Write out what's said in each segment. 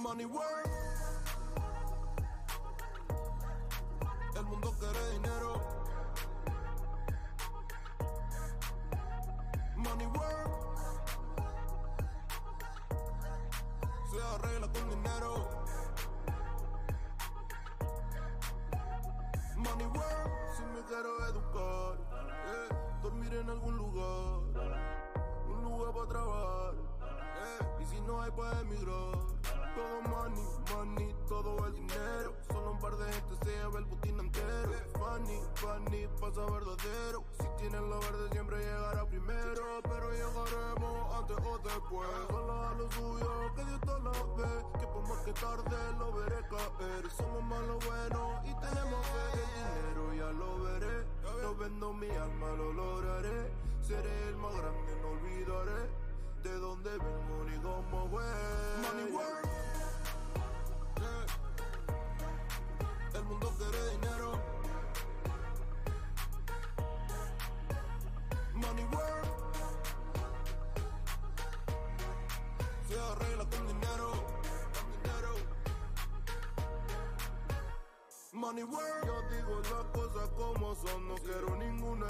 Money work. El mundo quiere dinero. Money work. Se arregla con dinero. Money work. Si me quiero educar, dormir en algún lugar, un lugar para trabajar, y si no hay para emigrar. Todo money, money, todo el dinero. Solo un par de gente se lleva el botín entero. Funny, funny, pasa verdadero. Si tienes lo verde siempre llegará primero. Pero llegaremos antes o después. Solo a lo suyo, que Dios todo lo ve. Que por más que tarde lo veré caer. Somos más lo bueno y tenemos fe. El dinero ya lo veré. No vendo mi alma, lo lograré. Seré el más grande, no olvidaré de dónde vengo ni cómo voy. Money work. El mundo quiere dinero. Money work. Se arregla con dinero. Money work. Yo digo las cosas como son. No quiero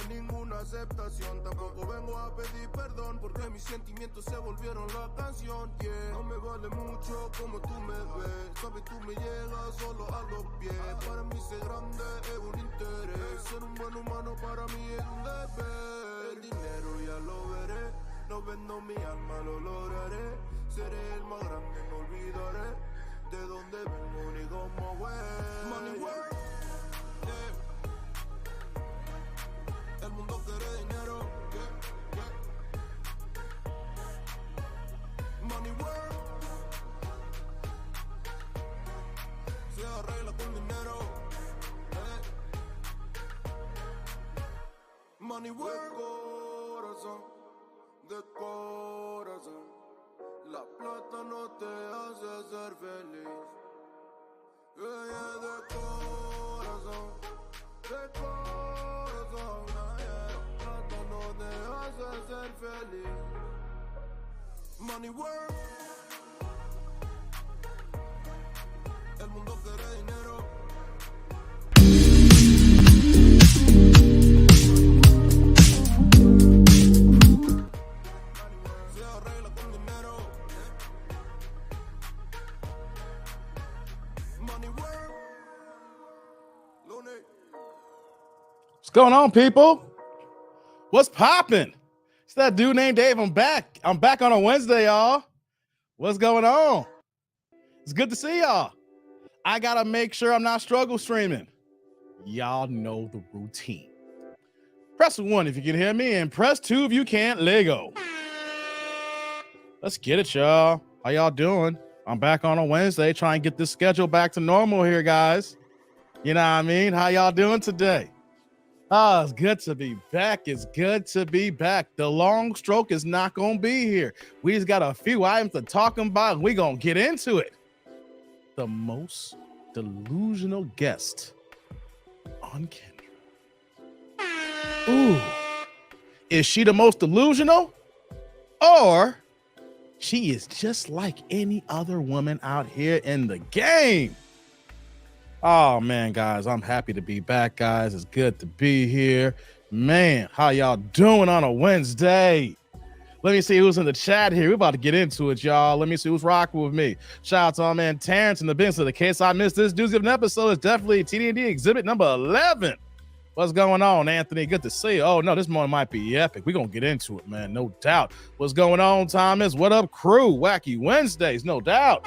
ninguna aceptación. Tampoco vengo a pedir perdón porque mis sentimientos se volvieron la canción. Yeah. No me vale mucho como tú me ves. Sabes, tú me llegas solo a los pies. Para mí ser grande es un interés. Ser un buen humano para mí es un deber. El dinero ya lo veré. No vendo mi alma, lo lograré. Seré el más grande, no olvidaré de dónde vengo ni cómo voy. Money work. Yeah. El mundo quiere dinero. Yeah. Money work. Se arregla con dinero. Money work. De corazón. La plata no te hace ser feliz. De corazón. La plata no te hace ser feliz. Money work. El mundo quiere dinero. What's going on, people? What's popping? It's that dude named Dave. I'm back. I'm back on a Wednesday, y'all. What's going on? It's good to see y'all. I gotta make sure I'm not struggle streaming. Y'all know the routine. Press 1 if you can hear me, and press 2 if you can't. Lego. Let's get it, y'all. How y'all doing? I'm back on a Wednesday, trying to get this schedule back to normal here, guys. You know what I mean? How y'all doing today? Oh, it's good to be back. It's good to be back. The long stroke is not going to be here. We just got a few items to talk about, and we're going to get into it. The most delusional guest on Kendra. Ooh. Is she the most delusional? Or she is just like any other woman out here in the game? Oh, man, guys, I'm happy to be back, guys. It's good to be here. Man, how y'all doing on a Wednesday? Let me see who's in the chat here. We're about to get into it, y'all. Let me see who's rocking with me. Shout out to our man Terrence in the business. In case I missed this dude's given episode, it's definitely TD&D exhibit number 11. What's going on, Anthony? Good to see you. Oh, no, this morning might be epic. We're going to get into it, man, no doubt. What's going on, Thomas? What up, crew? Wacky Wednesdays, no doubt.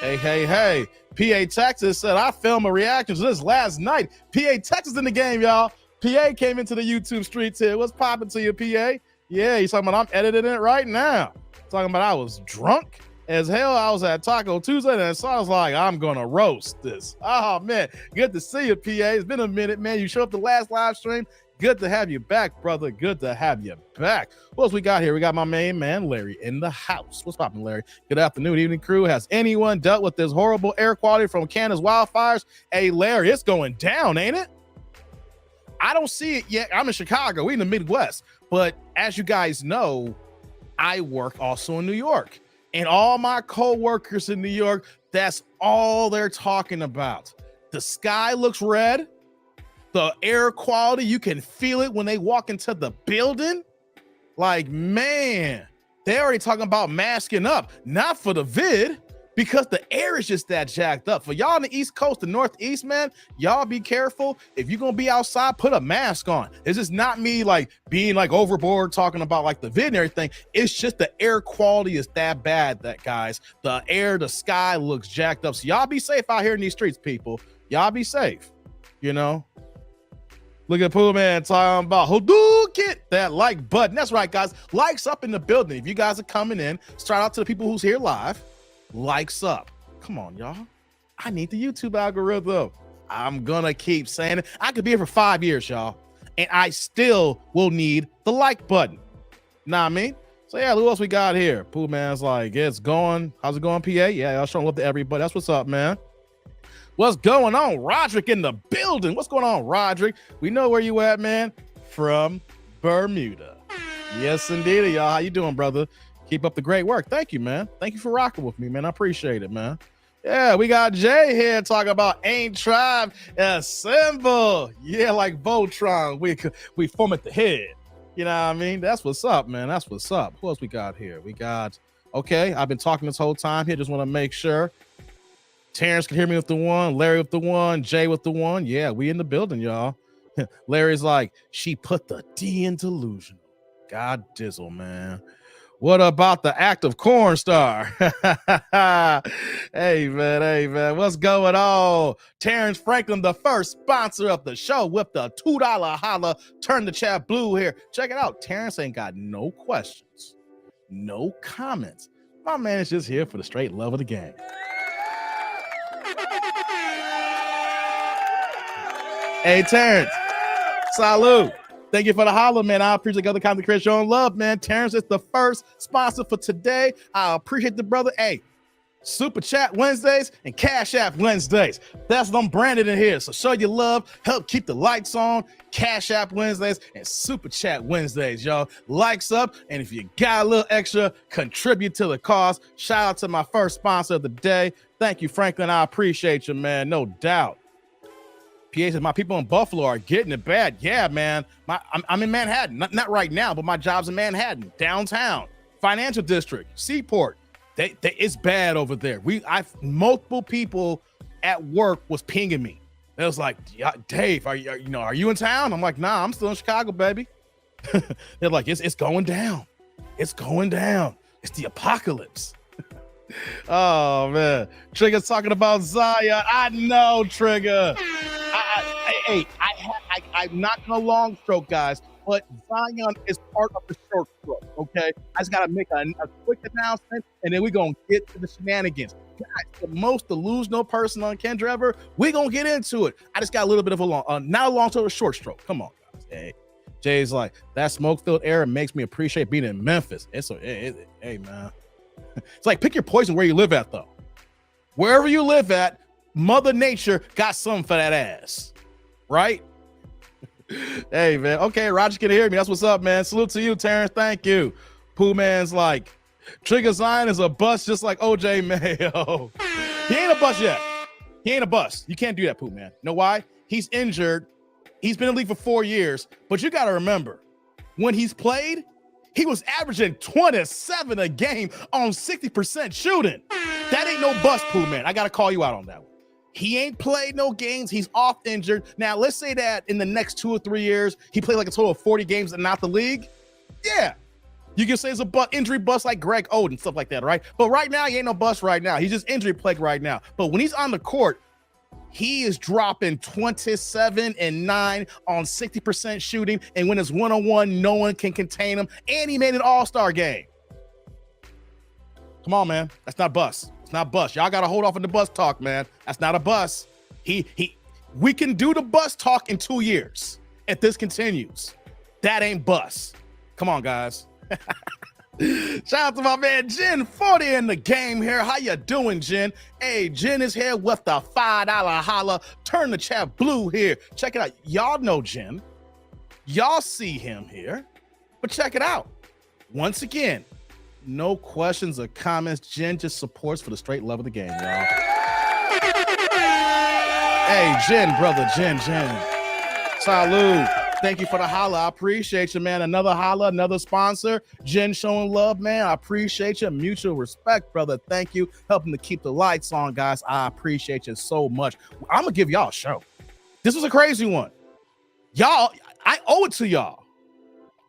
Hey. PA Texas said, I filmed a reaction to this last night. PA Texas in the game, y'all. PA came into the YouTube streets here. What's popping to you, PA? Yeah, he's talking about I'm editing it right now. Talking about I was drunk as hell. I was at Taco Tuesday, and so I was like, I'm going to roast this. Oh, man. Good to see you, PA. It's been a minute, man. You showed up the last live stream. Good to have you back, brother. Good to have you back. What else we got here? We got my main man, Larry, in the house. What's poppin', Larry? Good afternoon, evening, crew. Has anyone dealt with this horrible air quality from Canada's wildfires? Hey, Larry, it's going down, ain't it? I don't see it yet. I'm in Chicago. We in the Midwest. But as you guys know, I work also in New York. And all my co-workers in New York, that's all they're talking about. The sky looks red. The air quality, you can feel it when they walk into the building. Like, man, they're already talking about masking up. Not for the vid, because the air is just that jacked up. For y'all on the East Coast, the Northeast, man, y'all be careful. If you're going to be outside, put a mask on. It's just not me like being like overboard talking about like the vid and everything. It's just the air quality is that bad, that guys. The air, the sky looks jacked up. So y'all be safe out here in these streets, people. Y'all be safe, you know? Look at Pooh Man talking about Hadouken, that like button. That's right, guys. Likes up in the building. If you guys are coming in, shout out to the people who's here live. Likes up. Come on, y'all. I need the YouTube algorithm. I'm gonna keep saying it. I could be here for 5 years, y'all, and I still will need the like button. Know what I mean? So yeah, who else we got here? Pooh Man's like, it's going. How's it going, PA? Yeah, y'all showing love to everybody. That's what's up, man. What's going on? Roderick in the building. What's going on, Roderick? We know where you at, man. From Bermuda. Yes, indeed, y'all. How you doing, brother? Keep up the great work. Thank you, man. Thank you for rocking with me, man. I appreciate it, man. Yeah, we got Jay here talking about Ain't Tribe Assemble. Yeah, like Voltron. We form at the head. You know what I mean? That's what's up, man. That's what's up. Who else we got here? We got, okay, I've been talking this whole time here. Just want to make sure. Terrence can hear me with the one, Larry with the one, Jay with the one. Yeah, we in the building, y'all. Larry's like, she put the D in delusional. God dizzle, man. What about the active corn star? Hey, man, what's going on? Terrence Franklin, the first sponsor of the show with the $2 holla. Turn the chat blue here. Check it out. Terrence ain't got no questions, no comments. My man is just here for the straight love of the game. Hey, Terrence, salute. Thank you for the holla, man. I appreciate the other content creators showing love, man. Terrence is the first sponsor for today. I appreciate the brother. Hey, Super Chat Wednesdays and Cash App Wednesdays. That's what I'm branded in here. So show your love, help keep the lights on. Cash App Wednesdays and Super Chat Wednesdays, y'all. Likes up, and if you got a little extra, contribute to the cause. Shout out to my first sponsor of the day. Thank you, Franklin. I appreciate you, man. No doubt. PA says, my people in Buffalo are getting it bad. Yeah, man. I'm in Manhattan. Not right now, but my job's in Manhattan, downtown, financial district, Seaport. It's bad over there. Multiple people at work was pinging me. It was like, yeah, Dave, are you in town? I'm like, nah, I'm still in Chicago, baby. They're like, it's going down. It's going down. It's the apocalypse. Oh man, Trigger's talking about Zion. I know, Trigger. I'm not gonna long stroke, guys, but Zion is part of the short stroke. Okay, I just gotta make a quick announcement, and then we're gonna get to the shenanigans. Guys, the most delusional person on KENDRA ever. We're gonna get into it. I just got a little bit of not a long stroke, a short stroke. Come on, guys. Hey, Jay's like, that smoke-filled air makes me appreciate being in Memphis. Hey man. It's like, pick your poison where you live at, though. Wherever you live at, Mother Nature got something for that ass, right? Hey, man. Okay, Roger can hear me. That's what's up, man. Salute to you, Terrence. Thank you. Pooh Man's like, Trigger Zion is a bust just like OJ Mayo. He ain't a bust yet. He ain't a bust. You can't do that, Pooh Man. Know why? He's injured. He's been in the league for 4 years. But you got to remember, when he's played, he was averaging 27 a game on 60% shooting. That ain't no bust, Pooh Man. I got to call you out on that one. He ain't played no games. He's off injured. Now, let's say that in the next 2 or 3 years, he played like a total of 40 games and not the league. Yeah. You can say it's a injury bust like Greg Oden, stuff like that, right? But right now, he ain't no bust right now. He's just injury plagued right now. But when he's on the court, he is dropping 27 and 9 on 60% shooting. And when it's one-on-one, no one can contain him. And he made an all-star game. Come on, man. That's not bust. It's not bust. Y'all got to hold off on the bust talk, man. That's not a bust. We can do the bust talk in 2 years if this continues. That ain't bust. Come on, guys. Shout out to my man Jen 40 in the game here. How you doing, Jen? Hey, Jen is here with the $5 holla. Turn the chat blue here. Check it out. Y'all know Jen. Y'all see him here. But check it out. Once again, No questions or comments. Jen just supports for the straight love of the game, y'all. Hey, Jen, brother, Jen. Salud. Thank you for the holla. I appreciate you, man. Another holla, another sponsor. Jen showing love, man. I appreciate you. Mutual respect, brother. Thank you. Helping to keep the lights on, guys. I appreciate you so much. I'm going to give y'all a show. This was a crazy one. Y'all, I owe it to y'all.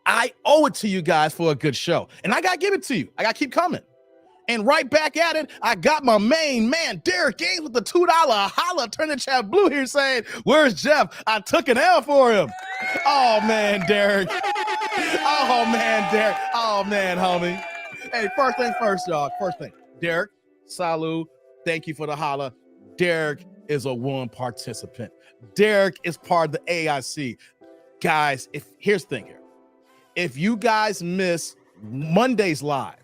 I owe it to you guys for a good show. And I got to give it to you. I got to keep coming. And right back at it, I got my main man, Derek Gaines, with the $2 holla. Turn the chat blue here saying, where's Jeff? I took an L for him. Oh, man, Derek. Oh, man, Derek. Oh, man, homie. Hey, first thing first, y'all. First thing. Derek, salud. Thank you for the holla. Derek is a one participant. Derek is part of the AIC. Guys, here's the thing here. If you guys miss Monday's live,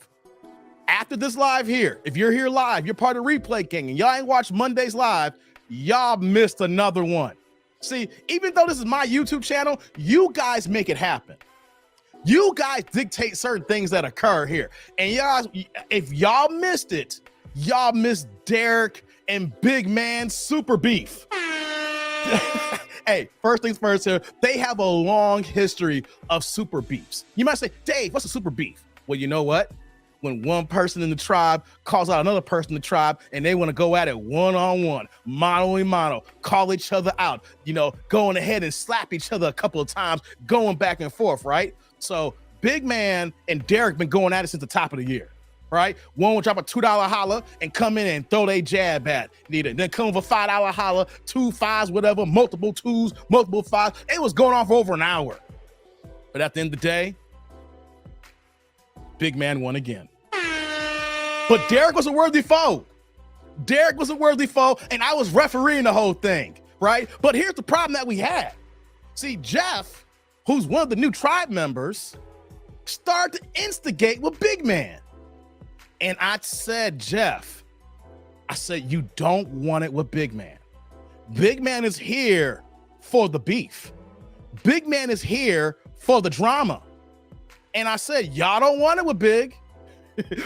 after this live here, if you're here live, you're part of Replay King, and y'all ain't watched Monday's live, y'all missed another one. See, even though this is my YouTube channel, you guys make it happen. You guys dictate certain things that occur here. And y'all, if y'all missed it, y'all missed Derek and Big Man Super Beef. Hey, first things first here, they have a long history of super beefs. You might say, Dave, what's a super beef? Well, you know what? When one person in the tribe calls out another person in the tribe and they want to go at it one-on-one, mano-a-mano, call each other out, going ahead and slap each other a couple of times, going back and forth, right? So Big Man and Derek been going at it since the top of the year, right? One will drop a $2 holla and come in and throw their jab at neither. Then come with a $5 holla, 2 5s, whatever, multiple 2s, multiple 5s. It was going on for over an hour. But at the end of the day, Big Man won again. But Derek was a worthy foe. Derek was a worthy foe, and I was refereeing the whole thing, right? But here's the problem that we had. See, Jeff, who's one of the new tribe members, started to instigate with Big Man. And I said, Jeff, you don't want it with Big Man. Big Man is here for the beef. Big Man is here for the drama. And I said, y'all don't want it with Big.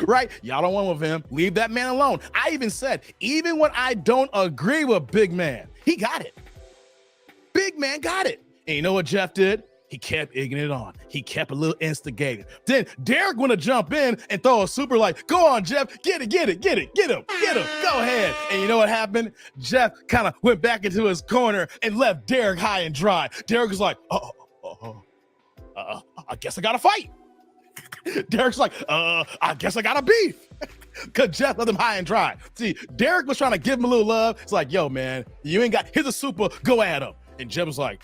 Right? Y'all don't want with him. Leave that man alone. I even said, even when I don't agree with Big Man, he got it. Big Man got it. And you know what Jeff did? He kept egging it on. He kept a little instigating. Then Derek want to jump in and throw a super like, go on, Jeff, get it, get him, go ahead. And you know what happened? Jeff kind of went back into his corner and left Derek high and dry. Derek was like, I guess I got to fight. Derek's like, I guess I got a beef. Because Jeff left him high and dry. See, Derek was trying to give him a little love. It's like, yo, man, you ain't got, here's a super, go at him. And Jeff was like,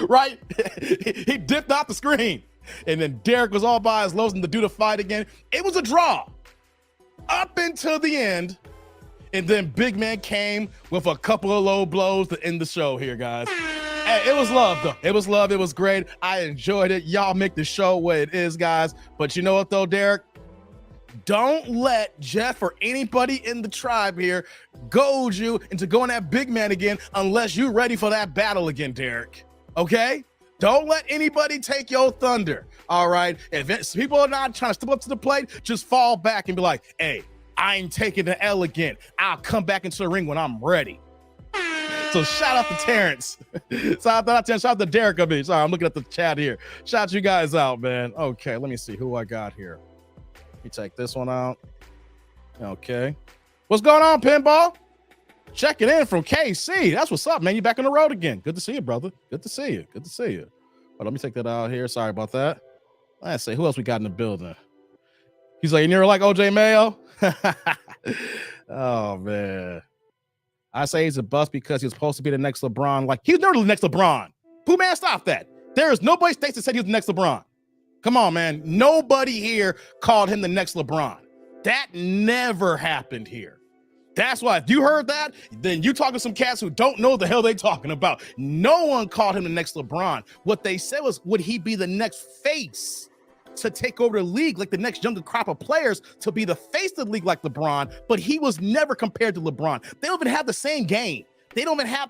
right? He dipped out the screen. And then Derek was all by his lows and to do the fight again. It was a draw up until the end. And then Big Man came with a couple of low blows to end the show here, guys. Hey, it was love, though. It was love. It was great. I enjoyed it. Y'all make the show what it is, guys. But you know what, though, Derek? Don't let Jeff or anybody in the tribe here goad you into going at Big Man again unless you're ready for that battle again, Derek. Okay? Don't let anybody take your thunder. All right? If people are not trying to step up to the plate, just fall back and be like, hey, I ain't taking the L again. I'll come back into the ring when I'm ready. So shout out to Terrence. Shout out to Derek. Sorry, I'm looking at the chat here. Shout you guys out, man. Okay, let me see who I got here. Let me take this one out. Okay. What's going on, Pinball? Checking in from KC. That's what's up, man. You back on the road again. Good to see you, brother. Good to see you. But let me take that out here. Sorry about that. Let's see. Who else we got in the building? He's like, you're like OJ Mayo? Oh, man. I say he's a bust because he was supposed to be the next LeBron. Like, he's never the next LeBron. Pooh Man, stop that. There is nobody states that said he was the next LeBron. Come on, man. Nobody here called him the next LeBron. That never happened here. That's why if you heard that, then you talking to some cats who don't know the hell they talking about. No one called him the next LeBron. What they said was, would he be the next face to take over the league, like the next younger crop of players to be the face of the league like LeBron? But he was never compared to LeBron. They don't even have the same game. They don't even have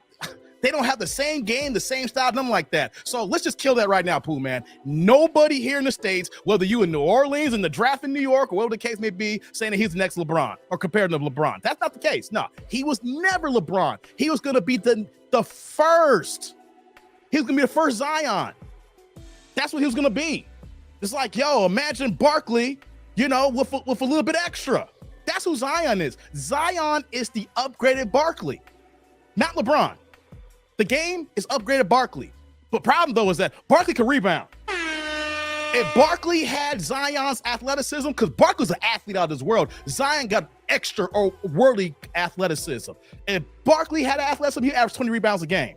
They don't have the same game, the same style, nothing like that. So let's just kill that right now, Pooh, man. Nobody here in the States, whether you in New Orleans, in the draft in New York, or whatever the case may be, saying that he's the next LeBron or compared to LeBron. That's not the case. No, he was never LeBron. He was going to be the first. He was going to be the first Zion. That's what he was going to be. It's like, yo, imagine Barkley, with a little bit extra. That's who Zion is. Zion is the upgraded Barkley, not LeBron. The game is upgraded Barkley. But problem, though, is that Barkley can rebound. If Barkley had Zion's athleticism, because Barkley's an athlete out of this world, Zion got extra or worldly athleticism. If Barkley had athleticism, he averaged 20 rebounds a game.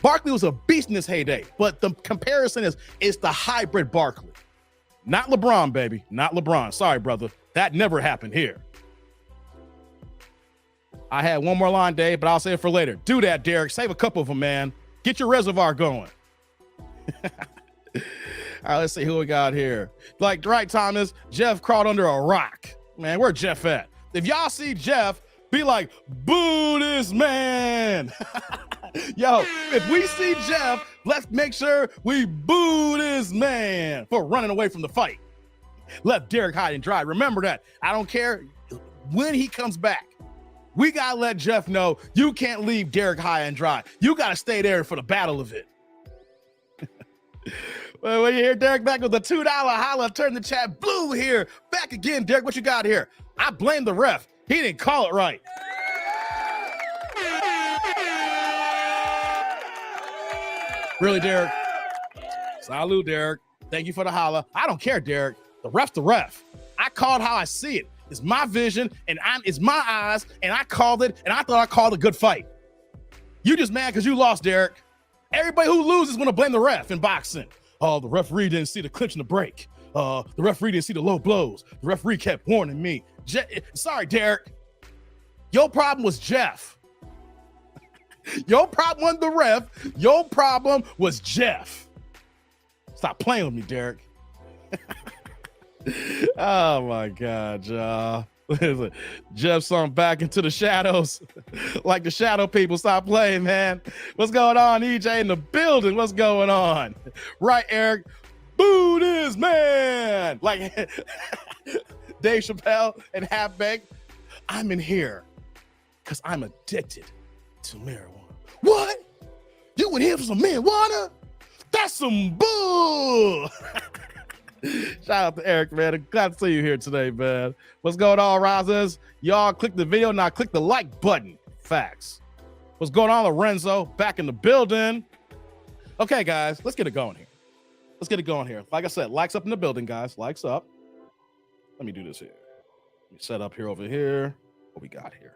Barkley was a beast in his heyday, but the comparison is the hybrid Barkley. Not LeBron, baby. Not LeBron. Sorry, brother. That never happened here. I had one more line, Dave, but I'll save it for later. Do that, Derek. Save a couple of them, man. Get your reservoir going. All right, let's see who we got here. Like, right, Thomas, Jeff crawled under a rock. Man, where Jeff at? If y'all see Jeff, be like, boo this man. Yo, if we see Jeff, let's make sure we boo this man for running away from the fight. Left Derek high and dry. Remember that. I don't care when he comes back. We got to let Jeff know you can't leave Derek high and dry. You got to stay there for the battle of it. Well, when you hear Derek back with the $2 holla, turn the chat blue here. Back again, Derek. What you got here? I blame the ref. He didn't call it right. Really, Derek? Salute, Derek. Thank you for the holla. I don't care, Derek. The ref's the ref. I called how I see it. It's my vision, and it's my eyes, and I called it, and I thought I called a good fight. You just mad because you lost, Derek. Everybody who loses is going to blame the ref in boxing. Oh, the referee didn't see the clinch and the break. The referee didn't see the low blows. The referee kept warning me. Sorry, Derek. Your problem was Jeff. Your problem wasn't the ref. Your problem was Jeff. Stop playing with me, Derek. Oh my God, y'all. Jeff sung back into the shadows. Like the shadow people. Stop playing, man. What's going on, EJ in the building? What's going on? Right, Eric. Boo this man. Like Dave Chappelle and Halfback. I'm in here because I'm addicted to marijuana. What? You in here for some marijuana? That's some bull. Shout out to Eric, man. I'm glad to see you here today, man. What's going on, Razas? Y'all click the video, now click the like button. Facts. What's going on, Lorenzo? Back in the building. Okay, guys, let's get it going here. Let's get it going here. Like I said, likes up in the building, guys. Likes up. Let me do this here. Let me set up here over here. What we got here?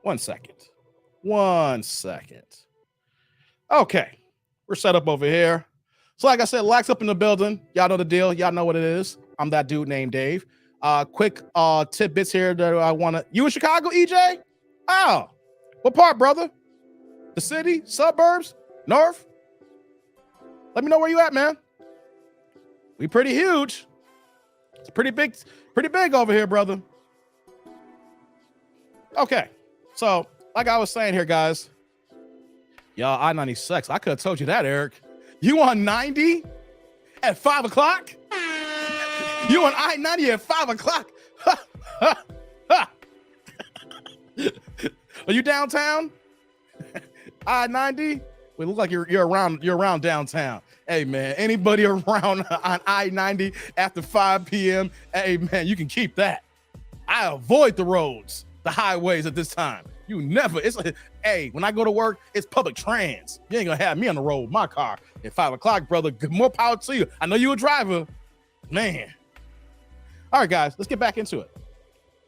1 second. 1 second. Okay. We're set up over here. So like I said, likes up in the building. Y'all know the deal. Y'all know what it is. I'm that dude named Dave. Quick tidbits here that I want to... You in Chicago, EJ? Oh, what part, brother? The city? Suburbs? North? Let me know where you at, man. We pretty huge. It's pretty big over here, brother. Okay. So, like I was saying here, guys. Y'all, I-96. I could have told you that, Eric. You on 90 at 5 o'clock? You on I-90 at 5 o'clock? Are you downtown? I-90? We look like you're around downtown. Hey man, anybody around on I-90 after 5 p.m., hey man, you can keep that. I avoid the roads, the highways at this time. You never, it's like, hey, when I go to work, it's public trans. You ain't gonna have me on the road with my car at 5 o'clock, brother. More power to you. I know you a driver, man. All right, guys, let's get back into it.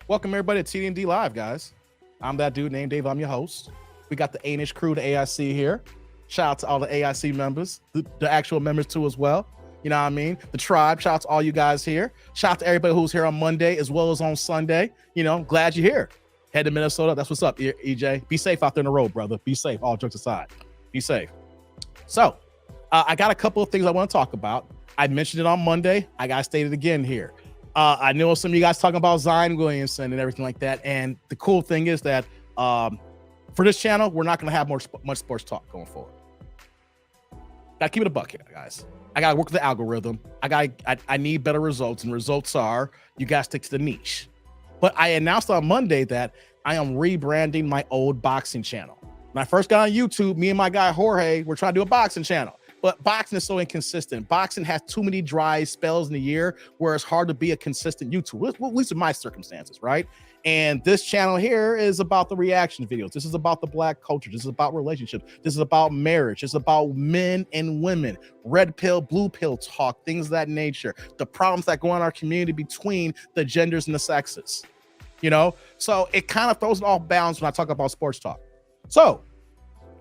Welcome everybody to TD&D Live, guys. I'm that dude named Dave. I'm your host. We got the A-ish crew, the AIC here. Shout out to all the AIC members, the actual members too as well. You know what I mean? The tribe. Shout out to all you guys here. Shout out to everybody who's here on Monday as well as on Sunday. You know, glad you're here. Head to Minnesota. That's what's up, EJ. Be safe out there in the road, brother. Be safe. All jokes aside. Be safe. So, I got a couple of things I want to talk about. I mentioned it on Monday. I got to state it again here. I know some of you guys talking about Zion Williamson and everything like that. And the cool thing is that For this channel, we're not going to have much sports talk going forward. Got to keep it a buck here, guys. I got to work with the algorithm. I need better results, and results are you guys stick to the niche. But I announced on Monday that I am rebranding my old boxing channel. When I first got on YouTube, me and my guy Jorge were trying to do a boxing channel. But boxing is so inconsistent. Boxing has too many dry spells in the year where it's hard to be a consistent YouTuber, at least in my circumstances, right? And this channel here is about the reaction videos. This is about the Black culture. This is about relationships. This is about marriage. It's about men and women, red pill, blue pill talk, things of that nature, the problems that go on in our community between the genders and the sexes, you know? So it kind of throws it off balance when I talk about sports talk. So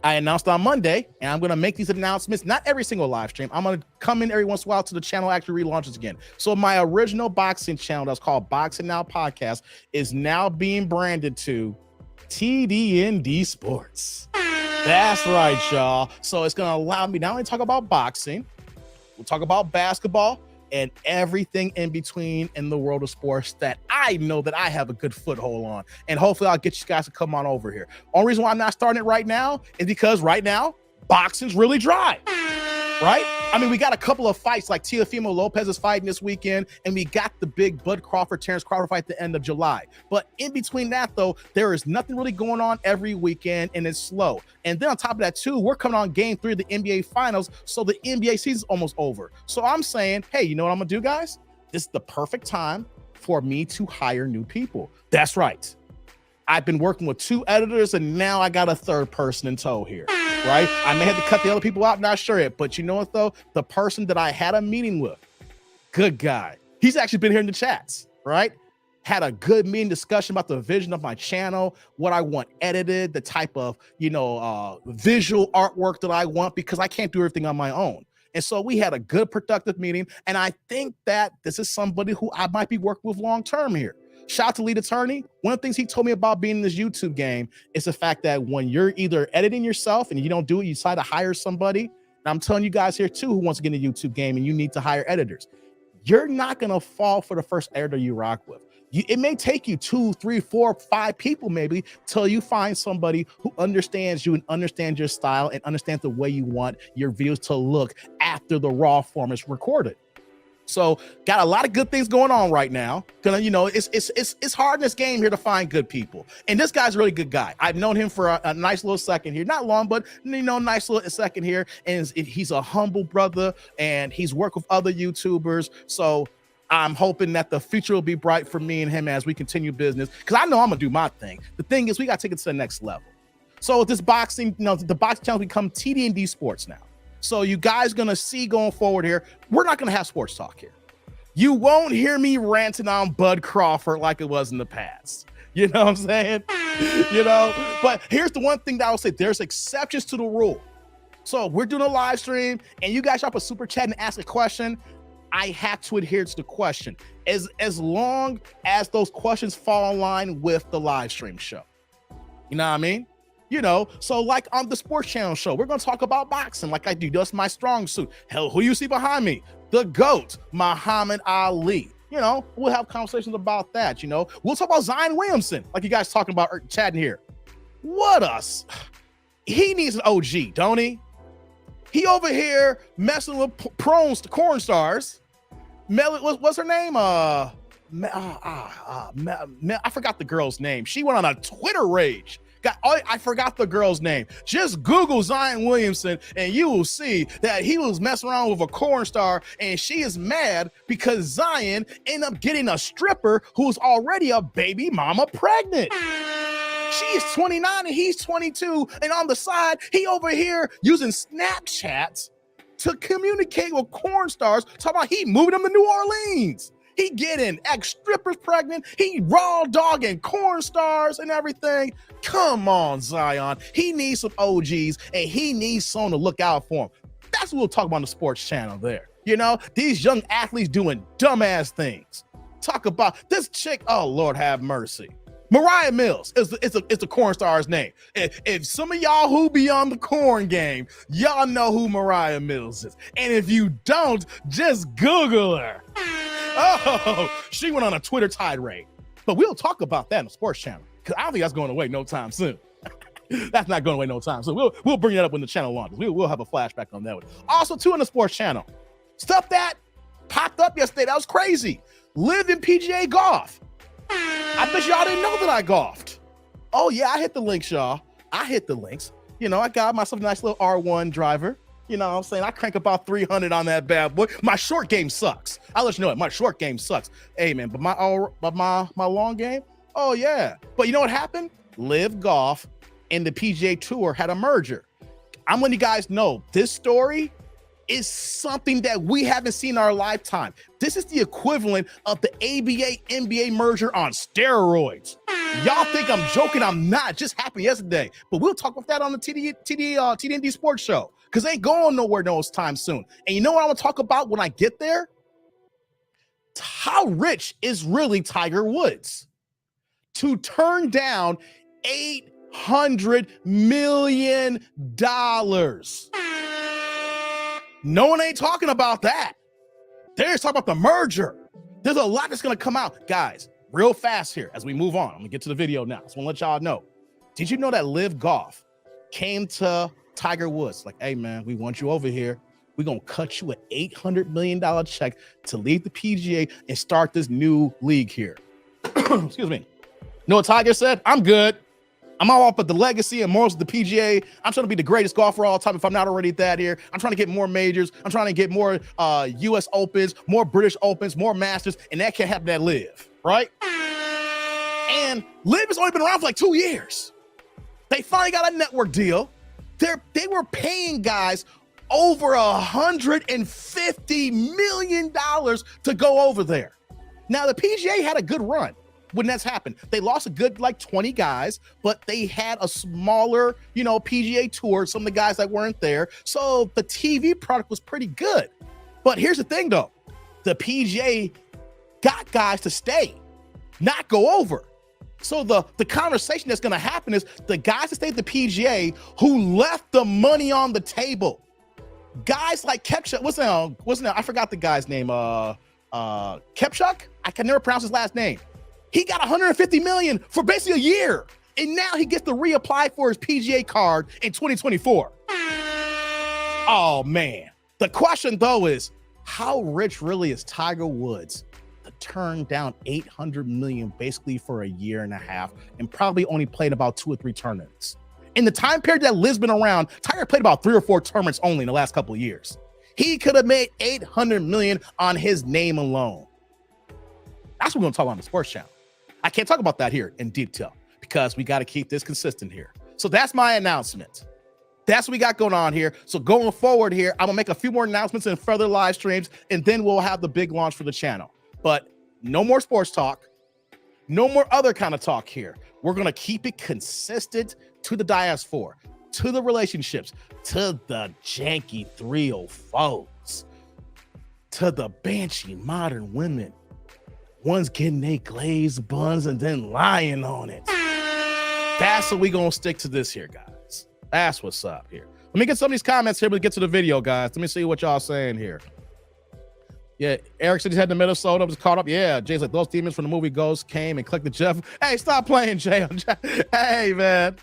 I announced on Monday, and I'm going to make these announcements, not every single live stream. I'm going to come in every once in a while till the channel actually relaunches again. So my original boxing channel that's called Boxing Now Podcast is now being branded to TDND Sports. That's right, y'all. So it's going to allow me not only to talk about boxing, we'll talk about basketball, and everything in between in the world of sports that I know that I have a good foothold on. And hopefully I'll get you guys to come on over here. Only reason why I'm not starting it right now is because right now, boxing's really dry, right? I mean, we got a couple of fights like Teofimo Lopez is fighting this weekend, and we got the big Bud Crawford, Terrence Crawford fight at the end of July. But in between that, though, there is nothing really going on every weekend, and it's slow. And then on top of that, too, we're coming on game 3 of the NBA Finals, so the NBA season's almost over. So I'm saying, hey, you know what I'm going to do, guys? This is the perfect time for me to hire new people. That's right. I've been working with 2 editors, and now I got a 3rd person in tow here, right? I may have to cut the other people out, not sure yet. But you know what, though? The person that I had a meeting with, good guy. He's actually been here in the chats, right? Had a good meeting discussion about the vision of my channel, what I want edited, the type of, visual artwork that I want, because I can't do everything on my own. And so we had a good, productive meeting. And I think that this is somebody who I might be working with long-term here. Shout out to Lead Attorney. One of the things he told me about being in this YouTube game is the fact that when you're either editing yourself and you don't do it, you decide to hire somebody. And I'm telling you guys here too, who wants to get in the YouTube game and you need to hire editors. You're not going to fall for the first editor you rock with. It may take you 2, 3, 4, 5 people maybe till you find somebody who understands you and understands your style and understands the way you want your videos to look after the raw form is recorded. So got a lot of good things going on right now. It's hard in this game here to find good people. And this guy's a really good guy. I've known him for a nice little second here. Not long, but nice little second here. And he's a humble brother, and he's worked with other YouTubers. So I'm hoping that the future will be bright for me and him as we continue business, because I know I'm gonna do my thing. The thing is, we got to take it to the next level. So with this boxing, the boxing channel become TDND Sports now. So you guys gonna see going forward here, we're not gonna have sports talk here. You won't hear me ranting on Bud Crawford like it was in the past. You know what I'm saying? But here's the one thing that I will say, there's exceptions to the rule. So we're doing a live stream and you guys drop a super chat and ask a question. I have to adhere to the question as long as those questions fall in line with the live stream show. You know what I mean? So like on the sports channel show, we're going to talk about boxing like I do. That's my strong suit. Hell, who you see behind me? The GOAT, Muhammad Ali. We'll have conversations about that. We'll talk about Zion Williamson, like you guys talking about chatting here. He needs an OG, don't he? He over here messing with porn stars. What's her name? I forgot the girl's name. She went on a Twitter rage. I forgot the girl's name. Just Google Zion Williamson and you will see that he was messing around with a corn star, and she is mad because Zion ended up getting a stripper who's already a baby mama pregnant. She's 29 and he's 22, and on the side, he over here using Snapchat to communicate with corn stars, talking about he moving them to New Orleans. He getting ex-strippers pregnant. He raw dogging corn stars and everything. Come on, Zion. He needs some OGs, and he needs someone to look out for him. That's what we'll talk about on the sports channel there. These young athletes doing dumbass things. Talk about this chick. Oh, Lord have mercy. Mariah Mills is the corn star's name. If some of y'all who be on the corn game, y'all know who Mariah Mills is. And if you don't, just Google her. Oh, she went on a Twitter tirade. But we'll talk about that in the sports channel, because I don't think that's going away no time soon. That's not going away no time. So we'll bring that up when the channel launches. We'll have a flashback on that one. Also, too, on the sports channel, stuff that popped up yesterday. That was crazy. Live in PGA golf. I bet y'all didn't know that I golfed. Oh yeah, I hit the links, y'all. I hit the links. You know, I got myself a nice little R1 driver. You know what I'm saying? I crank about 300 on that bad boy. My short game sucks. I'll let you know it. My short game sucks. Hey man, but my long game, oh yeah. But you know what happened? Live Golf and the PGA Tour had a merger. I'm letting you guys know this story is something that we haven't seen in our lifetime. This is the equivalent of the ABA NBA merger on steroids. Y'all think I'm joking? I'm not. It just happened yesterday. But we'll talk about that on the TDND Sports Show, because they ain't going nowhere no time soon. And you know what I'm gonna talk about when I get there? How rich is really Tiger Woods to turn down $800 million? No one ain't talking about that. They're just talking about the merger. There's a lot that's gonna come out. Guys, real fast here as we move on. I'm gonna get to the video now. So I'm gonna let y'all know. Did you know that Live Golf came to Tiger Woods like, hey man, we want you over here. We're gonna cut you an $800 million check to leave the PGA and start this new league here. Excuse me. You know what Tiger said? I'm good. I'm all up at the legacy and morals of the PGA. I'm trying to be the greatest golfer of all time if I'm not already that here. I'm trying to get more majors. I'm trying to get more US Opens, more British Opens, more Masters, and that can't happen at Live, right? And Live has only been around for like 2 years. They finally got a network deal. They were paying guys over $150 million to go over there. Now, the PGA had a good run when that's happened. They lost a good like 20 guys, but they had a smaller, you know, PGA tour, some of the guys that weren't there. So the TV product was pretty good. But here's the thing though, the PGA got guys to stay, not go over. So the conversation that's gonna happen is the guys that stayed at the PGA who left the money on the table. Guys like Kepchuk, what's that? I forgot the guy's name. Kepchuk? I can never pronounce his last name. He got $150 million for basically a year. And now he gets to reapply for his PGA card in 2024. Oh man. The question though is, how rich really is Tiger Woods to turn down $800 million basically for a year and a half and probably only played about 2 or 3 tournaments? In the time period that Liv's been around, Tiger played about 3 or 4 tournaments only in the last couple of years. He could have made $800 million on his name alone. That's what we're gonna talk about on the sports channel. I can't talk about that here in detail because we got to keep this consistent here. So that's my announcement. That's what we got going on here. So going forward here, I'm gonna make a few more announcements and further live streams, and then we'll have the big launch for the channel. But no more sports talk, no more other kind of talk here. We're gonna keep it consistent to the diaspora, to the relationships, to the janky 304s, to the banshee modern women. One's getting they glazed buns and then lying on it. That's what we gonna stick to this here, guys. That's what's up here. Let me get some of these comments here, but get to the video, guys. Let me see what y'all saying here. Yeah, Eric said he's heading to Minnesota, was caught up. Yeah, Jay's like, those demons from the movie Ghost came and clicked the Jeff. Hey, stop playing, Jay. Hey, man.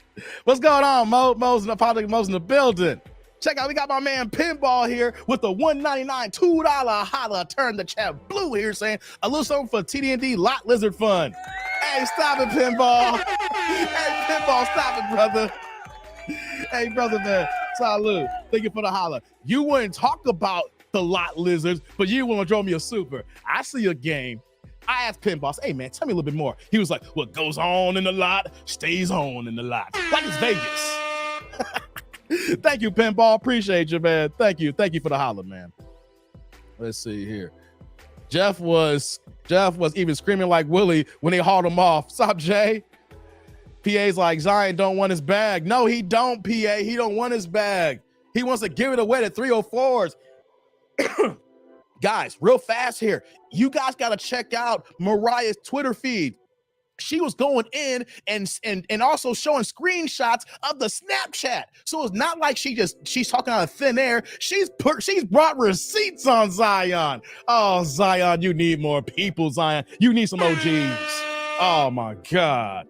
What's going on, Mo's in the building. Check out, we got my man Pinball here with the $1.99 $2 holla. Turn the chat blue here saying a little something for TDND Lot Lizard Fun. Hey, stop it, Pinball. Hey, Pinball, stop it, brother. Hey, brother, man. Salute. Thank you for the holla. You wouldn't talk about the Lot Lizards, but you want to draw me a super. I see a game. I asked Pinball, hey, man, tell me a little bit more. He was like, what goes on in the lot stays on in the lot. Like it's Vegas. Thank you, Pinball. Appreciate you, man. Thank you for the holler, man. Let's see here. Jeff was even screaming like Willie when they hauled him off. What's up, Jay? PA's like, Zion don't want his bag. No, he don't, PA. He don't want his bag. He wants to give it away to 304s. Guys, real fast here. You guys got to check out Mariah's Twitter feed. She was going in and also showing screenshots of the Snapchat. So it's not like she's talking out of thin air. She's brought receipts on Zion. Oh, Zion, you need more people, Zion. You need some OGs. Oh my God.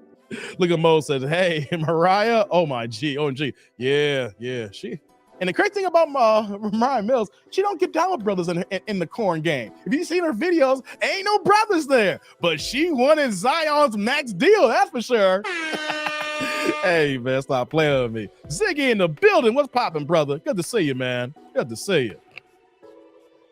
Look at Mo says, hey, Mariah. Oh my G. OMG. Yeah. She. And the crazy thing about Mariah Mills, she don't get down with brothers in the corn game. If you seen her videos, ain't no brothers there. But she wanted Zion's max deal, that's for sure. Hey, man, stop playing with me. Ziggy in the building. What's popping, brother? Good to see you, man. Good to see you.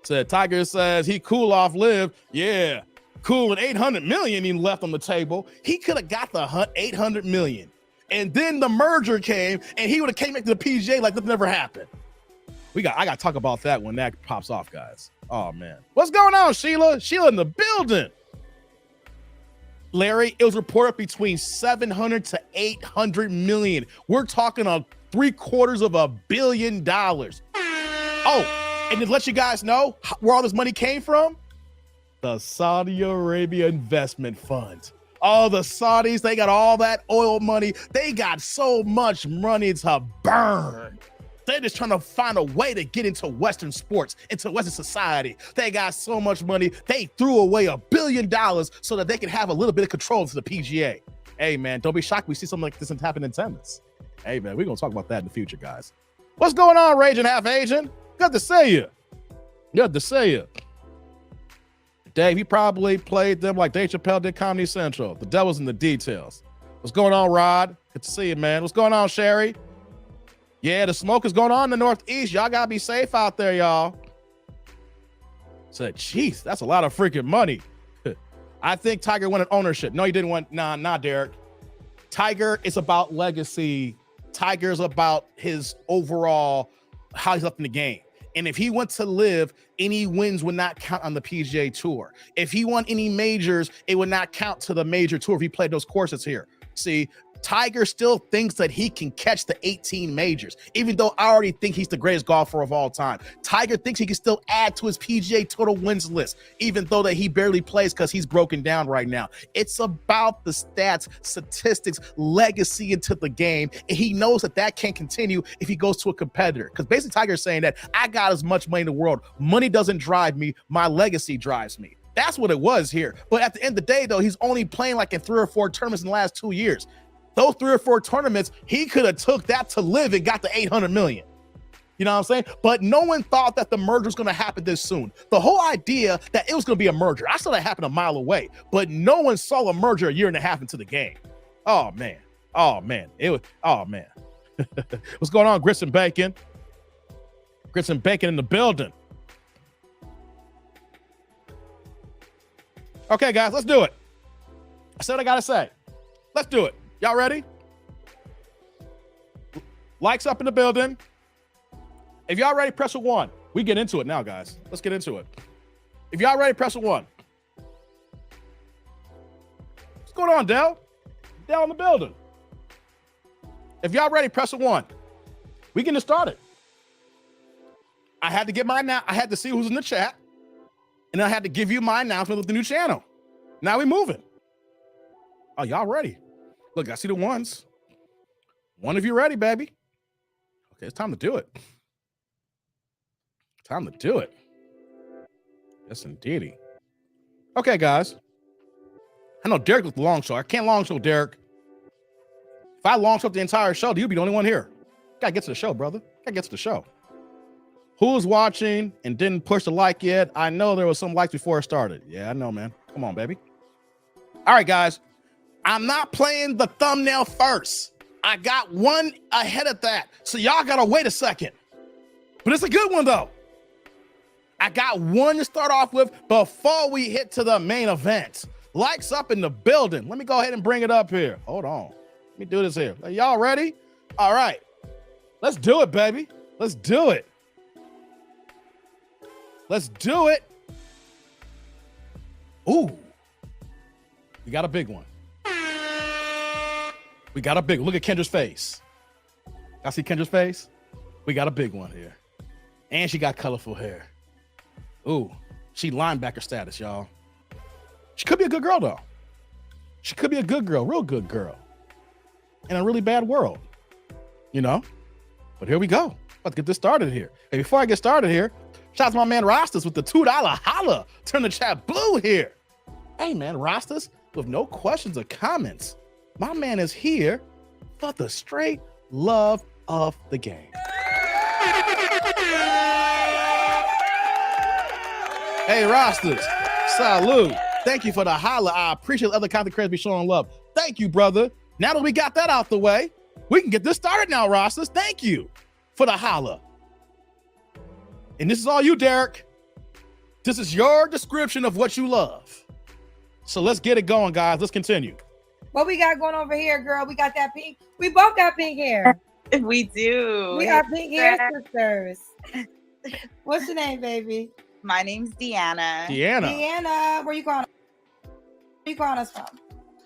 Said Tiger says he cool off live. Yeah, cool with 800 million he left on the table. He could have got the 800 million. And then the merger came, and he would have came back to the PGA like nothing never happened. I got to talk about that when that pops off, guys. Oh, man. What's going on, Sheila? Sheila in the building. Larry, it was reported between 700 to 800 million. We're talking on $750 million. Oh, and to let you guys know where all this money came from, the Saudi Arabia Investment Fund. Oh, the Saudis, they got all that oil money. They got so much money to burn. They're just trying to find a way to get into Western sports, into Western society. They got so much money. They threw away $1 billion so that they can have a little bit of control to the PGA. Hey, man, don't be shocked we see something like this happen in tennis. Hey, man, we're going to talk about that in the future, guys. What's going on, Raging Half Asian? Good to see you. Good to see you. Dave, he probably played them like Dave Chappelle did Comedy Central. The devil's in the details. What's going on, Rod? Good to see you, man. What's going on, Sherry? Yeah, the smoke is going on in the Northeast. Y'all got to be safe out there, y'all. Said, jeez, that's a lot of freaking money. I think Tiger wanted ownership. No, he didn't want, nah, Derek. Tiger is about legacy. Tiger's about his overall, how he's up in the game. And if he went to live, any wins would not count on the PGA Tour. If he won any majors, it would not count to the major tour if he played those courses here. See, Tiger still thinks that he can catch the 18 majors, even though I already think he's the greatest golfer of all time. Tiger thinks he can still add to his PGA total wins list, even though that he barely plays because he's broken down right now. It's about the stats, statistics, legacy into the game, and he knows that that can't continue if he goes to a competitor. Because basically Tiger is saying that I got as much money in the world. Money doesn't drive me. My legacy drives me. That's what it was here. But at the end of the day, though, he's only playing like in 3 or 4 tournaments in the last 2 years. Those 3 or 4 tournaments, he could have took that to live and got the 800 million. You know what I'm saying? But no one thought that the merger was going to happen this soon. The whole idea that it was going to be a merger, I saw that happen a mile away, but no one saw a merger a year and a half into the game. Oh, man. Oh, man. What's going on, Grits and Bacon? Grits and Bacon in the building. Okay, guys, let's do it. I said what I got to say. Let's do it. Y'all ready? Likes up in the building. If y'all ready, press a 1. We get into it now, guys. Let's get into it. If y'all ready, press a 1. What's going on, Dell? Dell in the building. If y'all ready, press a 1. We getting started. I had to get my I had to see who's in the chat, and I had to give you my announcement of the new channel. Now we moving. Oh, y'all ready? Look, I see the ones. One of you ready, baby. Okay, it's time to do it. Time to do it. Yes, indeedy. Okay, guys. I know Derek with the long show. I can't long show Derek. If I long show the entire show, you'd be the only one here. Gotta get to the show, brother. Gotta get to the show. Who's watching and didn't push the like yet? I know there was some likes before it started. Yeah, I know, man. Come on, baby. All right, guys. I'm not playing the thumbnail first. I got one ahead of that. So y'all gotta wait a second. But it's a good one though. I got one to start off with before we hit to the main event. Likes up in the building. Let me go ahead and bring it up here. Hold on. Let me do this here. Are y'all ready? All right. Let's do it, baby. Let's do it. Let's do it. Ooh. We got a big one. We got a big one. Look at Kendra's face. Y'all see Kendra's face? We got a big one here. And she got colorful hair. Ooh, she linebacker status, y'all. She could be a good girl, though. She could be a good girl, real good girl. In a really bad world, you know? But here we go. Let's get this started here. Hey, before I get started here, shout out to my man Rastas with the $2 holla. Turn the chat blue here. Hey, man, Rastas with no questions or comments. My man is here for the straight love of the game. Hey, Rosters, salute. Thank you for the holla. I appreciate the other content creators be showing love. Thank you, brother. Now that we got that out the way, we can get this started now, Rosters. Thank you for the holla. And this is all you, Derek. This is your description of what you love. So let's get it going, guys. Let's continue. What we got going over here, girl? We got that pink. We both got pink hair. We do. We are pink hair sisters. What's your name, baby? My name's Deanna. Deanna, where you calling? Where you calling us from?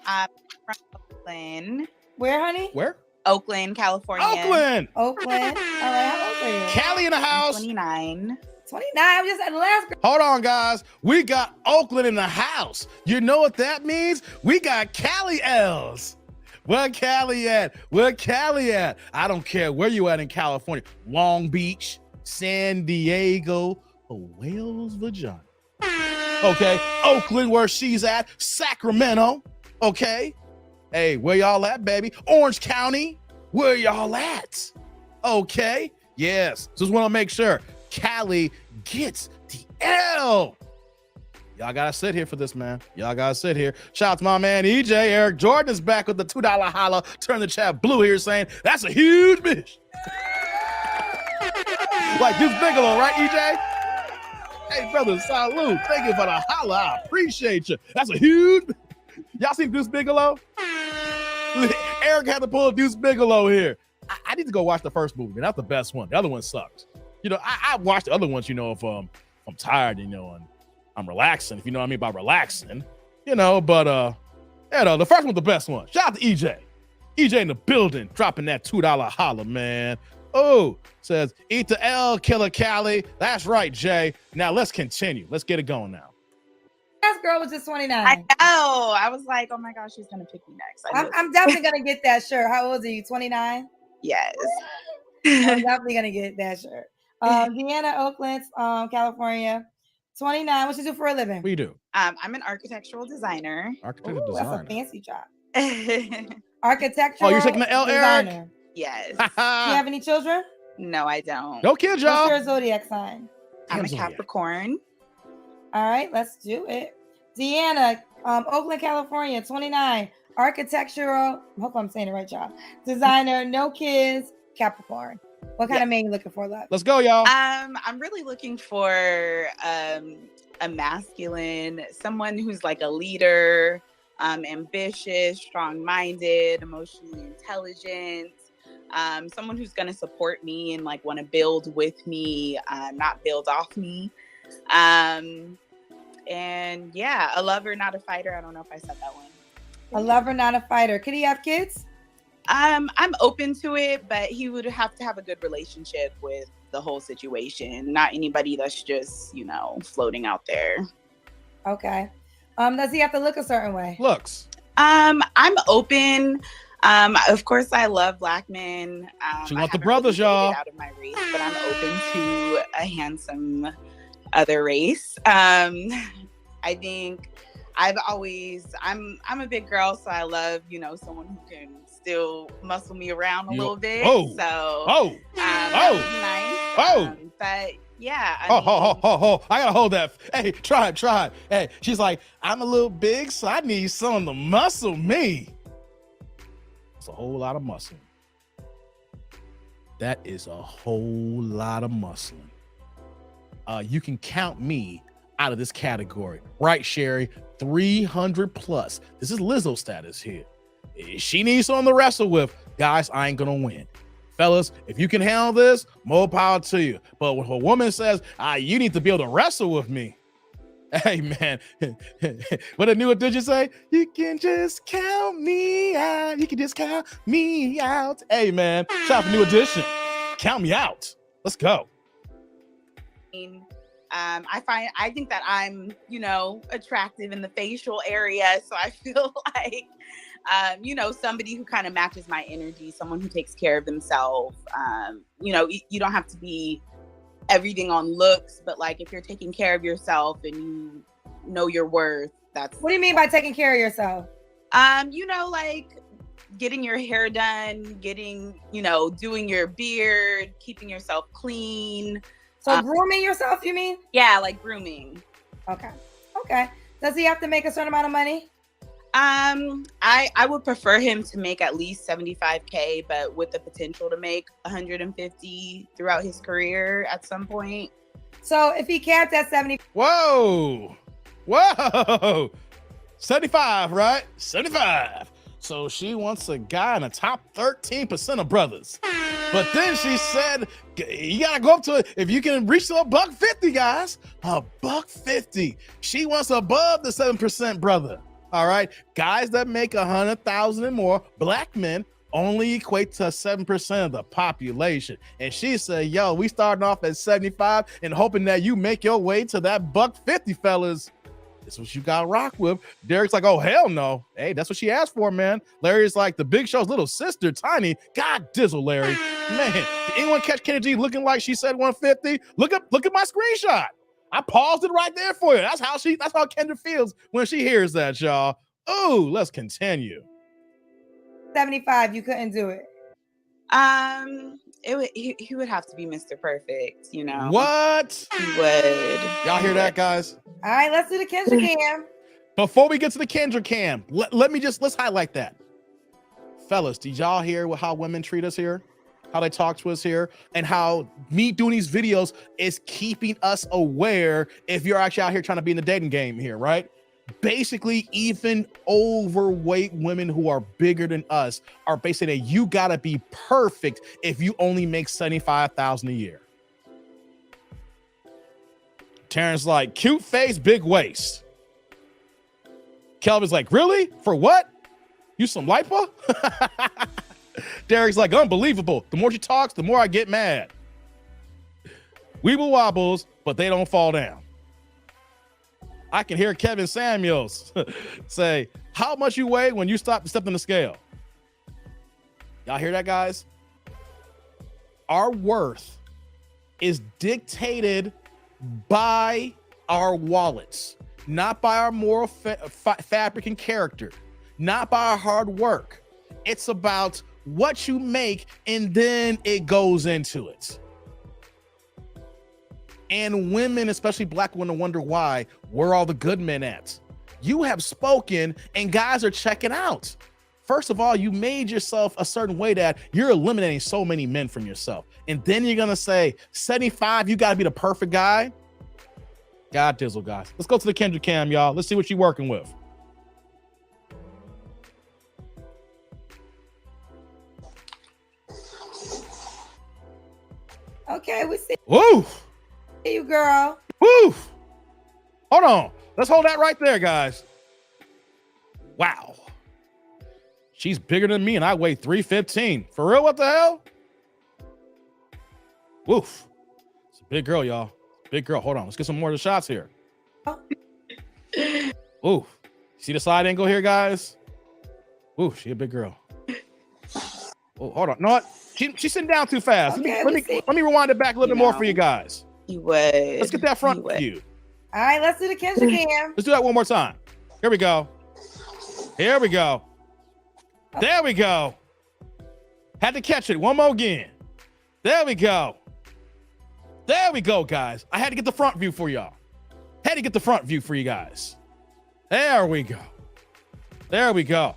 I'm from Oakland. Where, honey? Where? Oakland, California. Oakland. All right, how old are you? Cali in the house. 29. 29. We just had the last girl. Hold on, guys. We got Oakland in the house. You know what that means? We got Cali L's. Where Cali at? Where Cali at? I don't care where you at in California. Long Beach, San Diego, or Wales, Virginia. Okay, Oakland, where she's at. Sacramento. Okay. Hey, where y'all at, baby? Orange County. Where y'all at? Okay. Yes. Just want to make sure Cali gets the L. Y'all gotta sit here for this, man. Y'all gotta sit here. Shout out to my man EJ. Eric Jordan is back with the $2 holla. Turn the chat blue here saying, that's a huge bitch. Like Deuce Bigelow, right, EJ? Hey, brother, salute. Thank you for the holla. I appreciate you. That's a huge. Y'all seen Deuce Bigelow? Eric had to pull a Deuce Bigelow here. I need to go watch the first movie, man. That's the best one. The other one sucks. You know, I watch the other ones, you know, if I'm tired, you know, and I'm relaxing, if you know what I mean by relaxing, you know, but you know, the first one's the best one. Shout out to EJ. EJ in the building, dropping that $2 holla, man. Oh, says, eat the L, Killer Cali. That's right, Jay. Now let's continue. Let's get it going now. Last girl was just 29. I know. I was like, oh my gosh, she's going to pick me next. I'm definitely going to get that shirt. How old are you? 29? Yes. I'm definitely going to get that shirt. Deanna, Oakland, California, 29. What you do for a living? What you do? I'm an architectural designer. Architectural designer. That's a fancy job. Yes. Architectural. Oh, you're taking the L, Eric? Do you have any children? No, I don't. No kids, y'all. What's your zodiac sign? I'm a Capricorn. All right, let's do it. Deanna, Oakland, California, 29. Architectural. I hope I'm saying the right job. Designer, no kids, Capricorn. What kind of man you looking for, love? Let's go, y'all. I'm really looking for a masculine, someone who's like a leader, ambitious, strong-minded, emotionally intelligent, someone who's going to support me and like want to build with me, not build off me. And yeah, a lover, not a fighter. I don't know if I said that one. A lover, not a fighter. Could he have kids? I'm open to it, but he would have to have a good relationship with the whole situation. Not anybody that's just, you know, floating out there. Okay. Does he have to look a certain way? Looks. I'm open. Of course, I love Black men. She want the brothers, y'all. Out of my race, but I'm open to a handsome other race. I think I'm a big girl, so I love, you know, someone who can still muscle me around a little bit. That would be nice. But yeah. I gotta hold that. Hey, try it. Hey, she's like, I'm a little big, so I need someone to muscle me. It's a whole lot of muscle. That is a whole lot of muscling. You can count me out of this category, right, Sherry? 300 plus. This is Lizzo status here. She needs someone to wrestle with. Guys, I ain't gonna win. Fellas, if you can handle this, more power to you. But when a woman says, you need to be able to wrestle with me. Hey, man. What did New Edition say? You can just count me out. You can just count me out. Hey, man. Shout out to New Edition. Count me out. Let's go. I think that I'm, you know, attractive in the facial area. So I feel like, you know, somebody who kind of matches my energy, someone who takes care of themselves. You know, you don't have to be everything on looks, but like if you're taking care of yourself and you know your worth, that's. What do you mean by taking care of yourself? You know, like getting your hair done, getting, doing your beard, keeping yourself clean. So grooming yourself, you mean? Yeah, like grooming. Okay. Does he have to make a certain amount of money? I would prefer him to make at least $75K, but with the potential to make $150 throughout his career at some point. So if he capped at 70. Whoa. 75, right? 75. So she wants a guy in the top 13% of brothers. But then she said, you gotta go up to it. If you can reach to $150, guys, $150. She wants above the 7% brother. All right. Guys that make 100,000 and more, black men, only equate to 7% of the population. And she said, yo, we starting off at 75 and hoping that you make your way to that $150, fellas. This is what you got to rock with. Derek's like, oh, hell no. Hey, that's what she asked for, man. Larry's like the Big Show's little sister, Tiny. God dizzle, Larry. Man, did anyone catch Kennedy looking like she said 150? Look at my screenshot. I paused it right there for you. That's how Kendra feels when she hears that, y'all. Oh, let's continue. 75, you couldn't do it. He would have to be Mr. Perfect, What? He would. Y'all hear that, guys? All right, let's do the Kendra cam. Before we get to the Kendra cam, let's highlight that. Fellas, did y'all hear how women treat us here? How they talk to us here, and how me doing these videos is keeping us aware if you're actually out here trying to be in the dating game here, right? Basically, even overweight women who are bigger than us are basically that you gotta be perfect if you only make $75,000 a year. Terrence's like, cute face, big waist. Kelvin's like, really? For what? You some lipo? Derek's like, unbelievable. The more she talks, the more I get mad. Weeble wobbles, but they don't fall down. I can hear Kevin Samuels say, how much you weigh when you step on the scale? Y'all hear that, guys? Our worth is dictated by our wallets, not by our moral fabric and character, not by our hard work. It's about what you make, and then it goes into it. And women, especially black women, wonder why. Where are all the good men at? You have spoken, and guys are checking out. First of all, you made yourself a certain way that you're eliminating so many men from yourself. And then you're going to say, 75, you got to be the perfect guy. God dizzle, guys. Let's go to the Kendra cam, y'all. Let's see what you're working with. Okay, we see Woo! you, girl. Woo! Hold on. Let's hold that right there, guys. Wow. She's bigger than me, and I weigh 315. For real, what the hell? Woof. It's a big girl, y'all. Big girl. Hold on. Let's get some more of the shots here. Ooh. See the side angle here, guys? Ooh, she a big girl. Oh, hold on. You know what? She's sitting down too fast. Okay, let me rewind it back a little bit more for you guys. You would. Let's get that front view. All right, let's do the Kendra cam. Let's do that one more time. Here we go. Here we go. There we go. Had to catch it. One more again. There we go. There we go, guys. I had to get the front view for y'all. Had to get the front view for you guys. There we go. There we go.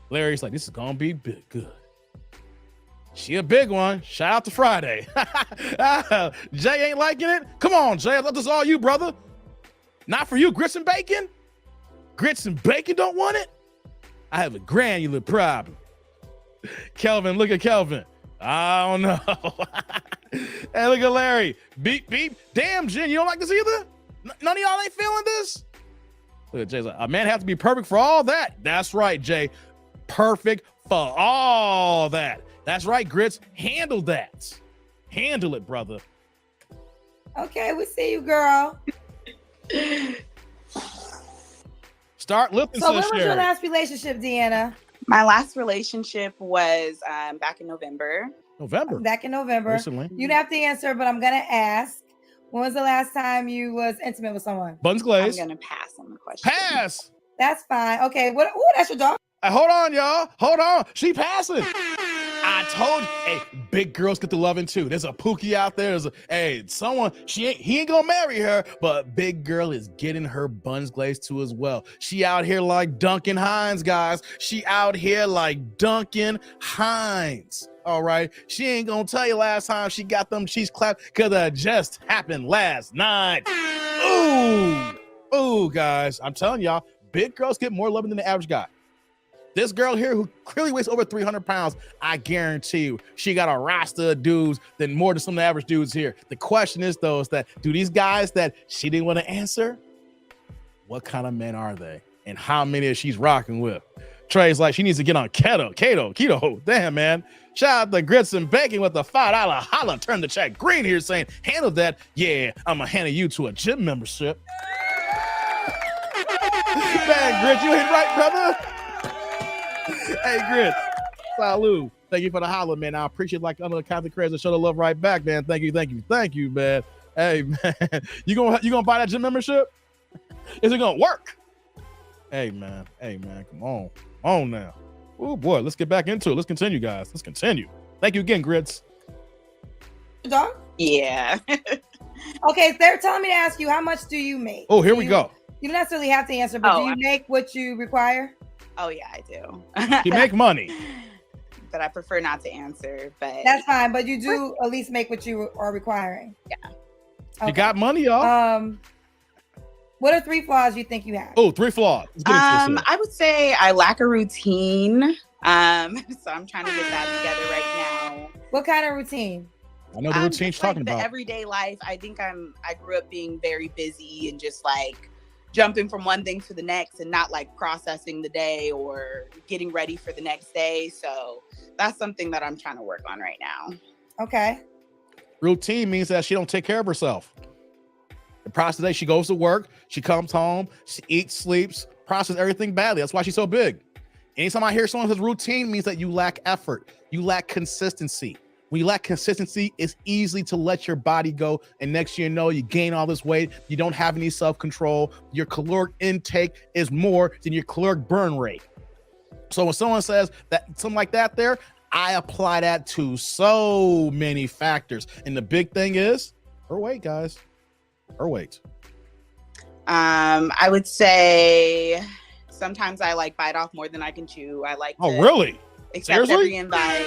Larry's like, this is going to be good. She a big one. Shout out to Friday. Jay ain't liking it? Come on, Jay. I thought this was all you, brother. Not for you, grits and bacon? Grits and bacon don't want it? I have a granular problem. Kelvin, look at Kelvin. I don't know. Hey, look at Larry. Beep, beep. Damn, Jen, you don't like this either? None of y'all ain't feeling this? Look at Jay's like, a man has to be perfect for all that. That's right, Jay. Perfect for all that. That's right, Grits. Handle that. Handle it, brother. Okay, we see you, girl. Start lifting. So when was your last relationship, Deanna? My last relationship was back in November. Back in November. Recently. You don't have to answer, but I'm gonna ask. When was the last time you was intimate with someone? Buns glazed. I'm gonna pass on the question. Pass. That's fine. Okay. What? Oh, that's your dog. Hold on, y'all. Hold on. She passing. I told you, hey, big girls get the loving too. There's a Pookie out there. He ain't gonna marry her, but big girl is getting her buns glazed too as well. She out here like Duncan Hines, guys. She out here like Duncan Hines. All right. She ain't gonna tell you last time she got them cheeks clapped because it just happened last night. Ooh, guys. I'm telling y'all, big girls get more loving than the average guy. This girl here who clearly weighs over 300 pounds, I guarantee you, she got a roster of dudes than more than some of the average dudes here. The question is, though, is that do these guys that she didn't want to answer, what kind of men are they? And how many is she's rocking with? Trey's like, she needs to get on keto. Damn, man. Shout out to Grits and Bacon with the $5 holla. Turn the check green here saying, handle that. Yeah, I'm going to handle you to a gym membership. Man, Grits, you hit right, brother. Hey, Grit, salute. Thank you for the holler, man. I appreciate like under the content creators to show the love right back, man. Thank you, man. Hey, man, you gonna buy that gym membership? Is it gonna work? Hey, man, come on now. Oh boy, let's get back into it. Let's continue, guys. Let's continue. Thank you again, Grits. Dog? Yeah. Okay, so they're telling me to ask you, how much do you make? Oh, here we go. You don't necessarily have to answer, but do you make what you require? Oh yeah, I do. You make money. But I prefer not to answer. But that's fine. But you do at least make what you are requiring. Yeah. Okay. You got money, y'all. What are 3 flaws you think you have? Oh, 3 flaws. I would say I lack a routine. So I'm trying to get that together right now. What kind of routine? I know the routine she's talking about. The everyday life. I think I grew up being very busy and just like jumping from one thing to the next and not like processing the day or getting ready for the next day. So that's something that I'm trying to work on right now. Okay. Routine means that she don't take care of herself. The process of the day, she goes to work, she comes home, she eats, sleeps, processes everything badly. That's why she's so big. Anytime I hear someone says routine means that you lack effort, you lack consistency. When you lack consistency, it's easy to let your body go. And next thing you know, you gain all this weight. You don't have any self-control. Your caloric intake is more than your caloric burn rate. So when someone says that something like that there, I apply that to so many factors. And the big thing is her weight, guys. Her weight. I would say sometimes I like bite off more than I can chew. I like to really? accept Seriously? every invite.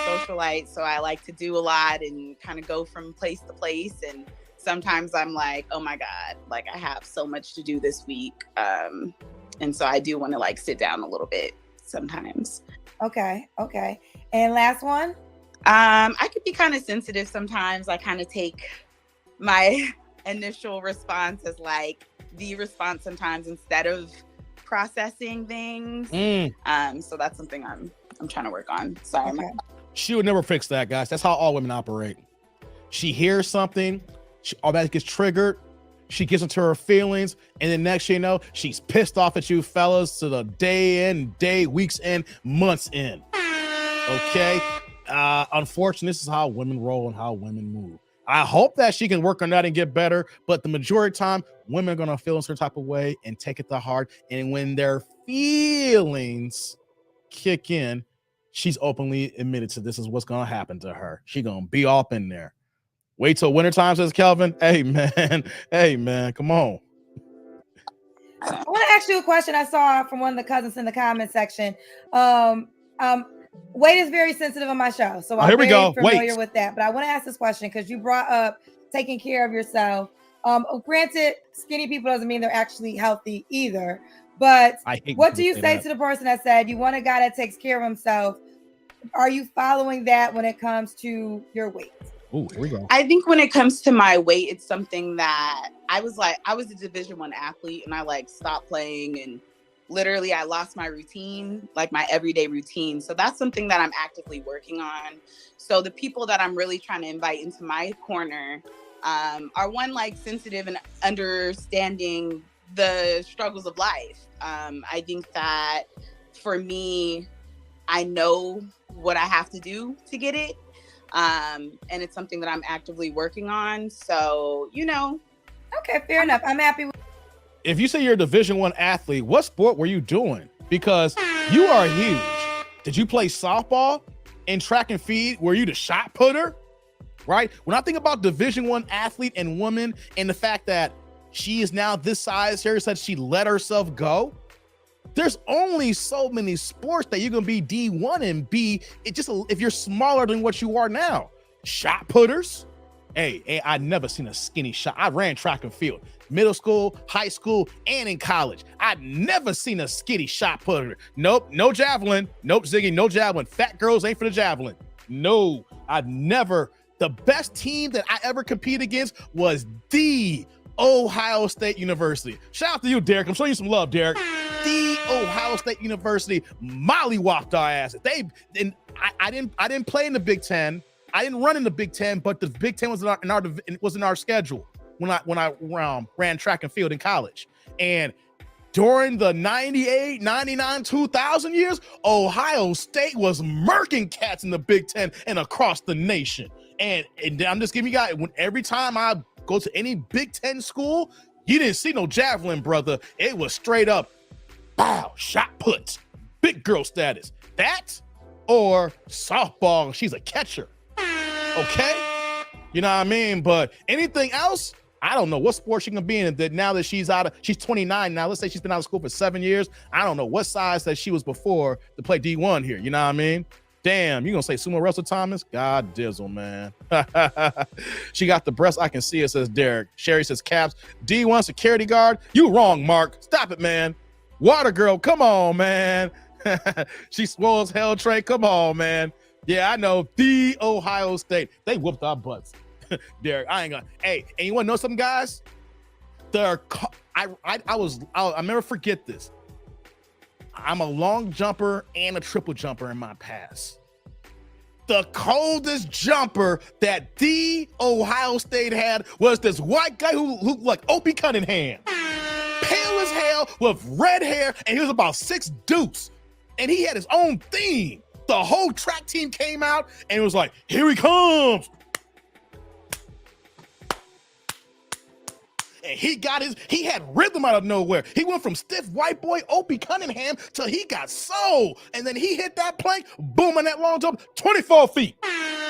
Socialite, so I like to do a lot and kind of go from place to place, and sometimes I'm like, oh my god, like I have so much to do this week, and so I do want to like sit down a little bit sometimes. Okay And last one. I could be kind of sensitive sometimes. I kind of take my initial response as like the response sometimes instead of processing things. So that's something I'm trying to work on. Sorry. Okay. She would never fix that, guys. That's how all women operate. She hears something, she automatically gets triggered, she gets into her feelings, and then next you know, she's pissed off at you fellas to the day in, weeks in, months in. Okay? Unfortunately, this is how women roll and how women move. I hope that she can work on that and get better, but the majority of the time, women are going to feel a certain type of way and take it to heart. And when their feelings kick in, she's openly admitted to this is what's going to happen to her. She's going to be up in there. Wait till wintertime, says Kelvin. Hey, man, come on. I want to ask you a question I saw from one of the cousins in the comment section. Weight is very sensitive on my show, so I'm very familiar with that. But I want to ask this question because you brought up taking care of yourself. Granted, skinny people doesn't mean they're actually healthy either. But what do you say to the person that said you want a guy that takes care of himself? Are you following that when it comes to your weight? Oh, here we go. I think when it comes to my weight, it's something that I was a Division I athlete, and I like stopped playing, and literally I lost my routine, like my everyday routine. So that's something that I'm actively working on. So the people that I'm really trying to invite into my corner are one, like sensitive and understanding the struggles of life. I think that for me, I know what I have to do to get it. And it's something that I'm actively working on. So, you know. Okay, fair enough. I'm happy. If you say you're a Division I athlete, what sport were you doing? Because You are huge. Did you play softball and track and field? Were you the shot putter? Right? When I think about Division I athlete and woman and the fact that she is now this size here, such she let herself go, there's only so many sports that you can be D1 and be it just if you're smaller than what you are now. Shot putters. Hey, I never seen a skinny shot. I ran track and field, middle school, high school, and in college. I'd never seen a skinny shot putter. Nope, no javelin. Nope, Ziggy, no javelin. Fat girls ain't for the javelin. No, I'd never. The best team that I ever competed against was the Ohio State University. Shout out to you, Derek. I'm showing you some love, Derek. The Ohio State University mollywopped our asses. I didn't play in the Big Ten. I didn't run in the Big Ten, but the Big Ten was in our schedule when I ran track and field in college. And during the 98, 99, 2000 years, Ohio State was murking cats in the Big Ten and across the nation. And I'm just giving you guys, every time I go to any Big Ten school, you didn't see no javelin, brother. It was straight up, bow, shot puts, big girl status. That or softball, she's a catcher. Okay? You know what I mean? But anything else, I don't know what sport she can be in. That now that she's 29 now, let's say she's been out of school for 7 years. I don't know what size that she was before to play D1 here. You know what I mean? Damn, you gonna say Sumo Russell Thomas? God dizzle, man. She got the breast. I can see it, says Derek. Sherry says Caps. D1 security guard. You wrong, Mark. Stop it, man. Water girl, come on, man. She swole as hell, Trey. Come on, man. Yeah, I know. The Ohio State. They whooped our butts. Derek, I ain't gonna. Hey, and you wanna know something, guys? I'll never forget this. I'm a long jumper and a triple jumper in my past. The coldest jumper that the Ohio State had was this white guy who looked like Opie Cunningham. Pale as hell with red hair, and he was about 6 deuce. And he had his own theme. The whole track team came out and it was like, here he comes. And he had rhythm out of nowhere. He went from stiff white boy Opie Cunningham till he got soul. And then he hit that plank, boom, on that long jump, 24 feet.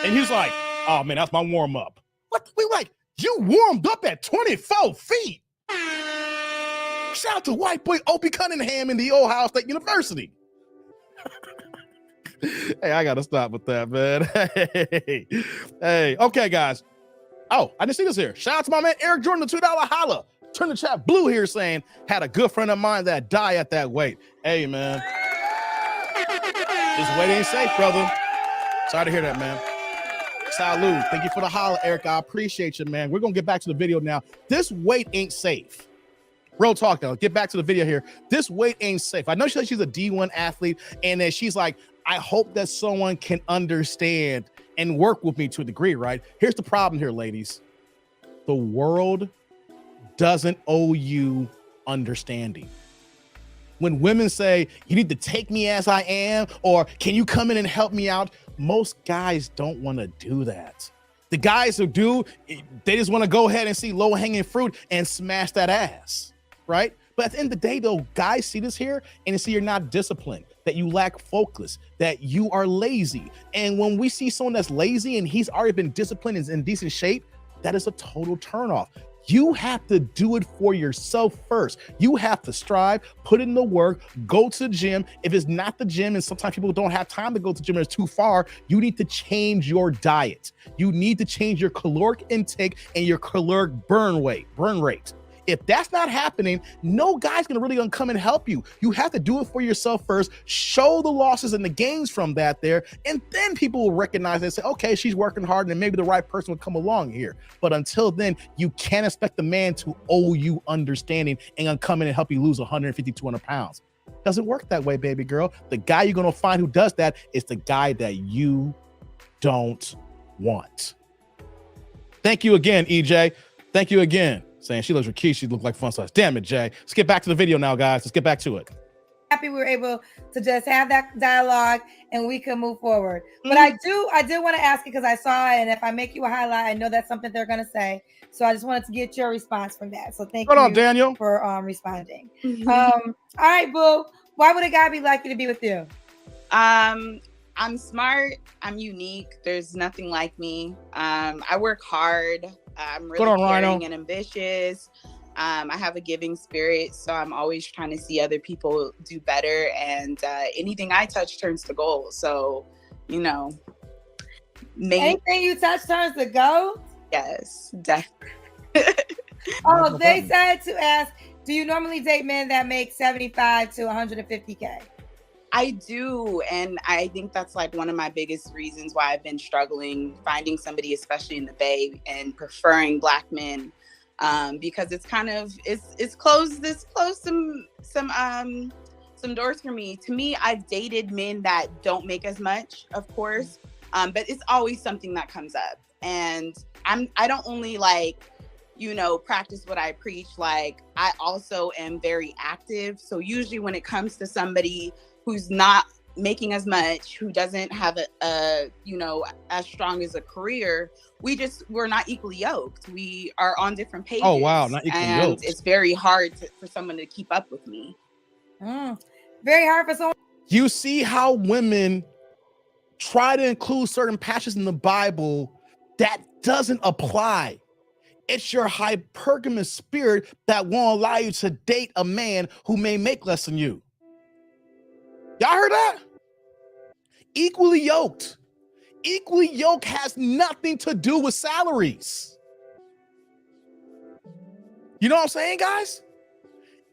And he's like, oh man, that's my warm up. What? We like, you warmed up at 24 feet. Shout out to white boy Opie Cunningham in the Ohio State University. Hey, I gotta stop with that, man. Hey, okay, guys. Oh, I didn't see this here. Shout out to my man Eric Jordan, the $2 holla. Turn the chat blue here saying, had a good friend of mine that died at that weight. Hey, man. This weight ain't safe, brother. Sorry to hear that, man. Salute. Thank you for the holla, Eric. I appreciate you, man. We're gonna get back to the video now. This weight ain't safe. Real talk, though. Get back to the video here. This weight ain't safe. I know she's a D1 athlete, and then she's like, I hope that someone can understand and work with me to a degree, right? Here's the problem here, ladies. The world doesn't owe you understanding. When women say, you need to take me as I am, or can you come in and help me out? Most guys don't want to do that. The guys who do, they just want to go ahead and see low-hanging fruit and smash that ass, right? But at the end of the day, though, guys see this here and they see you're not disciplined, that you lack focus, that you are lazy. And when we see someone that's lazy and he's already been disciplined and is in decent shape, that is a total turnoff. You have to do it for yourself first. You have to strive, put in the work, go to the gym. If it's not the gym, and sometimes people don't have time to go to the gym and it's too far, you need to change your diet. You need to change your caloric intake and your caloric burn rate. If that's not happening, no guy's gonna come and help you. You have to do it for yourself first, show the losses and the gains from that there, and then people will recognize and say, okay, she's working hard and maybe the right person would come along here. But until then, you can't expect the man to owe you understanding and come in and help you lose 150, 200 pounds. Doesn't work that way, baby girl. The guy you're gonna find who does that is the guy that you don't want. Thank you again, EJ. Thank you again. Saying she looks Rikishi, she looked like fun size. Damn it, Jay. Let's get back to the video now, guys. Let's get back to it. Happy we were able to just have that dialogue and we can move forward. But I did want to ask you because I saw it, and if I make you a highlight, I know that's something they're going to say. So I just wanted to get your response from that. So thank you Daniel, for responding. All right, boo. Why would a guy be likely to be with you? I'm smart. I'm unique. There's nothing like me. I work hard. I'm really caring and ambitious. I have a giving spirit, so I'm always trying to see other people do better. And anything I touch turns to gold. So, you know, anything you touch turns to gold. Yes, definitely. Oh, they said to ask, do you normally date men that make 75 to 150K? I do. And I think that's like one of my biggest reasons why I've been struggling finding somebody, especially in the Bay, and preferring Black men. Because it's kind of it's closed some doors for me. To me, I've dated men that don't make as much, of course. But it's always something that comes up. And I don't only practice what I preach. Like, I also am very active. So usually when it comes to somebody who's not making as much, who doesn't have a as strong as a career, we're not equally yoked. We are on different pages. Oh wow, not equally yoked. It's very hard for someone to keep up with me. Very hard for someone. You see how women try to include certain passages in the Bible that doesn't apply. It's your hypergamous spirit that won't allow you to date a man who may make less than you. Y'all heard that? Equally yoked. Equally yoked has nothing to do with salaries. You know what I'm saying, guys?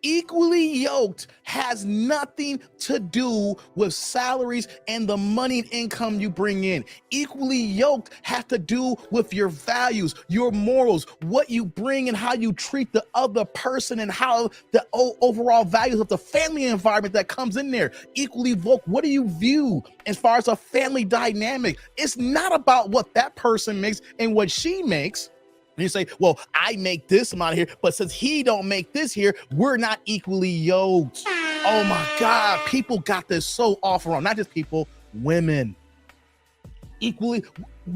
Equally yoked has nothing to do with salaries and the money and income you bring in. Equally yoked has to do with your values, your morals, what you bring and how you treat the other person, and how the overall values of the family environment that comes in there. Equally yoked, what do you view as far as a family dynamic? It's not about what that person makes and what she makes. And you say, well, I make this amount here, but since he don't make this here, we're not equally yoked. Oh my God, people got this so off wrong. Not just people, women. Equally,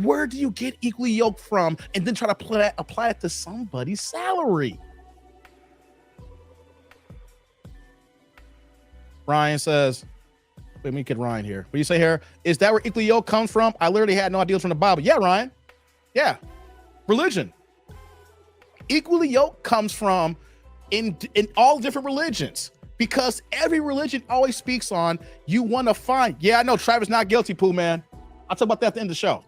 where do you get equally yoked from and then try to apply it to somebody's salary? Ryan says, let me get Ryan here. What do you say here? Is that where equally yoked comes from? I literally had no idea from the Bible. Yeah, Ryan. Yeah. Religion. Equally yoked comes from in all different religions, because every religion always speaks on you want to find. Yeah, I know Travis not guilty, Pooh man. I'll talk about that at the end of the show.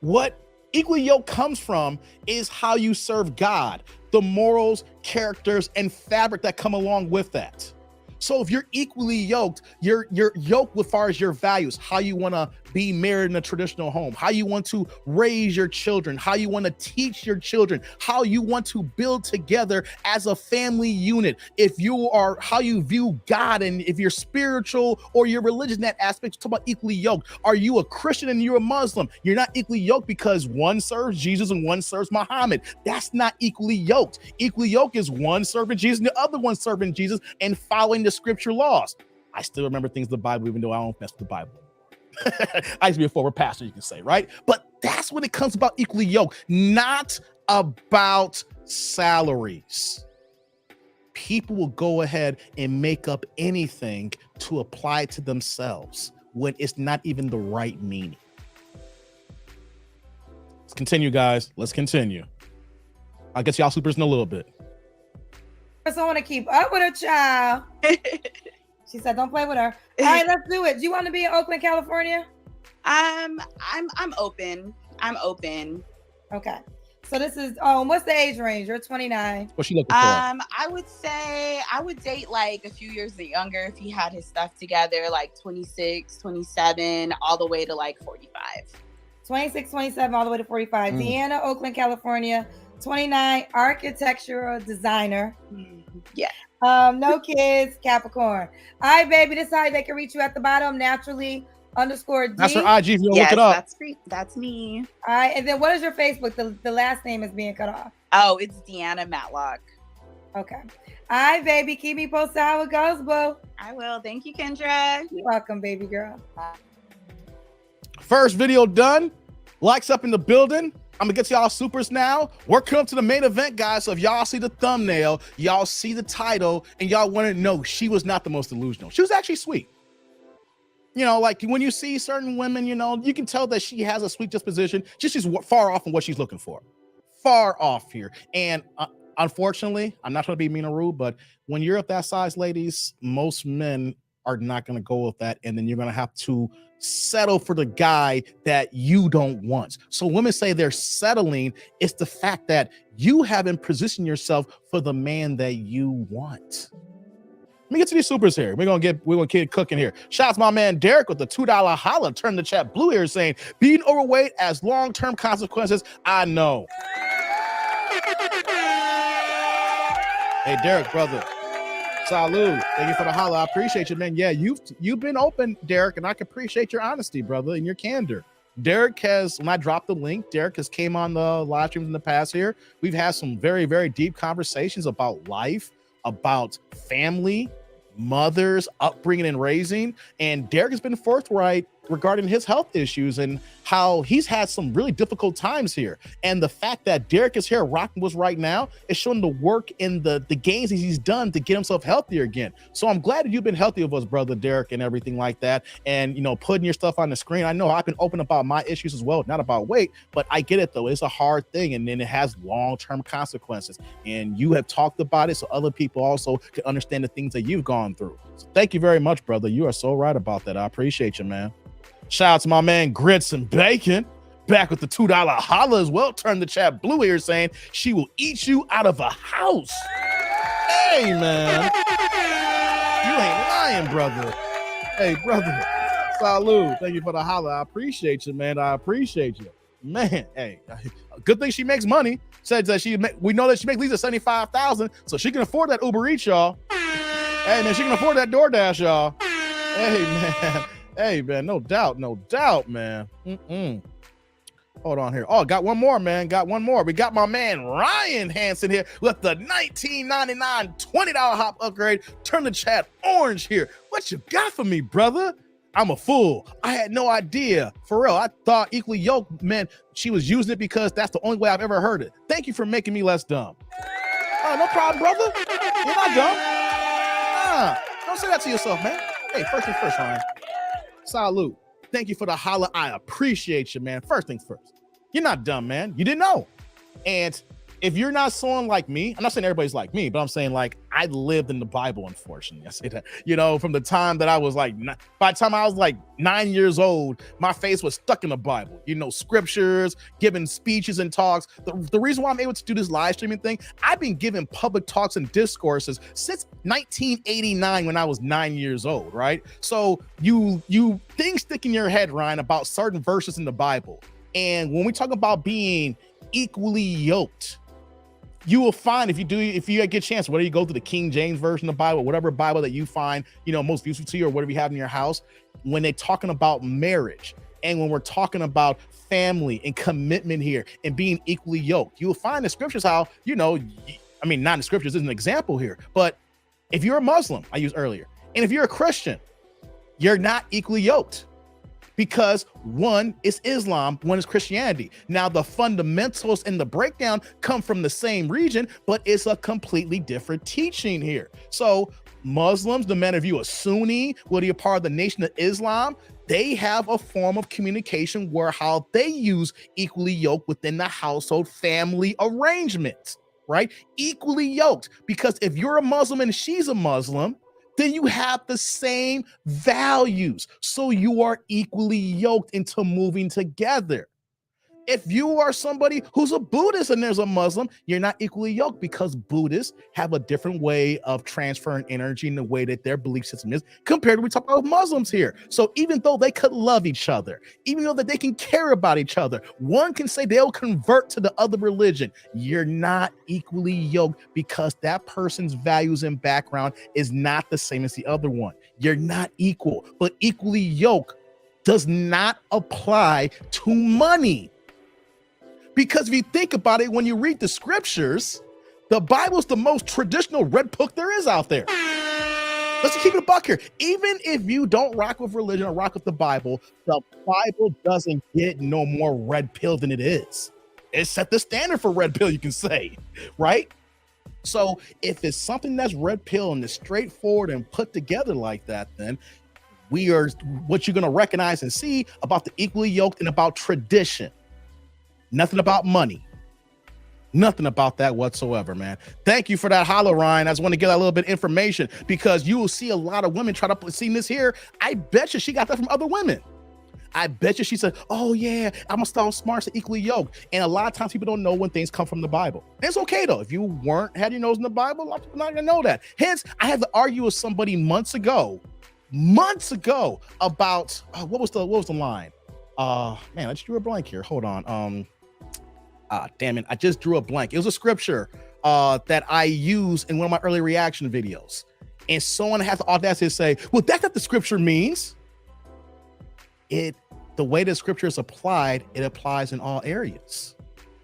What equally yoked comes from is how you serve God, the morals, characters, and fabric that come along with that. So if you're equally yoked, you're yoked as far as your values, how you want to be married in a traditional home, how you want to raise your children, how you want to teach your children, how you want to build together as a family unit. If you are, how you view God, and if you're spiritual or your religion, that aspect, talk about equally yoked. Are you a Christian and you're a Muslim? You're not equally yoked because one serves Jesus and one serves Muhammad. That's not equally yoked. Equally yoked is one serving Jesus and the other one serving Jesus and following the scripture laws. I still remember things in the Bible, even though I don't mess with the Bible. I used to be a former pastor, you can say, right? But that's when it comes about equally yoked, not about salaries. People will go ahead and make up anything to apply to themselves when it's not even the right meaning. Let's continue, guys. Let's continue. I'll get y'all sleepers in a little bit. I want to keep up with her, child. She said, "Don't play with her." All right, let's do it. Do you want to be in Oakland, California? I'm open. I'm open. Okay. So this is what's the age range? You're 29. What's she looking for? I would say I would date like a few years younger if he had his stuff together, like 26, 27, all the way to like 45. 26, 27, all the way to 45. Deanna, Oakland, California, 29, architectural designer. Yeah. No kids, Capricorn. All right, baby. This is how they can reach you at the bottom, naturally _D. That's her IG. If you look it up. That's me. All right, and then what is your Facebook? The last name is being cut off. Oh, it's Deanna Matlock. Okay. All right, baby. Keep me posted how it goes, boo. I will. Thank you, Kendra. You're welcome, baby girl. First video done. Likes up in the building. I'm gonna get to y'all supers now. We're coming to the main event, guys. So if y'all see the thumbnail, y'all see the title, and y'all want to know, she was not the most delusional. She was actually sweet. You know, like when you see certain women, you know, you can tell that she has a sweet disposition. She's far off from what she's looking for. Far off here. And unfortunately, I'm not trying to be mean or rude, but when you're of that size, ladies, most men are not going to go with that. And then you're going to have to settle for the guy that you don't want. So women say they're settling. It's the fact that you haven't positioned yourself for the man that you want. Let me get to these supers here. We're gonna keep cooking here. Shout out to my man Derek with the $2 holla. Turn the chat blue here saying being overweight has long-term consequences. I know. Hey Derek, brother. Salud. Thank you for the holla. I appreciate you, man. Yeah, you've been open, Derek, and I can appreciate your honesty, brother, and your candor. Derek has, when I dropped the link, Derek has came on the live streams in the past here. We've had some very, very deep conversations about life, about family, mothers, upbringing and raising. And Derek has been forthright regarding his health issues and how he's had some really difficult times here. And the fact that Derek is here rocking with right now is showing the work in the gains he's done to get himself healthier again. So I'm glad that you've been healthy with us, brother Derek, and everything like that. And, you know, putting your stuff on the screen. I know I've been open about my issues as well, not about weight, but I get it though. It's a hard thing. And then it has long-term consequences. And you have talked about it so other people also can understand the things that you've gone through. So thank you very much, brother. You are so right about that. I appreciate you, man. Shout out to my man Grits and Bacon, back with the $2 holla as well. Turn the chat blue here saying she will eat you out of a house. Hey, man. You ain't lying, brother. Hey, brother. Salud. Thank you for the holla. I appreciate you, man. I appreciate you. Man, hey, good thing she makes money. Says that we know that she makes at least $75,000, so she can afford that Uber Eats, y'all. Hey, man, she can afford that DoorDash, y'all. Hey, man. Hey, man, no doubt, man. Hold on here. Oh, got one more, man. Got one more. We got my man Ryan Hansen here with the $19.99 $20 hop upgrade. Turn the chat orange here. What you got for me, brother? I'm a fool. I had no idea. For real, I thought equally yoked meant she was using it because that's the only way I've ever heard it. Thank you for making me less dumb. Oh, no problem, brother. You're not dumb. Don't say that to yourself, man. Hey, first things first, Ryan. Salute. Thank you for the holla. I appreciate you, man. First things first. You're not dumb, man. You didn't know. And if you're not someone like me, I'm not saying everybody's like me, but I'm saying like I lived in the Bible, unfortunately. I say that, you know, from the time that I was like, by the time I was like 9 years old, my face was stuck in the Bible, you know, scriptures, giving speeches and talks. The reason why I'm able to do this live streaming thing, I've been giving public talks and discourses since 1989 when I was 9 years old, right? So you things stick in your head, Ryan, about certain verses in the Bible. And when we talk about being equally yoked, you will find if you get a chance, whether you go to the King James version of the Bible, whatever Bible that you find, you know, most useful to you or whatever you have in your house, when they're talking about marriage and when we're talking about family and commitment here and being equally yoked, you will find the scriptures how, you know, I mean, not in the scriptures, this is an example here, but if you're a Muslim, I used earlier, and if you're a Christian, you're not equally yoked. Because one is Islam, one is Christianity. Now, the fundamentals and the breakdown come from the same region, but it's a completely different teaching here. So Muslims, no matter if you're a Sunni, whether you're part of the Nation of Islam, they have a form of communication where how they use equally yoked within the household family arrangements, right? Equally yoked. Because if you're a Muslim and she's a Muslim, then you have the same values. So you are equally yoked into moving together. If you are somebody who's a Buddhist and there's a Muslim, you're not equally yoked because Buddhists have a different way of transferring energy in the way that their belief system is compared to we talk about Muslims here. So even though they could love each other, even though that they can care about each other, one can say they'll convert to the other religion. You're not equally yoked because that person's values and background is not the same as the other one. You're not equal, but equally yoked does not apply to money. Because if you think about it, when you read the scriptures, the Bible's the most traditional red book there is out there. Let's keep it a buck here. Even if you don't rock with religion or rock with the Bible doesn't get no more red pill than it is. It set the standard for red pill, you can say, right? So if it's something that's red pill and is straightforward and put together like that, then we are what you're going to recognize and see about the equally yoked and about tradition. Nothing about money. Nothing about that whatsoever, man. Thank you for that hollow, Ryan. I just want to get a little bit of information because you will see a lot of women try to see this here. I bet you she got that from other women. I bet you she said, oh yeah, I'm gonna start smart to equally yoked. And a lot of times people don't know when things come from the Bible. It's okay though. If you had your nose in the Bible, a lot of people not gonna know that. Hence, I had to argue with somebody months ago about what was the line? Man, I just drew a blank here. Hold on. Damn it, I just drew a blank. It was a scripture that I used in one of my early reaction videos. And someone had the audacity to say, well, that's what the scripture means. The way the scripture is applied, it applies in all areas.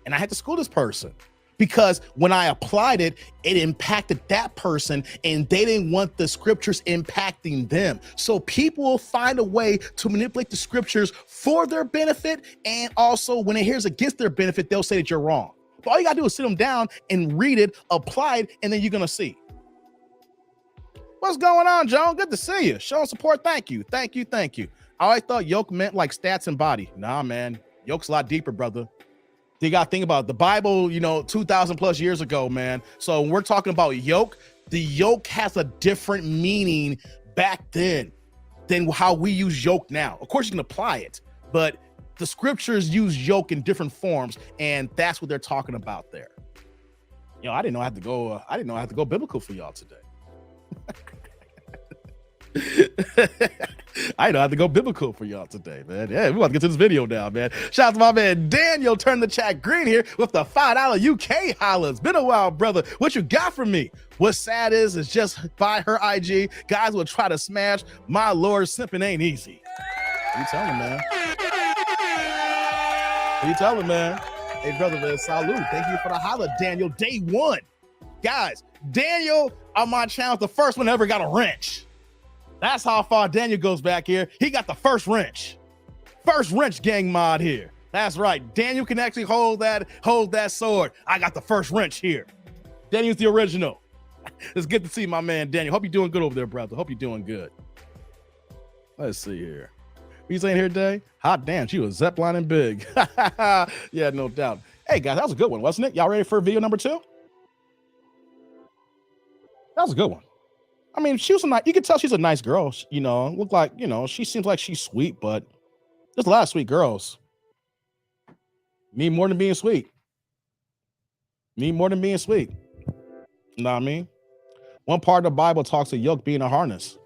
And I had to school this person because when I applied it, it impacted that person and they didn't want the scriptures impacting them. So people will find a way to manipulate the scriptures for their benefit. And also when it hears against their benefit, they'll say that you're wrong. But all you gotta do is sit them down and read it, apply it, and then you're gonna see. What's going on, Joan? Good to see you. Showing support. Thank you. Thank you. Thank you. I always thought yoke meant like stats and body. Nah, man. Yoke's a lot deeper, brother. You got to think about it. The Bible, 2,000 plus years ago, man. So when we're talking about yoke, the yoke has a different meaning back then than how we use yoke now. Of course, you can apply it, but the scriptures use yoke in different forms, and that's what they're talking about there. I didn't know I had to go. I didn't know I had to go biblical for y'all today. I know I have to go biblical for y'all today, man. Yeah, we want to get to this video now, man. Shout out to my man Daniel, turn the chat green here with the $5 UK hollers. Been a while, brother. What you got for me? What's sad is just by her IG, guys will try to smash. My Lord, simping ain't easy. What you telling, man? What you telling, man? Hey, brother, man, salute. Thank you for the holler, Daniel. Day one. Guys, Daniel on my channel, the first one ever got a wrench. That's how far Daniel goes back here. He got the first wrench. First wrench gang mod here. That's right. Daniel can actually hold that sword. I got the first wrench here. Daniel's the original. It's good to see my man Daniel. Hope you're doing good over there, brother. Hope you're doing good. Let's see here. What you saying here today? Hot damn, she was zeplining big. Yeah, no doubt. Hey guys, that was a good one, wasn't it? Y'all ready for video number 2? That was a good one. I mean, she was you can tell she's a nice girl, look like, she seems like she's sweet, but there's a lot of sweet girls. Need more than being sweet. Need more than being sweet. You know what I mean? One part of the Bible talks of yoke being a harness.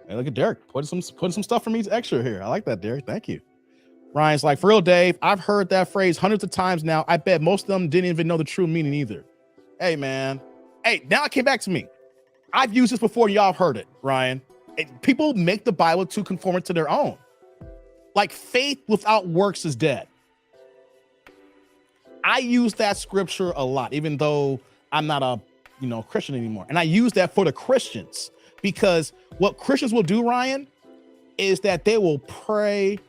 Hey, look at Derek putting some stuff for me extra here. I like that, Derek. Thank you. Ryan's like, for real, Dave, I've heard that phrase hundreds of times now. I bet most of them didn't even know the true meaning either. Hey, man. Hey, now it came back to me. I've used this before. Y'all have heard it, Ryan. People make the Bible to conform it to their own. Like faith without works is dead. I use that scripture a lot, even though I'm not a Christian anymore. And I use that for the Christians because what Christians will do, Ryan, is that they will pray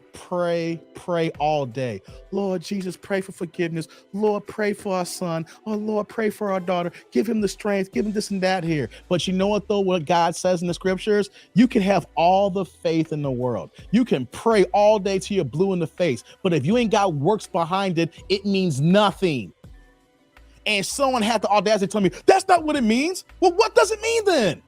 all day. Lord Jesus, pray for forgiveness. Lord, pray for our son. Oh, Lord, pray for our daughter. Give him the strength. Give him this and that here. But you know what, though, what God says in the scriptures? You can have all the faith in the world. You can pray all day till you're blue in the face. But if you ain't got works behind it, it means nothing. And someone had the audacity to tell me, that's not what it means. Well, what does it mean then?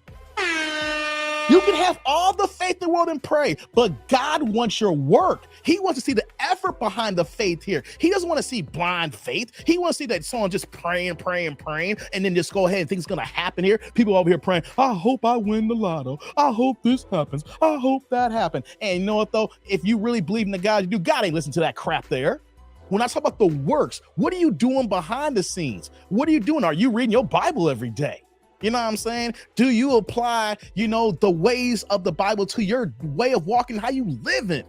You can have all the faith in the world and pray, but God wants your work. He wants to see the effort behind the faith here. He doesn't want to see blind faith. He wants to see that someone just praying, and then just go ahead and think it's going to happen here. People over here praying, I hope I win the lotto. I hope this happens. I hope that happens. And you know what, though? If you really believe in the God you do, God ain't listen to that crap there. When I talk about the works, what are you doing behind the scenes? What are you doing? Are you reading your Bible every day? You know what I'm saying? Do you apply, the ways of the Bible to your way of walking, how you live it?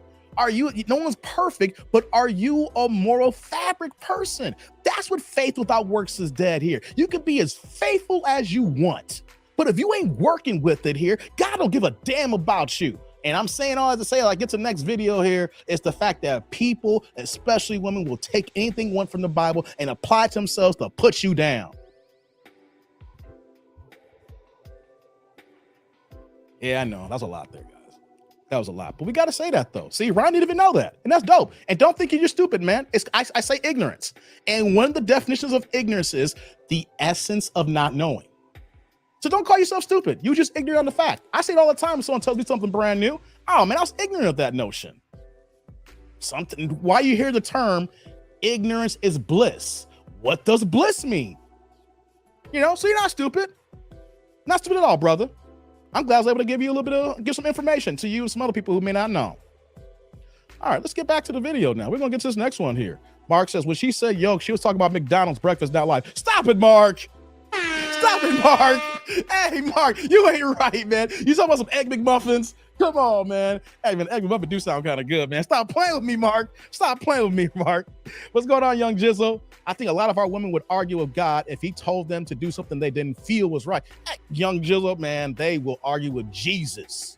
No one's perfect, but are you a moral fabric person? That's what faith without works is dead here. You can be as faithful as you want, but if you ain't working with it here, God don't give a damn about you. And I'm saying all that to say, like, get to the next video here. It's the fact that people, especially women, will take anything one from the Bible and apply it to themselves to put you down. Yeah, I know. That's a lot there, guys. That was a lot. But we got to say that, though. See, Ron didn't even know that. And that's dope. And don't think you're stupid, man. I say ignorance. And one of the definitions of ignorance is the essence of not knowing. So don't call yourself stupid. You just ignorant on the fact. I say it all the time when someone tells me something brand new. Oh, man, I was ignorant of that notion. Why you hear the term ignorance is bliss? What does bliss mean? You know, so you're not stupid. Not stupid at all, brother. I'm glad I was able to give you a little bit of, give some information to you and some other people who may not know. All right, let's get back to the video now. We're going to get to this next one here. Mark says, when she said yoke, she was talking about McDonald's breakfast, not life. Stop it, Mark. Stop it, Mark. Hey, Mark, you ain't right, man. You talking about some Egg McMuffins? Come on, man. Hey, man, Egg McMuffin do sound kind of good, man. Stop playing with me, Mark. Stop playing with me, Mark. What's going on, young Jizzle? I think a lot of our women would argue with God if he told them to do something they didn't feel was right. Hey, young Jizzle, man, they will argue with Jesus.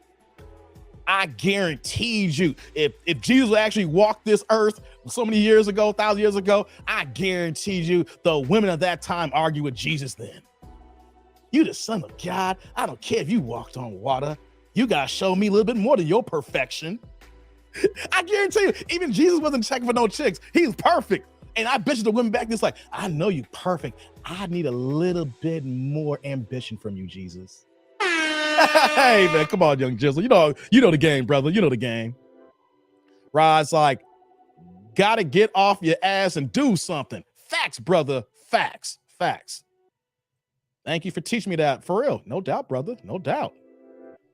I guarantee you, if Jesus actually walked this earth so many years ago, 1,000 years ago, I guarantee you the women of that time argue with Jesus then. You the son of God. I don't care if you walked on water. You got to show me a little bit more than your perfection. I guarantee you, even Jesus wasn't checking for no chicks. He was perfect. And I bet you the women back then, like, I know you perfect. I need a little bit more ambition from you, Jesus. Hey, man, come on, young Jizzle. You know the game, brother. You know the game. Rod's like, gotta get off your ass and do something. Facts, brother. Facts. Thank you for teaching me that. For real. No doubt, brother. No doubt.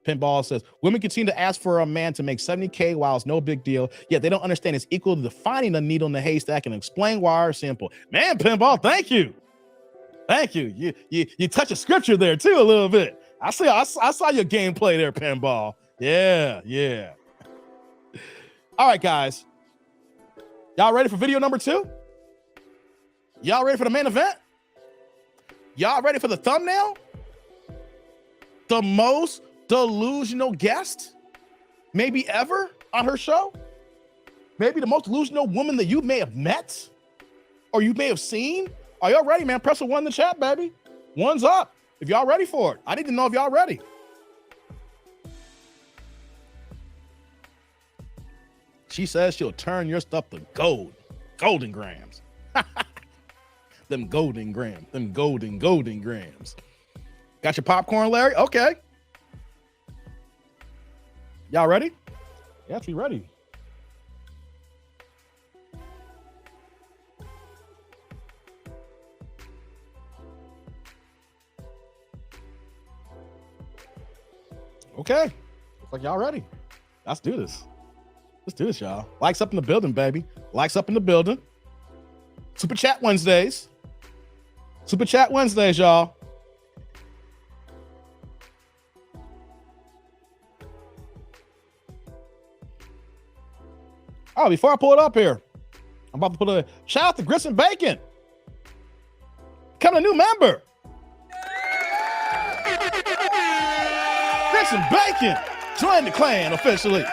Pinball says, women continue to ask for a man to make $70K while it's no big deal, yet they don't understand it's equal to finding a needle in the haystack and explain why are simple. Man, Pinball, thank you. Thank you. You touch a scripture there too a little bit. I saw your gameplay there, Pinball. Yeah. All right, guys. Y'all ready for video number 2? Y'all ready for the main event? Y'all ready for the thumbnail? The most delusional guest maybe ever on her show? Maybe the most delusional woman that you may have met or you may have seen? Are y'all ready, man? Press a 1 in the chat, baby. 1's up if y'all ready for it. I need to know if y'all ready. She says she'll turn your stuff to gold. Golden grams. Them golden grams. Them golden grams. Got your popcorn, Larry? Okay. Y'all ready? Yes, we ready. Okay. Looks like y'all ready. Let's do this. Let's do this, y'all. Likes up in the building, baby. Likes up in the building. Super Chat Wednesdays. Super Chat Wednesdays, y'all. Oh, before I pull it up here, I'm about to put a shout out to Grits and Bacon. Becoming a new member. Grits and Bacon. Join the clan officially.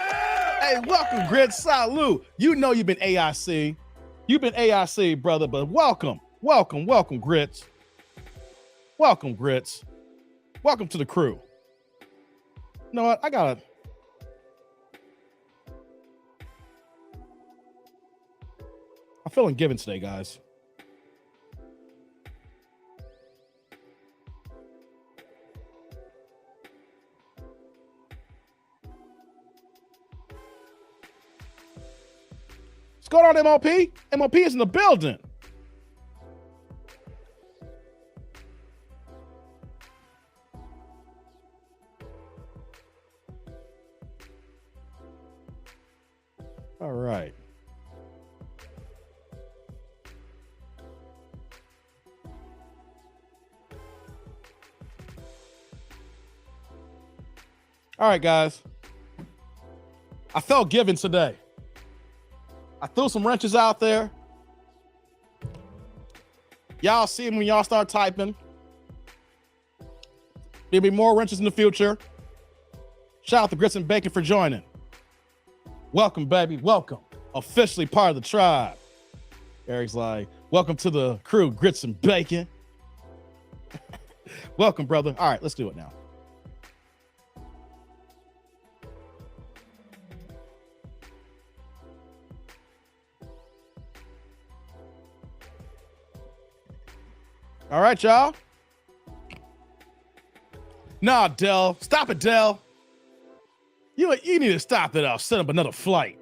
Hey, welcome, Grits. Salute. You know you've been AIC. You've been AIC, brother, but welcome, Grits. Welcome, Grits. Welcome to the crew. You know what? I'm feeling given today, guys. What's going on, MLP? MLP is in the building. All right. All right, guys. I felt given today. I threw some wrenches out there. Y'all see them when y'all start typing. There'll be more wrenches in the future. Shout out to Grits and Bacon for joining. Welcome, baby. Welcome. Officially part of the tribe. Eric's like, welcome to the crew, Grits and Bacon. Welcome, brother. All right, let's do it now. All right, y'all. Nah, Del. Stop it, Del. You need to stop it. I'll set up another flight.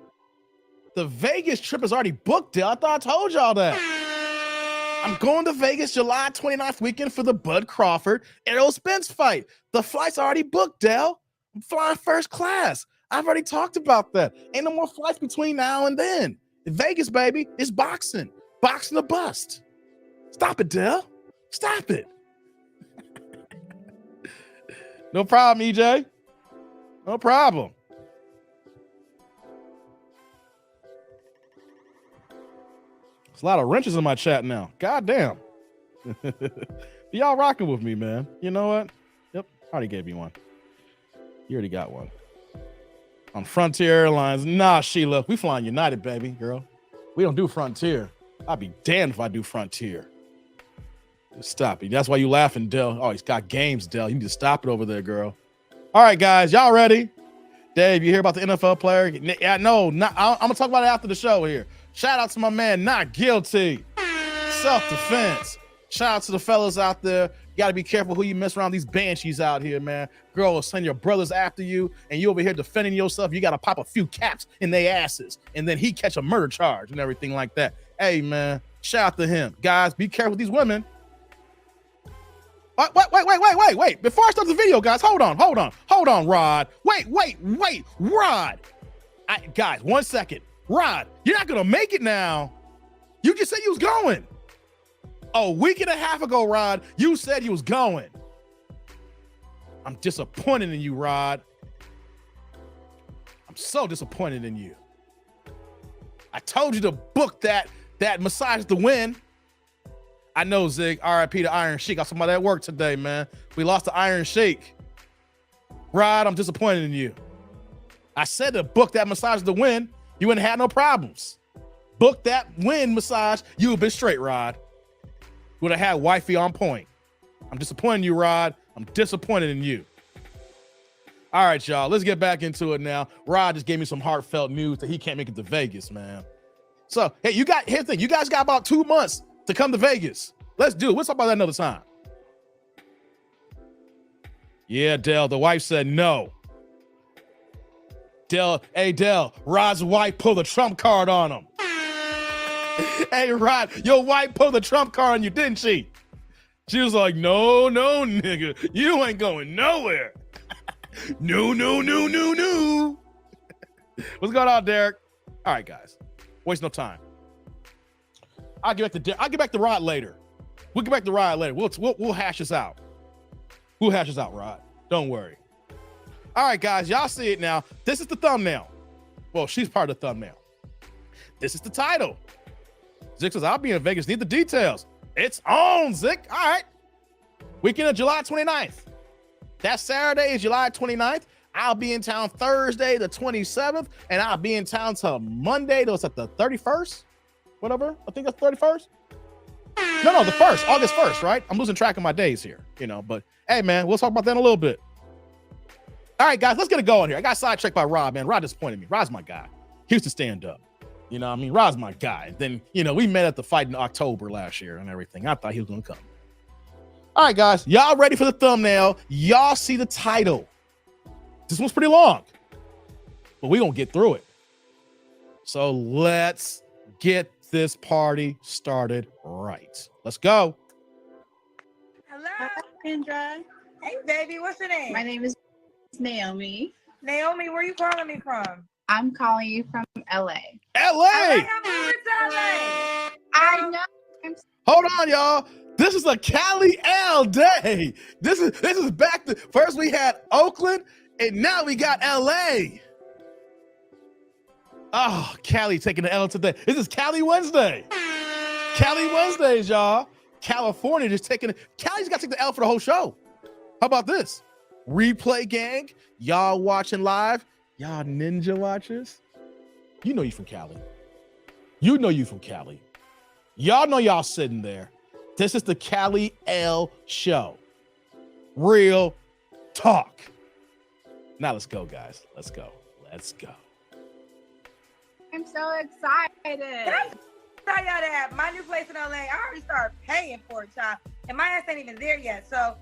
The Vegas trip is already booked, Del. I thought I told y'all that. I'm going to Vegas July 29th weekend for the Bud Crawford Errol Spence fight. The flight's already booked, Del. I'm flying first class. I've already talked about that. Ain't no more flights between now and then. In Vegas, baby, it's boxing. Boxing the bust. Stop it, Del. Stop it. No problem, EJ. No problem. There's a lot of wrenches in my chat now. God damn. Y'all rocking with me, man. You know what? Yep, I already gave you one. You already got one. On Frontier Airlines. Nah, Sheila. We flying United, baby, girl. We don't do Frontier. I'd be damned if I do Frontier. Stop it. That's why you laughing, Del. Oh, he's got games, Del. You need to stop it over there, girl. All right, guys. Y'all ready? Dave, you hear about the NFL player? Yeah, no. I'm going to talk about it after the show here. Shout out to my man, Not Guilty. Self-defense. Shout out to the fellas out there. You got to be careful who you mess around. These banshees out here, man. Girl will send your brothers after you, and you over here defending yourself. You got to pop a few caps in their asses, and then he catch a murder charge and everything like that. Hey, man. Shout out to him. Guys, be careful with these women. Wait. Before I start the video, guys, hold on, Rod. Wait, Rod. Guys, 1 second. Rod, you're not going to make it now. You just said you was going. A week and a half ago, Rod, you said you was going. I'm disappointed in you, Rod. I'm so disappointed in you. I told you to book that massage to win. I know, Zig. RIP to Iron Sheik. I saw somebody at work today, man. We lost to Iron Sheik. Rod, I'm disappointed in you. I said to book that massage to win. You wouldn't have no problems. Book that win massage. You would have been straight, Rod. Would have had wifey on point. I'm disappointed in you, Rod. I'm disappointed in you. All right, y'all. Let's get back into it now. Rod just gave me some heartfelt news that he can't make it to Vegas, man. So, hey, here's the thing. You guys got about 2 months to come to Vegas. Let's do it. We'll talk about that another time. Yeah, Del, the wife said no. Del, Rod's wife pulled a trump card on him. Hey, Rod, your wife pulled a trump card on you, didn't she? She was like, no, nigga, you ain't going nowhere. No. What's going on, Derek? All right, guys, waste no time. I'll get back to Rod later. We'll get back to Rod later. We'll hash this out. We'll hash this out, Rod. Don't worry. All right, guys, y'all see it now. This is the thumbnail. Well, she's part of the thumbnail. This is the title. Zick says, I'll be in Vegas. Need the details. It's on, Zick. All right. Weekend of July 29th. That Saturday is July 29th. I'll be in town Thursday, the 27th, and I'll be in town till Monday. That's at the 31st. Whatever. I think that's 31st. No, the 1st. August 1st, right? I'm losing track of my days here, but hey, man, we'll talk about that in a little bit. All right, guys, let's get it going here. I got sidetracked by Rod, man. Rod disappointed me. Rod's my guy. He used to stand up. Rod's my guy. Then, we met at the fight in October last year and everything. I thought he was going to come. All right, guys, y'all ready for the thumbnail? Y'all see the title. This one's pretty long, but we're going to get through it. So let's get this party started right. Let's go. Hello. Hi, Kendra. Hey, baby. What's your name? My name is Naomi. Naomi, where are you calling me from? I'm calling you from LA. LA. I'm moving to LA. I know. Hold on, y'all. This is a Cali L day. This is back to first we had Oakland and now we got LA. Oh, Cali taking the L today. This is Cali Wednesday. Cali Wednesdays, y'all. California just taking it. Cali's got to take the L for the whole show. How about this? Replay gang, y'all watching live, y'all ninja watchers. You know you from Cali. You know you from Cali. Y'all know y'all sitting there. This is the Cali L Show. Real talk. Now let's go, guys. Let's go. Let's go. I'm so excited. Can I tell y'all that my new place in LA, I already started paying for it, child, and my ass ain't even there yet. So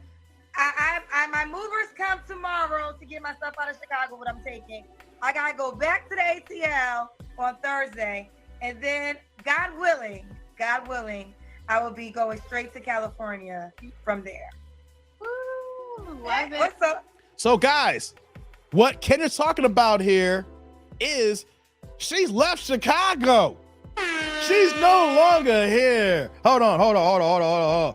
my movers come tomorrow to get my stuff out of Chicago, what I'm taking. I gotta go back to the ATL on Thursday, and then God willing, I will be going straight to California from there. Woo, love it. What's up? So, guys, what Kendra's talking about here is she's left Chicago. She's no longer here. Hold on.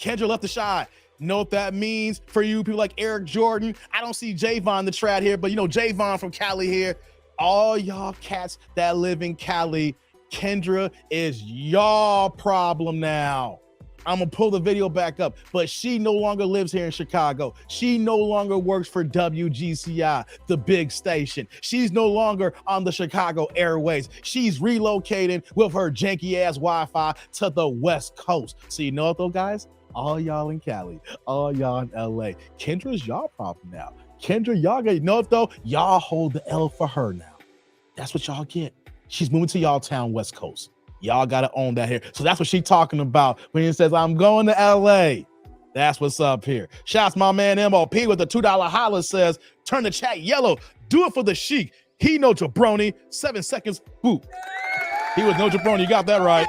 Kendra left the shy. Know what that means for you people like Eric Jordan? I don't see Javon the Trad here, but you know Javon from Cali here. All y'all cats that live in Cali, Kendra is y'all problem now. I'm gonna pull the video back up, but she no longer lives here in Chicago. She no longer works for WGCI, the big station. She's no longer on the Chicago Airways. She's relocating with her janky ass Wi-Fi to the West Coast. So you know what though, guys? All y'all in Cali, all y'all in LA. Kendra's y'all problem now. Kendra, y'all get, you know what though? Y'all hold the L for her now. That's what y'all get. She's moving to y'all town, West Coast. Y'all got to own that here. So that's what she's talking about when he says, I'm going to LA. That's what's up here. Shouts my man MOP with the $2 holla says, turn the chat yellow. Do it for the Sheik. He no jabroni. 7 seconds. Boop. He was no jabroni. You got that right.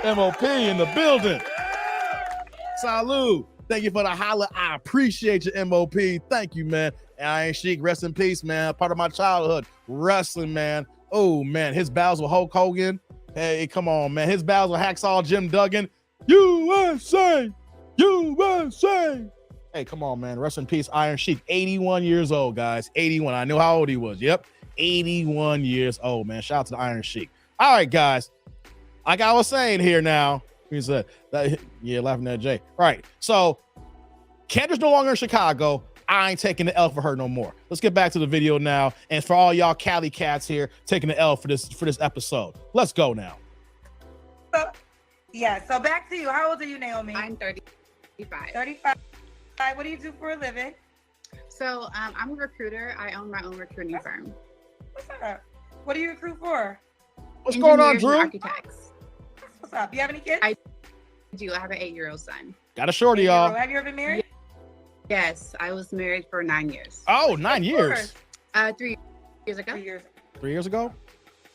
MOP in the building. Salud. Thank you for the holla. I appreciate you, MOP. Thank you, man. Iron Sheik, rest in peace, man. Part of my childhood. Wrestling, man. Oh, man, his battles with Hulk Hogan. Hey, come on, man. His battles with Hacksaw Jim Duggan. USA! USA! Hey, come on, man. Rest in peace, Iron Sheik. 81 years old, guys. 81. I knew how old he was. Yep. 81 years old, man. Shout out to the Iron Sheik. All right, guys. Like I was saying here now. He said, yeah, laughing at Jay. Right. So, Kendra's no longer in Chicago. I ain't taking the L for her no more. Let's get back to the video now. And for all y'all Cali cats here, taking the L for this episode. Let's go now. So back to you. How old are you, Naomi? I'm 35. 35. What do you do for a living? So I'm a recruiter. I own my own recruiting firm. What's up? What do you recruit for? What's going on, Engineers Drew? and architects. What's up? You have any kids? I do. I have an 8-year-old son. Got a shorty, y'all. Have you ever been married? Yes, I was married for 9 years. Oh, 9 years. 3 years ago. 3 years. 3 years ago?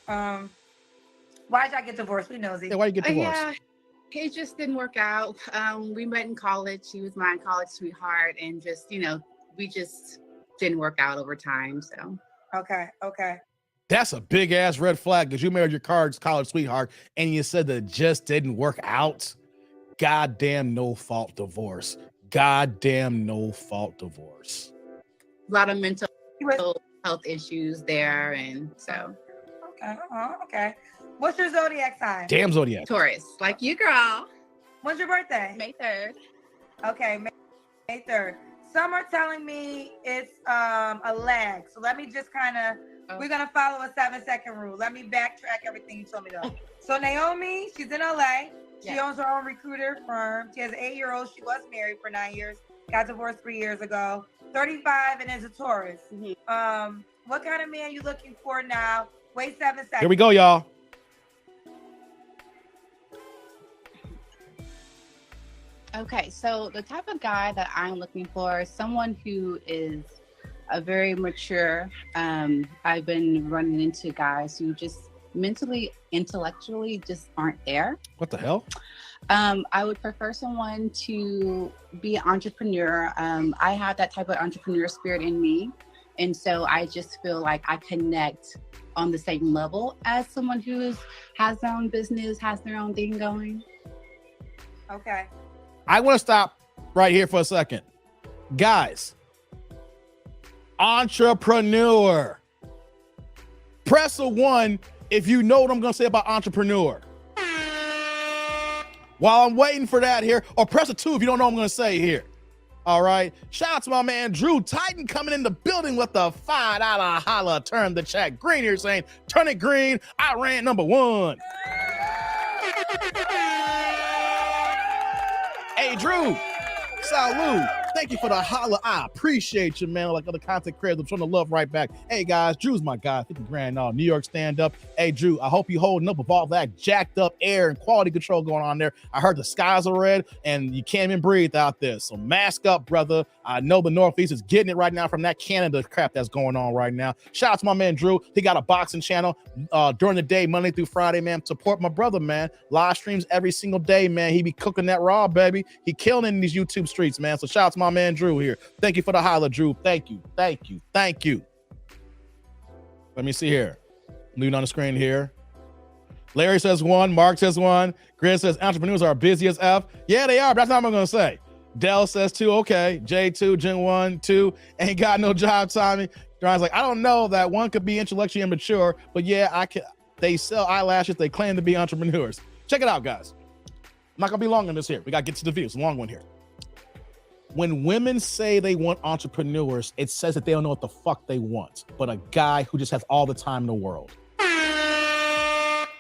Why'd y'all get divorced? We nosy. Yeah, why you get divorced? Yeah, it just didn't work out. We met in college. She was my college sweetheart, and just, we just didn't work out over time. So. Okay. That's a big ass red flag because you married your college sweetheart and you said that it just didn't work out. Goddamn no fault divorce. Goddamn no fault divorce. A lot of mental health issues there, and so. Okay. What's your zodiac sign? Damn zodiac. Taurus, like you, girl. When's your birthday? May 3rd. Okay, May 3rd. Some are telling me it's a lag. So let me just we're going to follow a 7-second rule. Let me backtrack everything you told me though. So Naomi, she's in LA. She owns her own recruiter firm. She has an 8-year-old. She was married for 9 years. Got divorced 3 years ago. 35 and is a Taurus. Mm-hmm. What kind of man you looking for now? Wait 7 seconds. Here we go, y'all. Okay, so the type of guy that I'm looking for is someone who is a very mature. I've been running into guys who just mentally, intellectually just aren't there. What the hell? I would prefer someone to be an entrepreneur. I have that type of entrepreneur spirit in me. And so I just feel like I connect on the same level as someone who has their own business, has their own thing going. Okay. I want to stop right here for a second. Guys, entrepreneur. Press a 1 if you know what I'm going to say about entrepreneur. While I'm waiting for that here, or press a 2 if you don't know what I'm going to say here. All right. Shout out to my man Drew Titan coming in the building with the $5 holla. Turn the chat green here saying, turn it green. I ran number one. Hey, Drew. Salute. Thank you for the holla. I appreciate you, man. Like other content creators, I'm showing the love right back. Hey, guys, Drew's my guy. 50 grand New York stand up. Hey, Drew, I hope you holding up with all that jacked up air and quality control going on there. I heard the skies are red and you can't even breathe out there. So mask up, brother. I know the Northeast is getting it right now from that Canada crap that's going on right now. Shout out to my man, Drew. He got a boxing channel during the day, Monday through Friday, man. Support my brother, man. Live streams every single day, man. He be cooking that raw, baby. He killing in these YouTube streets, man. So shout out to my man, Drew here. Thank you for the holla, Drew. Thank you. Thank you. Thank you. Let me see here. Leaving on the screen here. Larry says one. Mark says one. Grizz says entrepreneurs are busy as F. Yeah, they are, but that's not what I'm going to say. Dell says two. Okay. J2, Gen 1, 2. Ain't got no job, Tommy. Ryan's like, I don't know that one could be intellectually immature, but yeah, I can. They sell eyelashes. They claim to be entrepreneurs. Check it out, guys. I'm not going to be long on this here. We got to get to the views. Long one here. When women say they want entrepreneurs, it says that they don't know what the fuck they want, but a guy who just has all the time in the world.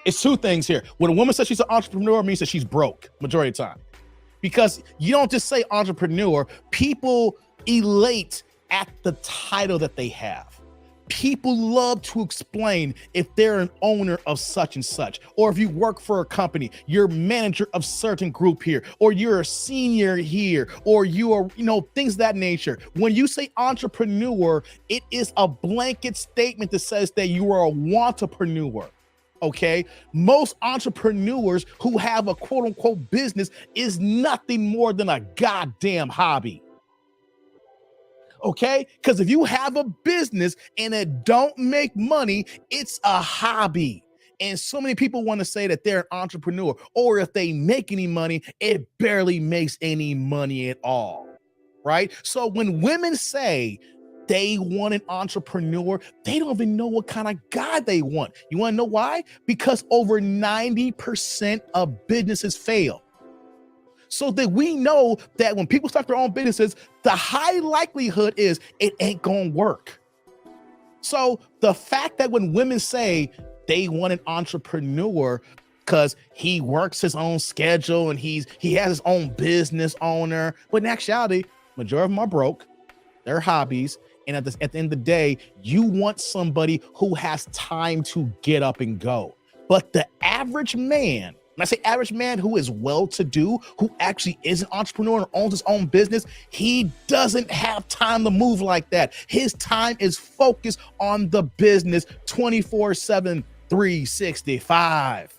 It's two things here. When a woman says she's an entrepreneur, it means that she's broke majority of the time. Because you don't just say entrepreneur, people elate at the title that they have. People love to explain if they're an owner of such and such, or if you work for a company, you're manager of certain group here, or you're a senior here, or you are, things of that nature. When you say entrepreneur, it is a blanket statement that says that you are a wantrepreneur. Okay, most entrepreneurs who have a quote unquote business is nothing more than a goddamn hobby. Okay, because if you have a business and it don't make money, it's a hobby. And so many people want to say that they're an entrepreneur, or if they make any money, it barely makes any money at all. Right? So when women say they want an entrepreneur, they don't even know what kind of guy they want. You want to know why? Because over 90% of businesses fail. So that we know that when people start their own businesses, the high likelihood is it ain't gonna work. So the fact that when women say they want an entrepreneur because he works his own schedule and he has his own business owner, but in actuality, majority of them are broke, they're hobbies. And at the end of the day, you want somebody who has time to get up and go. But the average man, when I say average man who is well-to-do, who actually is an entrepreneur and owns his own business, he doesn't have time to move like that. His time is focused on the business 24/7, 365,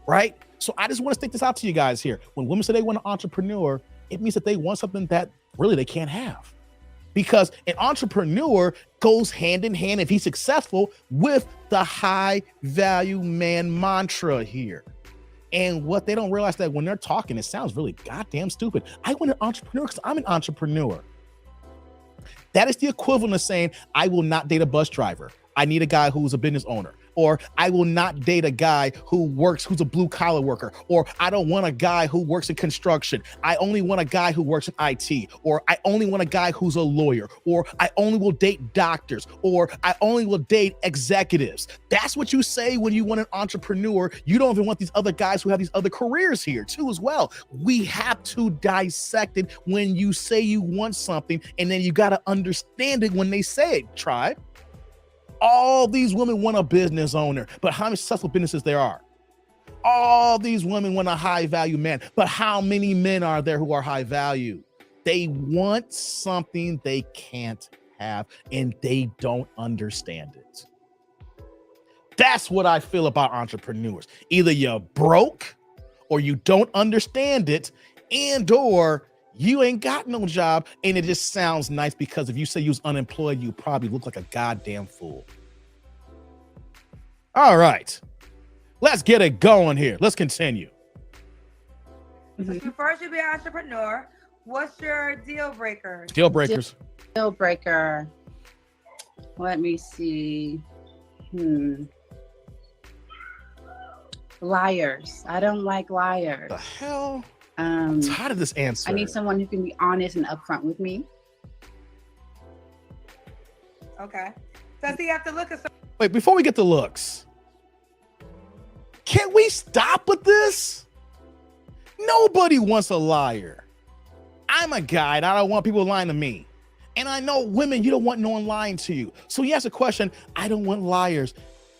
right? So I just want to stick this out to you guys here. When women say they want an entrepreneur, it means that they want something that really they can't have. Because an entrepreneur goes hand in hand, if he's successful, with the high value man mantra here. And what they don't realize that when they're talking, it sounds really goddamn stupid. I want an entrepreneur because I'm an entrepreneur. That is the equivalent of saying, I will not date a bus driver. I need a guy who's a business owner. Or I will not date a guy who's a blue collar worker. Or I don't want a guy who works in construction. I only want a guy who works in IT. Or I only want a guy who's a lawyer. Or I only will date doctors. Or I only will date executives. That's what you say when you want an entrepreneur. You don't even want these other guys who have these other careers here too as well. We have to dissect it when you say you want something, and then you got to understand it when they say it, tribe. All these women want a business owner, but how many successful businesses there are? All these women want a high value man, but how many men are there who are high value? They want something they can't have, and they don't understand it. That's what I feel about entrepreneurs. Either you're broke, or you don't understand it, and or you ain't got no job, and it just sounds nice because if you say you was unemployed, you probably look like a goddamn fool. All right. Let's get it going here. Let's continue. If you first should be an entrepreneur, what's your deal breaker? Deal breakers. Deal breaker. Let me see. Liars. I don't like liars. The hell? I'm tired of this answer. I need someone who can be honest and upfront with me. Okay. Does he have to look at? Wait, before we get to looks, can we stop with this? Nobody wants a liar. I'm a guy and I don't want people lying to me. And I know women, you don't want no one lying to you. So you ask a question, I don't want liars.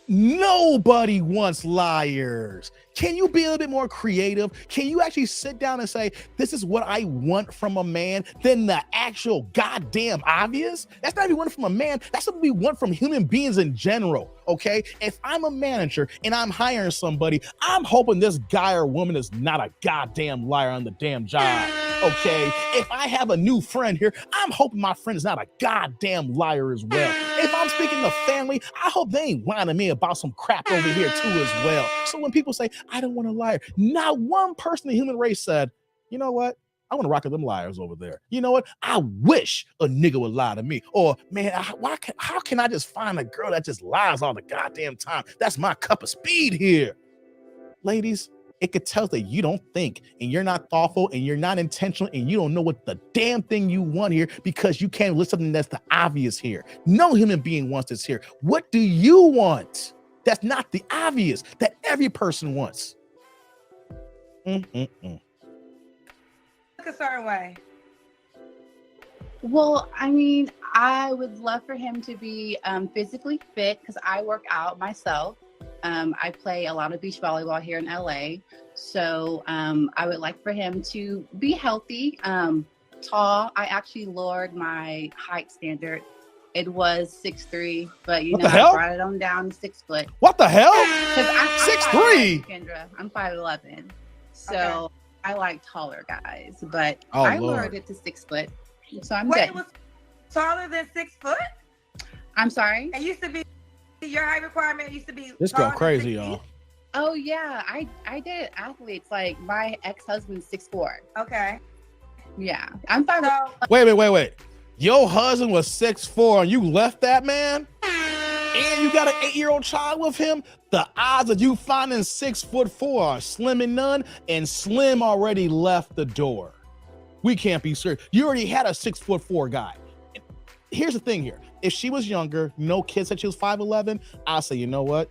Nobody wants liars. Can you be a little bit more creative? Can you actually sit down and say, this is what I want from a man, than the actual goddamn obvious? That's not even what from a man. That's what we want from human beings in general, okay? If I'm a manager and I'm hiring somebody, I'm hoping this guy or woman is not a goddamn liar on the damn job, okay? If I have a new friend here, I'm hoping my friend is not a goddamn liar as well. If I'm speaking to family, I hope they ain't lying to me about some crap over here too as well. So when people say, I don't want a liar, not one person in the human race said, you know what? I want to rock with them liars over there. You know what? I wish a nigga would lie to me. Or, man, how can I just find a girl that just lies all the goddamn time? That's my cup of speed here. Ladies, it could tell that you don't think and you're not thoughtful and you're not intentional and you don't know what the damn thing you want here because you can't list something that's the obvious here. No human being wants this here. What do you want? That's not the obvious that every person wants. Look a certain way. Well, I mean, I would love for him to be physically fit because I work out myself. I play a lot of beach volleyball here in LA. So I would like for him to be healthy, tall. I actually lowered my height standard. It was 6'3", but you know, I brought it on down to 6 foot. What the hell? 6'3", Kendra. I'm 5'11". So okay. I like taller guys, but I lowered it to 6 foot. So I'm good. It was taller than 6 foot? I'm sorry? It used to be, your height requirement used to be. This go crazy, y'all. Oh yeah, I did athletes. Like my ex-husband's 6'4". Okay. Yeah, I'm fine. Wait. Your husband was 6'4" and you left that man? And you got an 8-year-old child with him? The odds of you finding 6'4" are slim and none, and Slim already left the door. We can't be serious. You already had a 6'4" guy. Here's the thing here. If she was younger, no kid said she was 5'11", I'll say, you know what?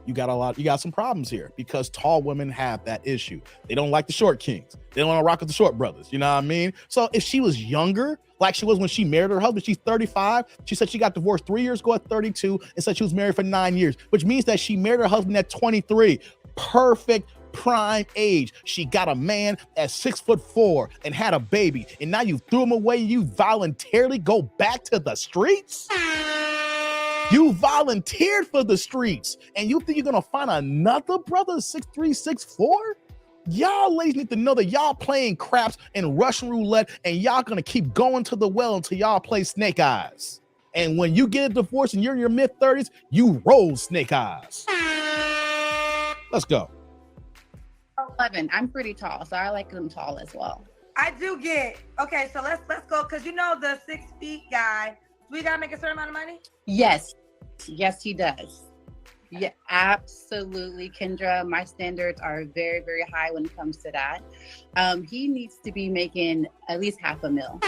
You got some problems here because tall women have that issue. They don't like the short kings. They don't want to rock with the short brothers. You know what I mean? So if she was younger, like she was when she married her husband, she's 35. She said she got divorced 3 years ago at 32 and said she was married for 9 years, which means that she married her husband at 23. Perfect prime age. She got a man at 6'4" and had a baby. And now you threw him away. You voluntarily go back to the streets? You volunteered for the streets and you think you're gonna find another brother 6'3", 6'4"? Y'all ladies need to know that y'all playing craps and Russian roulette and y'all gonna keep going to the well until y'all play snake eyes. And when you get a divorce and you're in your mid-30s, you roll snake eyes. Let's go. 11. I'm pretty tall, so I like them tall as well. I do get, okay, so let's go, because you know the 6 feet guy, we gotta make a certain amount of money? Yes, he does. Yeah, absolutely, Kendra. My standards are very, very high when it comes to that. He needs to be making at least $500,000.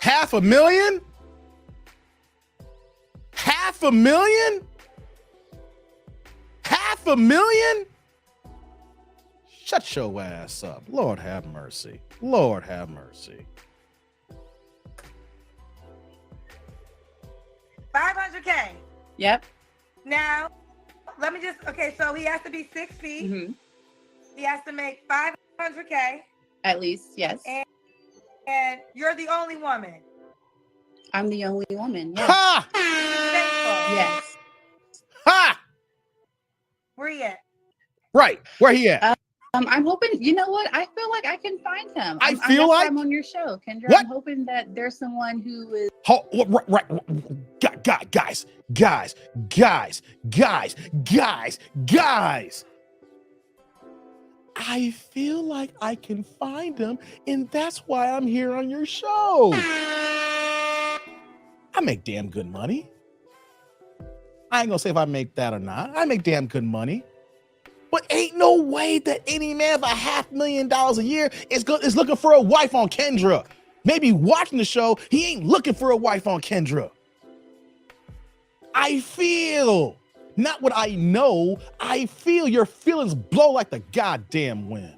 $500,000? $500,000? $500,000? Shut your ass up. Lord have mercy. Lord have mercy. $500K. Yep. Now, let me just, okay, so he has to be 6 feet. Mm-hmm. He has to make $500K. At least, yes. And you're the only woman. I'm the only woman. Yes. Ha! Yes. Ha! Where he at? Right. Where he at? I'm hoping, you know what? I feel like I can find him. I I'm- feel that's why like- I'm on your show, Kendra. What? I'm hoping that there's someone who is. Guys. I feel like I can find him, and that's why I'm here on your show. I make damn good money. I ain't gonna say if I make that or not. I make damn good money. But ain't no way that any man with $500,000 a year is looking for a wife on Kendra. Maybe watching the show, he ain't looking for a wife on Kendra. I feel, not what I know, I feel your feelings blow like the goddamn wind.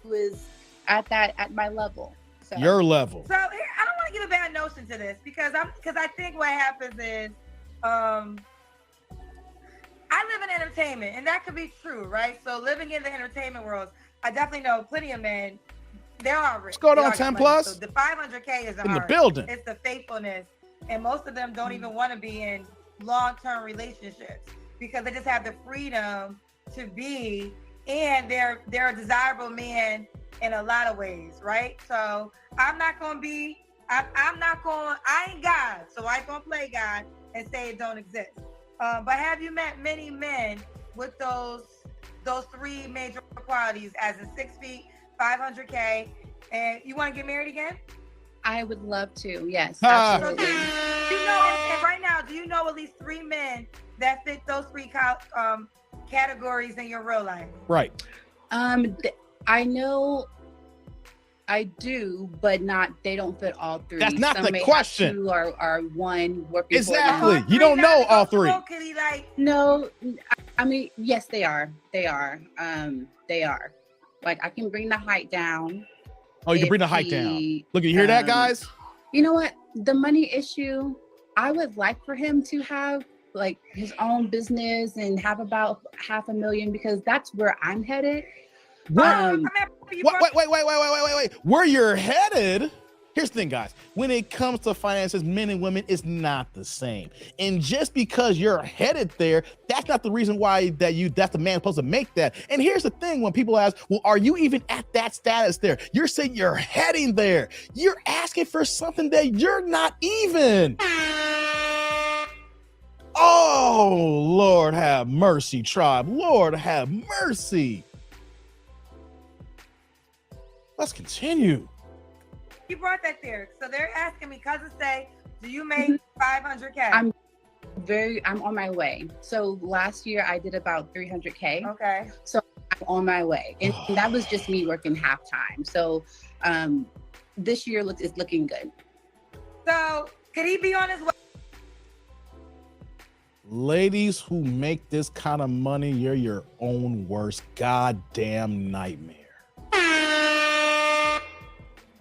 Who is at my level. So. Your level. So here, I don't want to give a bad notion to this because I think what happens is I live in entertainment, and that could be true, right? So living in the entertainment world, I definitely know plenty of men. They are rich. What's going They on, are 10 money. plus? So the 500K is In the hard. building. It's the faithfulness, and most of them don't even want to be in long-term relationships because they just have the freedom to be, and they're a desirable man in a lot of ways, right? So I'm not gonna be. I ain't God, so I ain't gonna play God and say it don't exist. But have you met many men with those three major qualities, as in 6 feet, 500K, and you want to get married again? I would love to. Yes, Ah. absolutely. You know, and right now, do you know at least 3 men that fit those three categories in your real life? Right. I know I do, but they don't fit all three. That's not Some the may have question. 2 or 1 working Exactly. for them. You don't know all 3. Could he like? No, I mean, yes, they are. They are. Like, I can bring the height down. Oh, you can if bring the height he, down. Look, you hear that, guys? You know what? The money issue, I would like for him to have like his own business and have about $500,000 because that's where I'm headed. Wait. Where you're headed? Here's the thing, guys. When it comes to finances, men and women, it's not the same. And just because you're headed there, that's not the reason why that's the man supposed to make that. And here's the thing, when people ask, well, are you even at that status there? You're saying you're heading there. You're asking for something that you're not even. Oh, Lord have mercy, tribe. Lord have mercy. Let's continue. You brought that there. So they're asking me, cousins say, do you make 500K? I'm on my way. So last year I did about 300K. Okay. So I'm on my way. And that was just me working half-time. So this year is looking good. So could he be on his way? Ladies who make this kind of money, you're your own worst goddamn nightmare.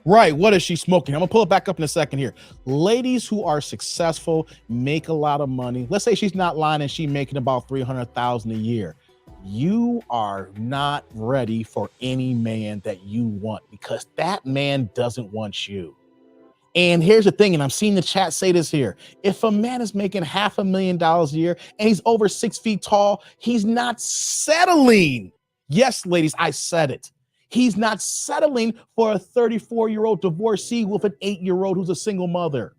Right, what is she smoking? I'm gonna pull it back up in a second here. Ladies who are successful, make a lot of money. Let's say she's not lying and she's making about $300,000 a year. You are not ready for any man that you want because that man doesn't want you. And here's the thing, and I'm seeing the chat say this here. If a man is making $500,000 a year and he's over 6 feet tall, he's not settling. Yes, ladies, I said it. He's not settling for a 34-year-old divorcee with an 8-year-old who's a single mother.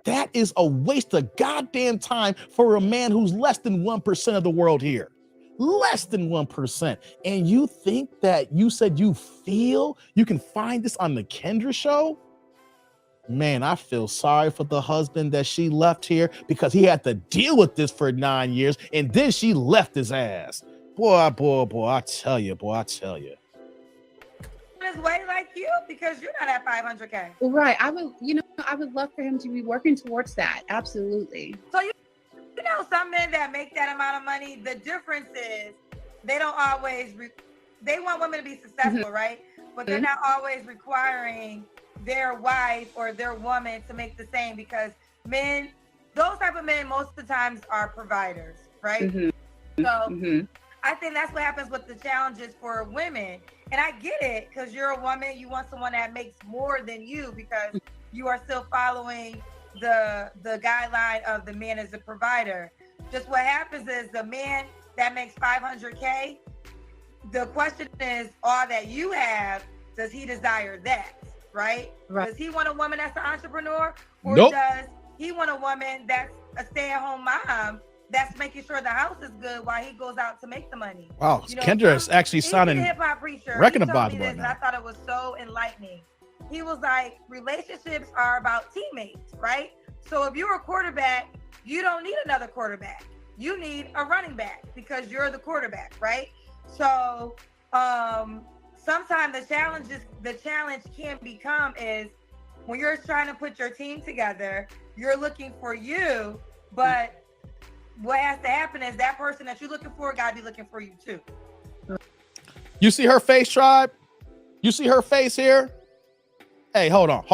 That is a waste of goddamn time for a man who's less than 1% of the world here. Less than 1%. And you think that you said you feel you can find this on the Kendra show? Man, I feel sorry for the husband that she left here because he had to deal with this for 9 years and then she left his ass. Boy, I tell you. His way like you because you're not at 500K. Right. I would love for him to be working towards that. Absolutely. So you know some men that make that amount of money, the difference is they don't always they want women to be successful, right? But they're not always requiring their wife or their woman to make the same because men, those type of men most of the times are providers, right? So I think that's what happens with the challenges for women. And I get it because you're a woman, you want someone that makes more than you because you are still following the guideline of the man as a provider. Just what happens is the man that makes 500K. The question is, all that you have, does he desire that? Right? Does he want a woman that's an entrepreneur, or does he want a woman that's a stay-at-home mom that's making sure the house is good while he goes out to make the money? Wow, Kendra is actually sounding hip-hop preacher. recognizable right And now. I thought it was so enlightening. He was like, relationships are about teammates, right? So if you're a quarterback, you don't need another quarterback. You need a running back because you're the quarterback, right? So sometimes the challenge can become is when you're trying to put your team together, you're looking for you, but what has to happen is that person that you're looking for got to be looking for you too. You see her face, tribe? You see her face here? Hey, hold on.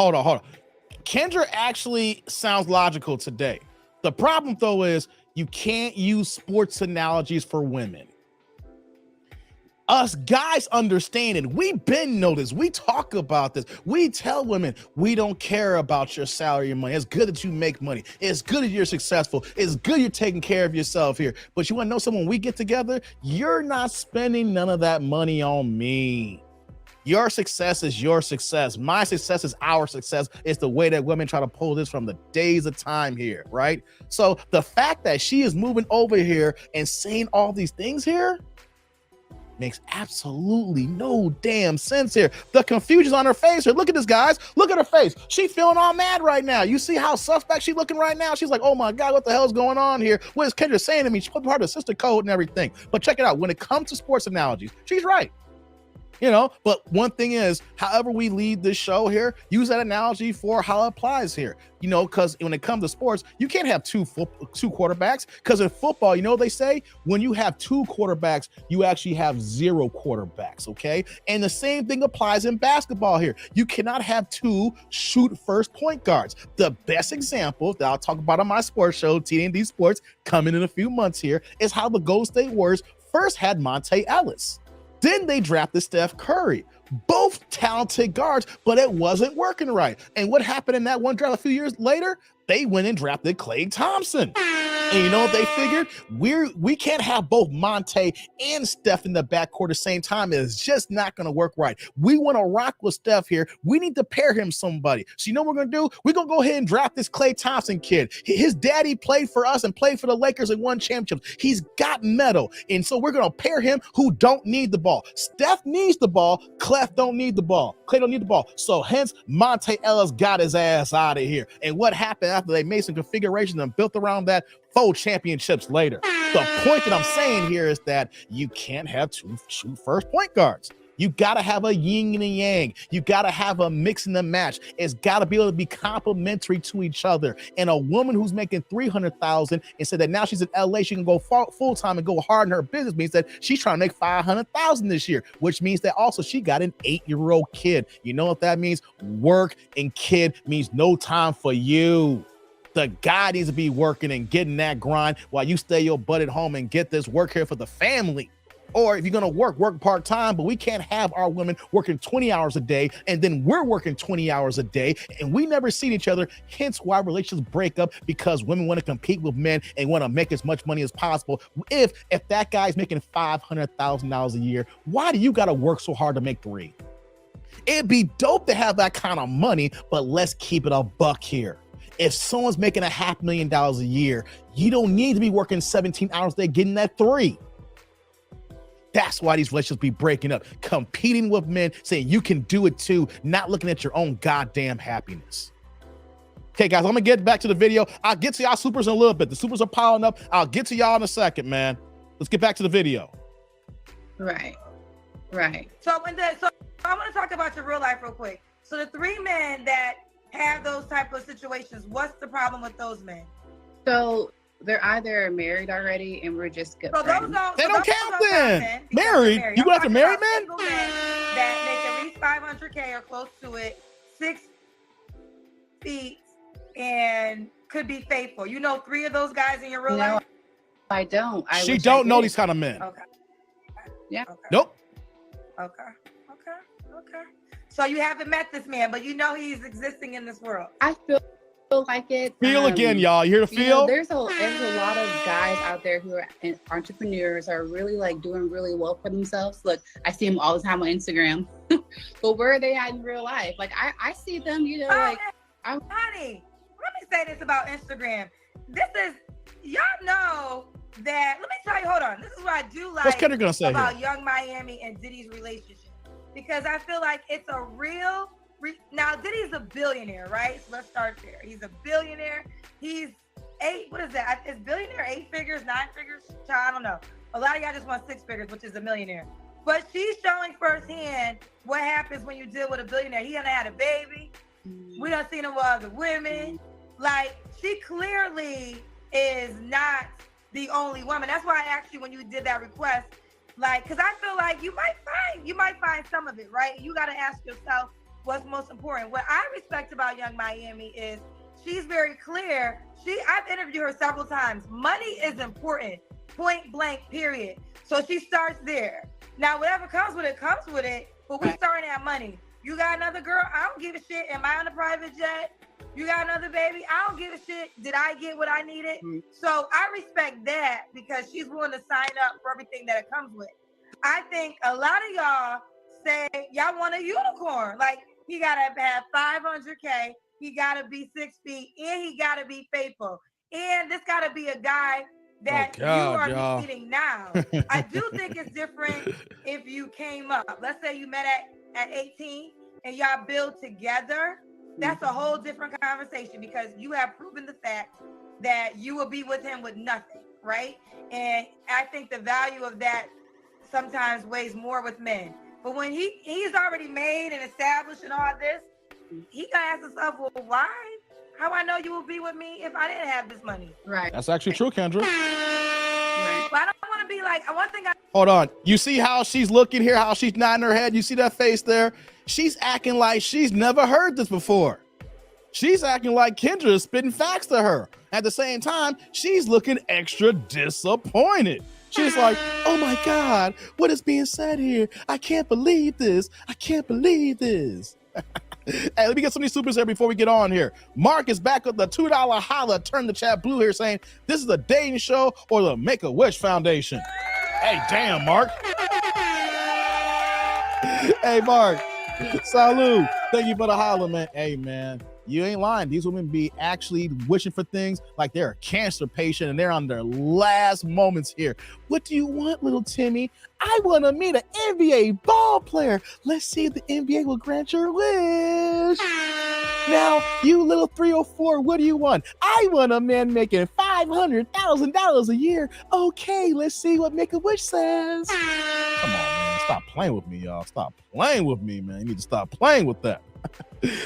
Kendra actually sounds logical today. The problem, though, is you can't use sports analogies for women. Us guys understand it. We've been noticed. We talk about this. We tell women, we don't care about your salary and money. It's good that you make money. It's good that you're successful. It's good you're taking care of yourself here. But you want to know something? When we get together, you're not spending none of that money on me. Your success is your success. My success is our success. It's the way that women try to pull this from the days of time here, right? So the fact that she is moving over here and saying all these things here makes absolutely no damn sense here. The confusion's on her face here. Look at this, guys. Look at her face. She feeling all mad right now. You see how suspect she looking right now? She's like, oh my God, what the hell's going on here? What is Kendra saying to me? She's part of the sister code and everything. But check it out. When it comes to sports analogies, she's right. You know, but one thing is, however we lead this show here, use that analogy for how it applies here. You know, because when it comes to sports, you can't have two quarterbacks. Because in football, you know what they say? When you have two quarterbacks, you actually have zero quarterbacks, okay? And the same thing applies in basketball here. You cannot have two shoot first point guards. The best example that I'll talk about on my sports show, TND Sports, coming in a few months here, is how the Golden State Warriors first had Monte Ellis. Then they drafted Steph Curry, both talented guards, but it wasn't working right. And what happened in that one draft a few years later? They went and drafted Klay Thompson. And you know what they figured? We can't have both Monte and Steph in the backcourt at the same time. It's just not going to work right. We want to rock with Steph here. We need to pair him somebody. So you know what we're going to do? We're going to go ahead and draft this Klay Thompson kid. His daddy played for us and played for the Lakers and won championships. He's got metal. And so we're going to pair him who don't need the ball. Steph needs the ball. Klay don't need the ball. Klay don't need the ball. So hence Monte Ellis got his ass out of here. And what happened after they made some configuration and built around that? 4 championships later. The point that I'm saying here is that you can't have two first point guards. You got to have a yin and a yang. You got to have a mix and a match. It's got to be able to be complementary to each other. And a woman who's making $300,000 and said that now she's in LA, she can go full time and go hard in her business, means that she's trying to make $500,000 this year, which means that also she got an 8-year-old kid. You know what that means? Work and kid means no time for you. The guy needs to be working and getting that grind while you stay your butt at home and get this work here for the family. Or if you're going to work part-time, but we can't have our women working 20 hours a day and then we're working 20 hours a day and we never see each other. Hence why relationships break up, because women want to compete with men and want to make as much money as possible. If that guy's making $500,000 a year, why do you got to work so hard to make 3? It'd be dope to have that kind of money, but let's keep it a buck here. If someone's making $500,000 a year, you don't need to be working 17 hours a day getting that 3. That's why these relationships be breaking up. Competing with men, saying you can do it too, not looking at your own goddamn happiness. Okay, guys, I'm gonna get back to the video. I'll get to y'all supers in a little bit. The supers are piling up. I'll get to y'all in a second, man. Let's get back to the video. Right. So I want to talk about your real life real quick. So the 3 men that have those type of situations, what's the problem with those men? So they're either married already and we're just good friends. They don't count then. Married? You go after married men? That make at least $500K or close to it, 6 feet, and could be faithful. You know 3 of those guys in your real life? I don't. She don't know these kind of men. Okay. Yeah. Okay. Nope. Okay. So you haven't met this man, but you know he's existing in this world. I feel like it. Feel again, y'all. You hear the feel? There's a lot of guys out there who are entrepreneurs, are really like doing really well for themselves. Look, I see them all the time on Instagram, but where are they at in real life? Like I see them, like. Honey, let me say this about Instagram. Y'all know that. Let me tell you. Hold on. This is what I do like. What's Kendra gonna say about here? Young Miami and Diddy's relationship, because I feel like it's a real. Now Diddy's a billionaire, right? So let's start there. He's a billionaire. He's what is that? Is billionaire 8 figures, 9 figures? I don't know. A lot of y'all just want 6 figures, which is a millionaire. But she's showing firsthand what happens when you deal with a billionaire. He done had a baby. We done seen him with other women. Like, she clearly is not the only woman. That's why I asked you when you did that request, like, because I feel like you might find some of it, right? You got to ask yourself what's most important. What I respect about Young Miami is she's very clear. I've interviewed her several times. Money is important, point blank, period. So she starts there. Now, whatever comes with it, but we starting at money. You got another girl, I don't give a shit. Am I on a private jet? You got another baby, I don't give a shit. Did I get what I needed? So I respect that, because she's willing to sign up for everything that it comes with. I think a lot of y'all say y'all want a unicorn. Like, he gotta have 500K, he gotta be 6 feet, and he gotta be faithful. And this gotta be a guy that you are meeting now. I do think it's different if you came up. Let's say you met at 18 and y'all build together. That's a whole different conversation, because you have proven the fact that you will be with him with nothing, right? And I think the value of that sometimes weighs more with men. But when he's already made and established and all this, he gonna ask himself, well, why? How I know you will be with me if I didn't have this money? Right. That's actually true, Kendra. Right. But I don't want to be like, one thing Hold on. You see how she's looking here, how she's nodding her head? You see that face there? She's acting like she's never heard this before. She's acting like Kendra is spitting facts to her. At the same time, she's looking extra disappointed. She's like, oh my God, what is being said here? I can't believe this. I can't believe this. Hey, let me get some of these supers here before we get on here. Mark is back with the $2 holla. Turn the chat blue here, saying this is a dating show or the Make-A-Wish Foundation. Hey, damn, Mark. Hey, Mark. Salud. Thank you for the holla, man. Hey, man, you ain't lying. These women be actually wishing for things like they're a cancer patient and they're on their last moments here. What do you want, little Timmy? I want to meet an NBA ball player. Let's see if the NBA will grant your wish. Now, you little 304, what do you want? I want a man making $500,000 a year. Okay, let's see what Make-A-Wish says. Come on, man. Stop playing with me, y'all. Stop playing with me, man. You need to stop playing with that.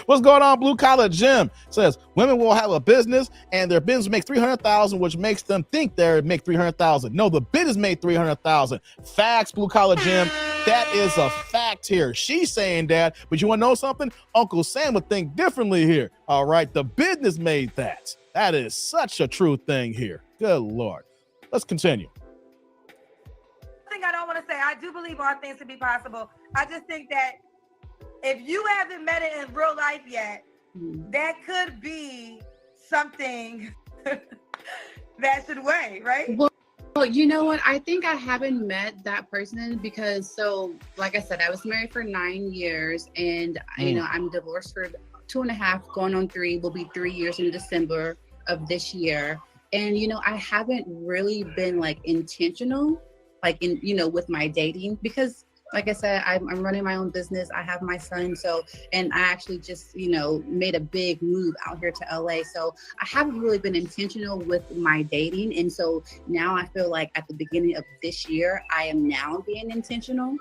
What's going on? Blue Collar Jim says women will have a business and their business makes $300,000, which makes them think they make $300,000. No, the business made $300,000. Facts, Blue Collar Jim. That is a fact here. She's saying that, but you want to know something? Uncle Sam would think differently here. All right, the business made that. That is such a true thing here. Good Lord. Let's continue. I don't want to say, I do believe all things can be possible. I just think that if you haven't met it in real life yet, that could be something that should weigh, right? Well, you know what? I think I haven't met that person because, like I said, I was married for 9 years and, I'm divorced for 2.5, going on 3, will be 3 years in December of this year. And, I haven't really been like intentional, like with my dating, because like I said, I'm running my own business. I have my son. And I actually just, made a big move out here to LA. So I haven't really been intentional with my dating. And so now I feel like at the beginning of this year, I am now being intentional.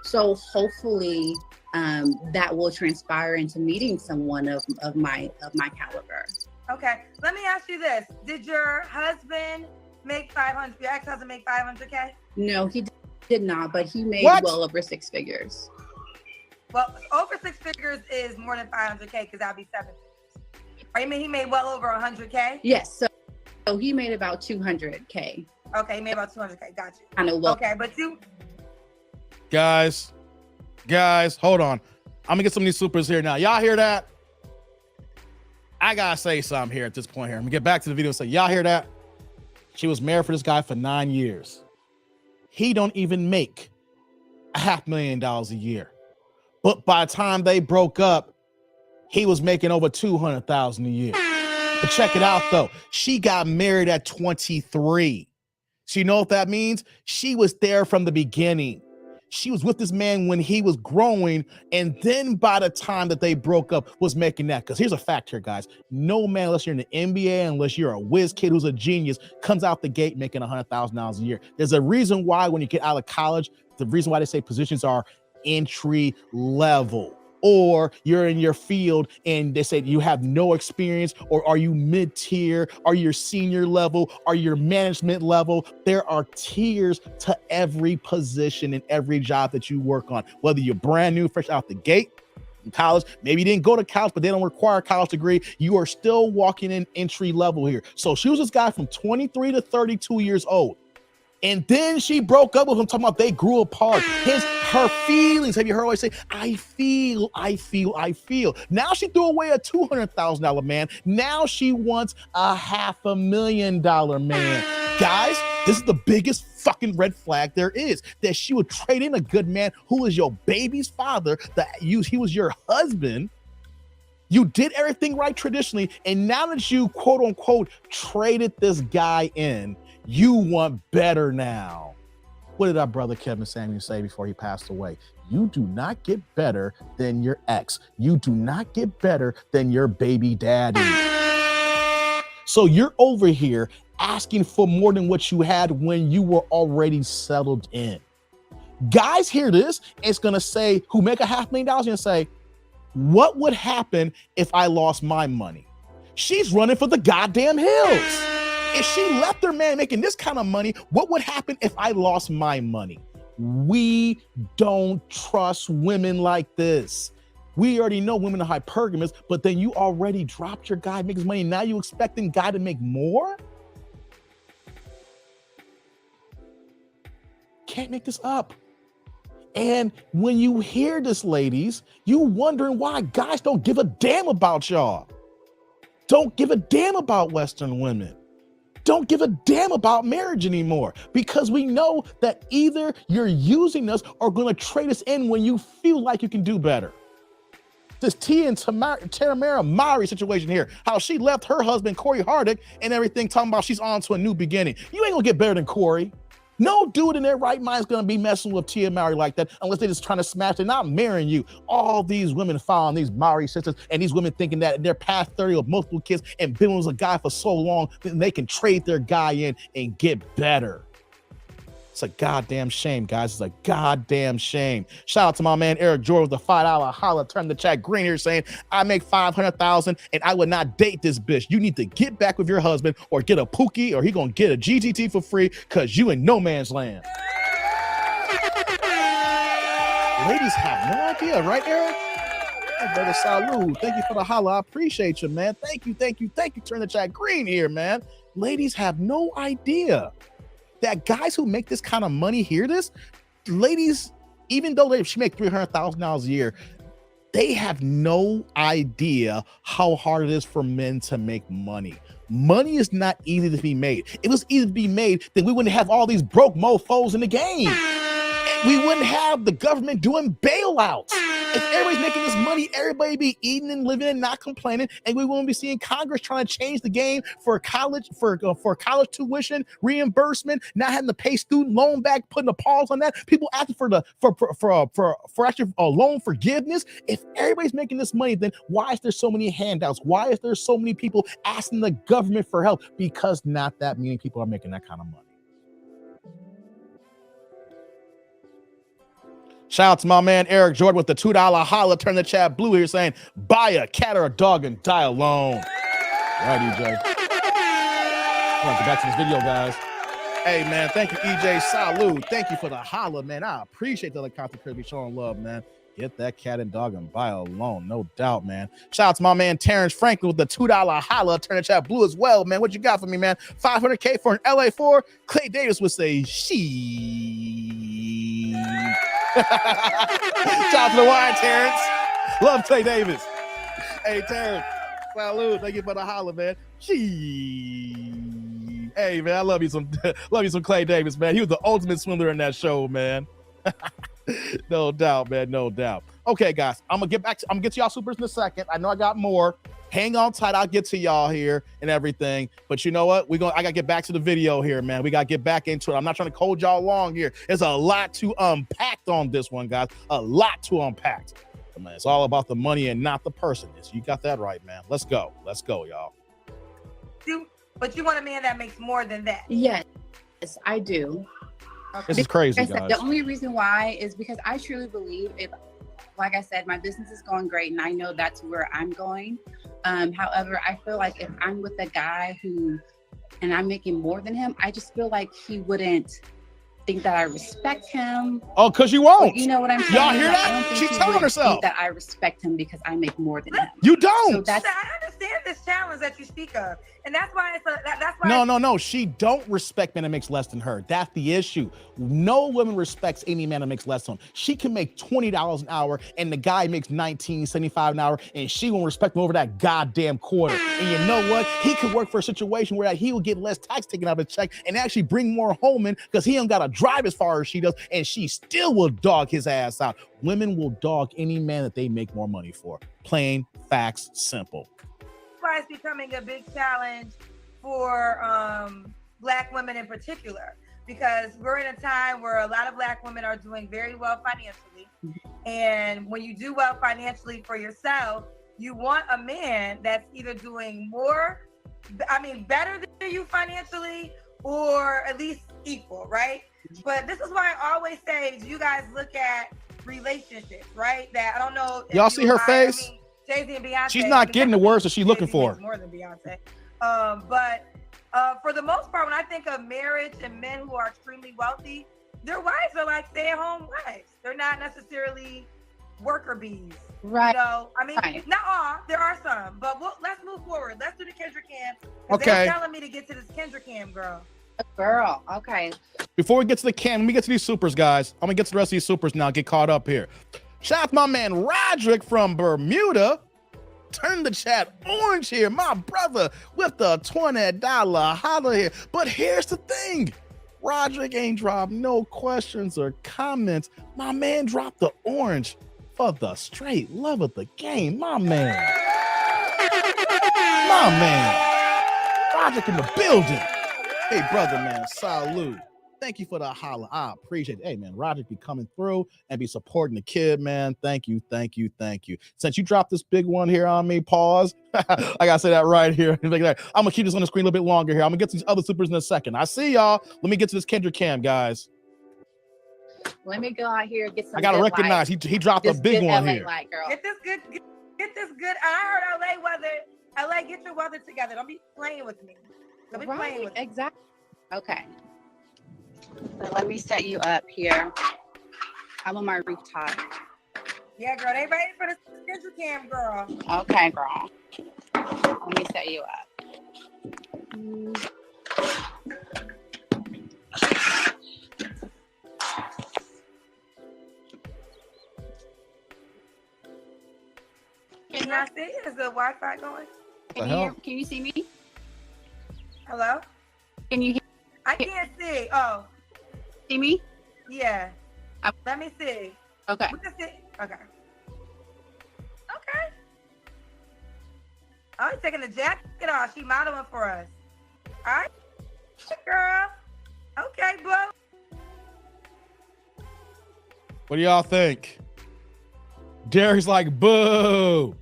So hopefully that will transpire into meeting someone of my caliber. Okay. Let me ask you this. Did your husband make 500, your ex-husband make 500K? No, he did not, but he made well over 6 figures. Well, over 6 figures is more than 500K because that'd be 7 figures. Or you mean he made well over 100K? Yes. So he made about 200K. Okay, he made about 200K. Got you. Kind of low. Okay, but you. Guys, hold on. I'm gonna get some of these supers here now. Y'all hear that? I gotta say something here at this point here. Let me get back to the video and say, y'all hear that? She was married for this guy for 9 years. He don't even make $500,000 a year. But by the time they broke up, he was making over $200,000 a year. But check it out though. She got married at 23. So you know what that means? She was there from the beginning. She was with this man when he was growing, and then by the time that they broke up was making that. Because here's a fact here, guys. No man, unless you're in the NBA, unless you're a whiz kid who's a genius, comes out the gate making $100,000 a year. There's a reason why when you get out of college, the reason why they say positions are entry level. Or you're in your field and they say you have no experience, or are you mid-tier, are you senior level, are you management level? There are tiers to every position and every job that you work on, whether you're brand new, fresh out the gate in college, maybe you didn't go to college, but they don't require a college degree. You are still walking in entry level here. So she was this guy from 23 to 32 years old. And then she broke up with him, talking about they grew apart. Her feelings. Have you heard her always say, I feel. Now she threw away a $200,000 man. Now she wants a $500,000 man. Guys, this is the biggest fucking red flag there is, that she would trade in a good man who is your baby's father, he was your husband. You did everything right traditionally. And now that you quote unquote traded this guy in, you want better now. What did our brother Kevin Samuel say before he passed away? You do not get better than your ex. You do not get better than your baby daddy. So you're over here asking for more than what you had when you were already settled in. Guys hear this, it's gonna say, who make $500,000, gonna say, what would happen if I lost my money? She's running for the goddamn hills. If she left her man making this kind of money, what would happen if I lost my money? We don't trust women like this. We already know women are hypergamous, but then you already dropped your guy making money. Now you expecting guy to make more? Can't make this up. And when you hear this, ladies, you wondering why guys don't give a damn about y'all. Don't give a damn about Western women. Don't give a damn about marriage anymore, because we know that either you're using us or going to trade us in when you feel like you can do better. This Tia and Tamara Mowry situation here, how she left her husband, Corey Hardick, and everything, talking about she's on to a new beginning. You ain't gonna get better than Corey. No dude in their right mind is gonna be messing with Tia Mowry like that unless they're just trying to smash. They're not marrying you. All these women following these Mowry sisters, and these women thinking that they're past 30 with multiple kids and been with a guy for so long that they can trade their guy in and get better. It's a goddamn shame, guys. It's a goddamn shame. Shout out to my man Eric Jordan with the $5 holla. Turn the chat green here saying, I make $500,000 and I would not date this bitch. You need to get back with your husband or get a Pookie, or he gonna get a GTT for free because you in no man's land. Ladies have no idea, right, Eric? Hey, brother, salute. Thank you for the holla. I appreciate you, man. Thank you. Turn the chat green here, man. Ladies have no idea that guys who make this kind of money hear this. Ladies, even though she make $300,000 a year, they have no idea how hard it is for men to make money. Money is not easy to be made. If it was easy to be made, then we wouldn't have all these broke mofos in the game. We wouldn't have the government doing bailouts. If everybody's making this money, everybody be eating and living and not complaining, and we won't be seeing Congress trying to change the game for college, for college tuition reimbursement, not having to pay student loan back, putting a pause on that. People asking for actually loan forgiveness. If everybody's making this money, then why is there so many handouts? Why is there so many people asking the government for help? Because not that many people are making that kind of money. Shout out to my man Eric Jordan with the $2 holla. Turn the chat blue here saying, buy a cat or a dog and die alone. Right, EJ. Get back to this video, guys. Hey, man, thank you, EJ. Salute. Thank you for the holla, man. I appreciate the other content creators showing love, man. Get that cat and dog and buy alone, no doubt, man. Shout out to my man Terrence Franklin with the $2 holla. Turn the chat blue as well, man. What you got for me, man? $500K for an LA4. Clay Davis would say, she. Shout out to the wine, Terrence. Love Clay Davis. Hey, Terrence, Salute. Thank you for the holler, man. Gee. Hey, man, I love you some Clay Davis, man. He was the ultimate swindler in that show, man. No doubt, man. No doubt. Okay, guys, I'm gonna get to y'all supers in a second. I know I got more. Hang on tight. I'll get to y'all here and everything. But you know what? I gotta get back to the video here, man. We gotta get back into it. I'm not trying to hold y'all long here. There's a lot to unpack on this one, guys. A lot to unpack. But man, it's all about the money and not the person. You got that right, man. Let's go, y'all. But you want a man that makes more than that? Yes, I do. This is crazy, Like I guys. said, the only reason why is because I truly believe if, like I said, my business is going great and I know that's where I'm going. However, I feel like if I'm with a guy and I'm making more than him, I just feel like he wouldn't think that I respect him. Oh, because you won't. You know what I'm saying? Y'all hear Like, I that? don't think She's he telling would herself think that I respect him because I make more than him. You don't. So that's, I understand this challenge that you speak of, and that's why that's why. No. She don't respect men that makes less than her. That's the issue. No woman respects any man that makes less than her. She can make $20 an hour, and the guy makes $19.75 an hour, and she won't respect him over that goddamn quarter. And you know what? He could work for a situation where he will get less tax taken out of his check and actually bring more home in because he don't got to drive as far as she does, and she still will dog his ass out. Women will dog any man that they make more money for. Plain facts, simple. Why it's becoming a big challenge for Black women in particular, because we're in a time where a lot of Black women are doing very well financially. And when you do well financially for yourself, you want a man that's either doing better than you financially, or at least equal, right? But this is why I always say, you guys look at relationships, right? That I don't know. Y'all see her face? Jay-Z and Beyonce. She's not getting the words that she's looking for. More than Beyonce. But for the most part, when I think of marriage and men who are extremely wealthy, their wives are like stay-at-home wives. They're not necessarily worker bees. right. So, I mean, Right. not all. There are some. But let's move forward. Let's do the Kendra Cam. Okay. They're telling me to get to this Kendra Cam, girl. Girl, okay. Before we get to the cam, let me get to these supers, guys. I'm gonna get to the rest of these supers now. Get caught up here. Shout out to my man Roderick from Bermuda. Turn the chat orange here, my brother, with the $20 holler here. But here's the thing. Roderick ain't dropped no questions or comments. My man dropped the orange for the straight love of the game. My man. My man. Roderick in the building. Hey, brother, man, salute. Thank you for the holler. I appreciate it. Hey, man, Roger be coming through and be supporting the kid, man. Thank you. Since you dropped this big one here on me, pause. I gotta say that right here. I'm gonna keep this on the screen a little bit longer here. I'm gonna get to these other supers in a second. I see y'all. Let me get to this Kendra Cam, guys. Let me go out here and get some. I gotta good recognize light. he dropped a This big good one LA here. light, girl. Get this good. I heard LA weather. LA, get your weather together. Don't be playing with me. Don't be playing with me. Exactly. Okay. So let me set you up here. I'm on my rooftop. Yeah, girl, they ready for the Kendra Cam, girl. Okay, girl. Let me set you up. Can I see? Is the Wi-Fi going? Can you see me? Hello? Can you I can't see. Oh, see me? yeah. Let me see. Okay. We can see. Okay. Oh, he's taking the jacket off. She modeling for us. All right, girl. Okay, boo. What do y'all think? Derek's like, boo.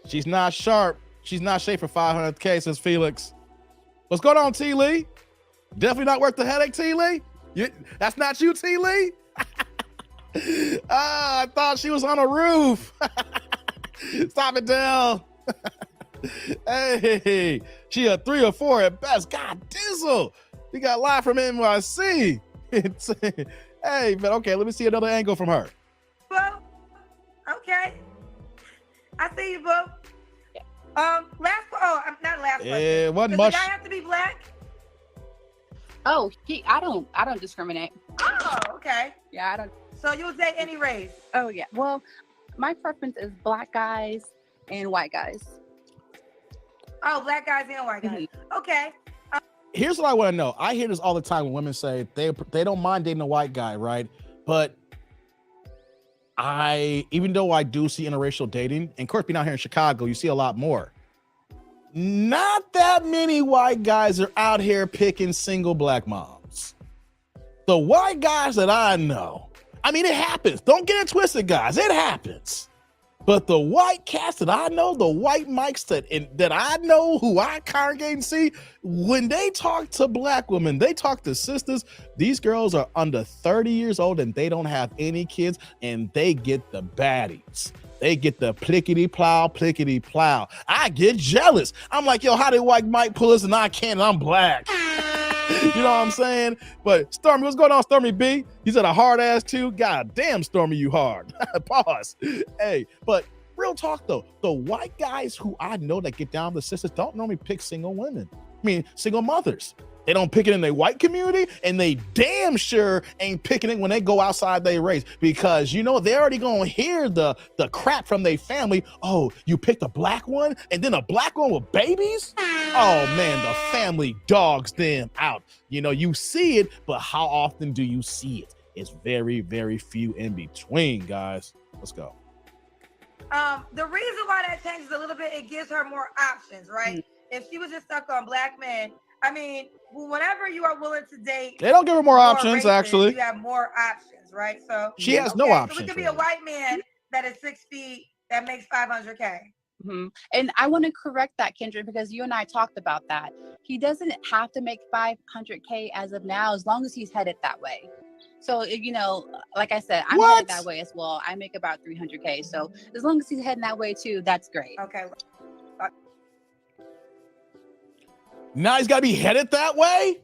She's not sharp. She's not shaped for 500K, says Felix. What's going on, T. Lee? Definitely not worth the headache, T. Lee? That's not you, T. Lee? I thought she was on a roof. Stop it down. Hey, she a 3 or 4 at best. God dizzle. You got live from NYC. Hey, but okay, let me see another angle from her. Boo. Okay. I see you, boo. Not last question. Yeah, wasn't Does much. the guy have to be black? Oh, I don't discriminate. Oh, okay. Yeah, I don't. So you'll date any race? Oh yeah. Well, my preference is black guys and white guys. Oh, black guys and white guys. Okay. Here's what I want to know. I hear this all the time when women say they don't mind dating a white guy, right? But even though I do see interracial dating, and of course being out here in Chicago, you see a lot more. Not that many white guys are out here picking single black moms. The white guys that I know, I mean, it happens. Don't get it twisted, guys. It happens. But the white cats that I know, the white mics that I know, who I congregate and see, when they talk to black women, they talk to sisters. These girls are under 30 years old and they don't have any kids, and they get the baddies. They get the plickety plow. I get jealous. I'm like, yo, how did white Mike pull this and I can't and I'm black? You know what I'm saying? But Stormy, what's going on, Stormy B? You said a hard ass too? God damn, Stormy, you hard. Pause. Hey, but real talk though, the white guys who I know that get down with sisters don't normally pick single women. I mean, single mothers. They don't pick it in their white community, and they damn sure ain't picking it when they go outside their race, because you know they're already gonna hear the crap from their family. Oh, you picked a black one and then a black one with babies? Oh man, the family dogs them out. You know, you see it, but how often do you see it? It's very, very few in between, guys. Let's go. The reason why that changes a little bit, it gives her more options, right? If she was just stuck on black men, I mean, whenever you are willing to date, they don't give her more options, races, actually. You have more options, right? So she has no options. So it could be a white man that is 6 feet that makes $500K. And I want to correct that, Kendra, because you and I talked about that. He doesn't have to make $500K as of now, as long as he's headed that way. So, you know, like I said, I'm headed that way as well. I make about $300K. So as long as he's heading that way too, that's great. Okay. Now he's got to be headed that way?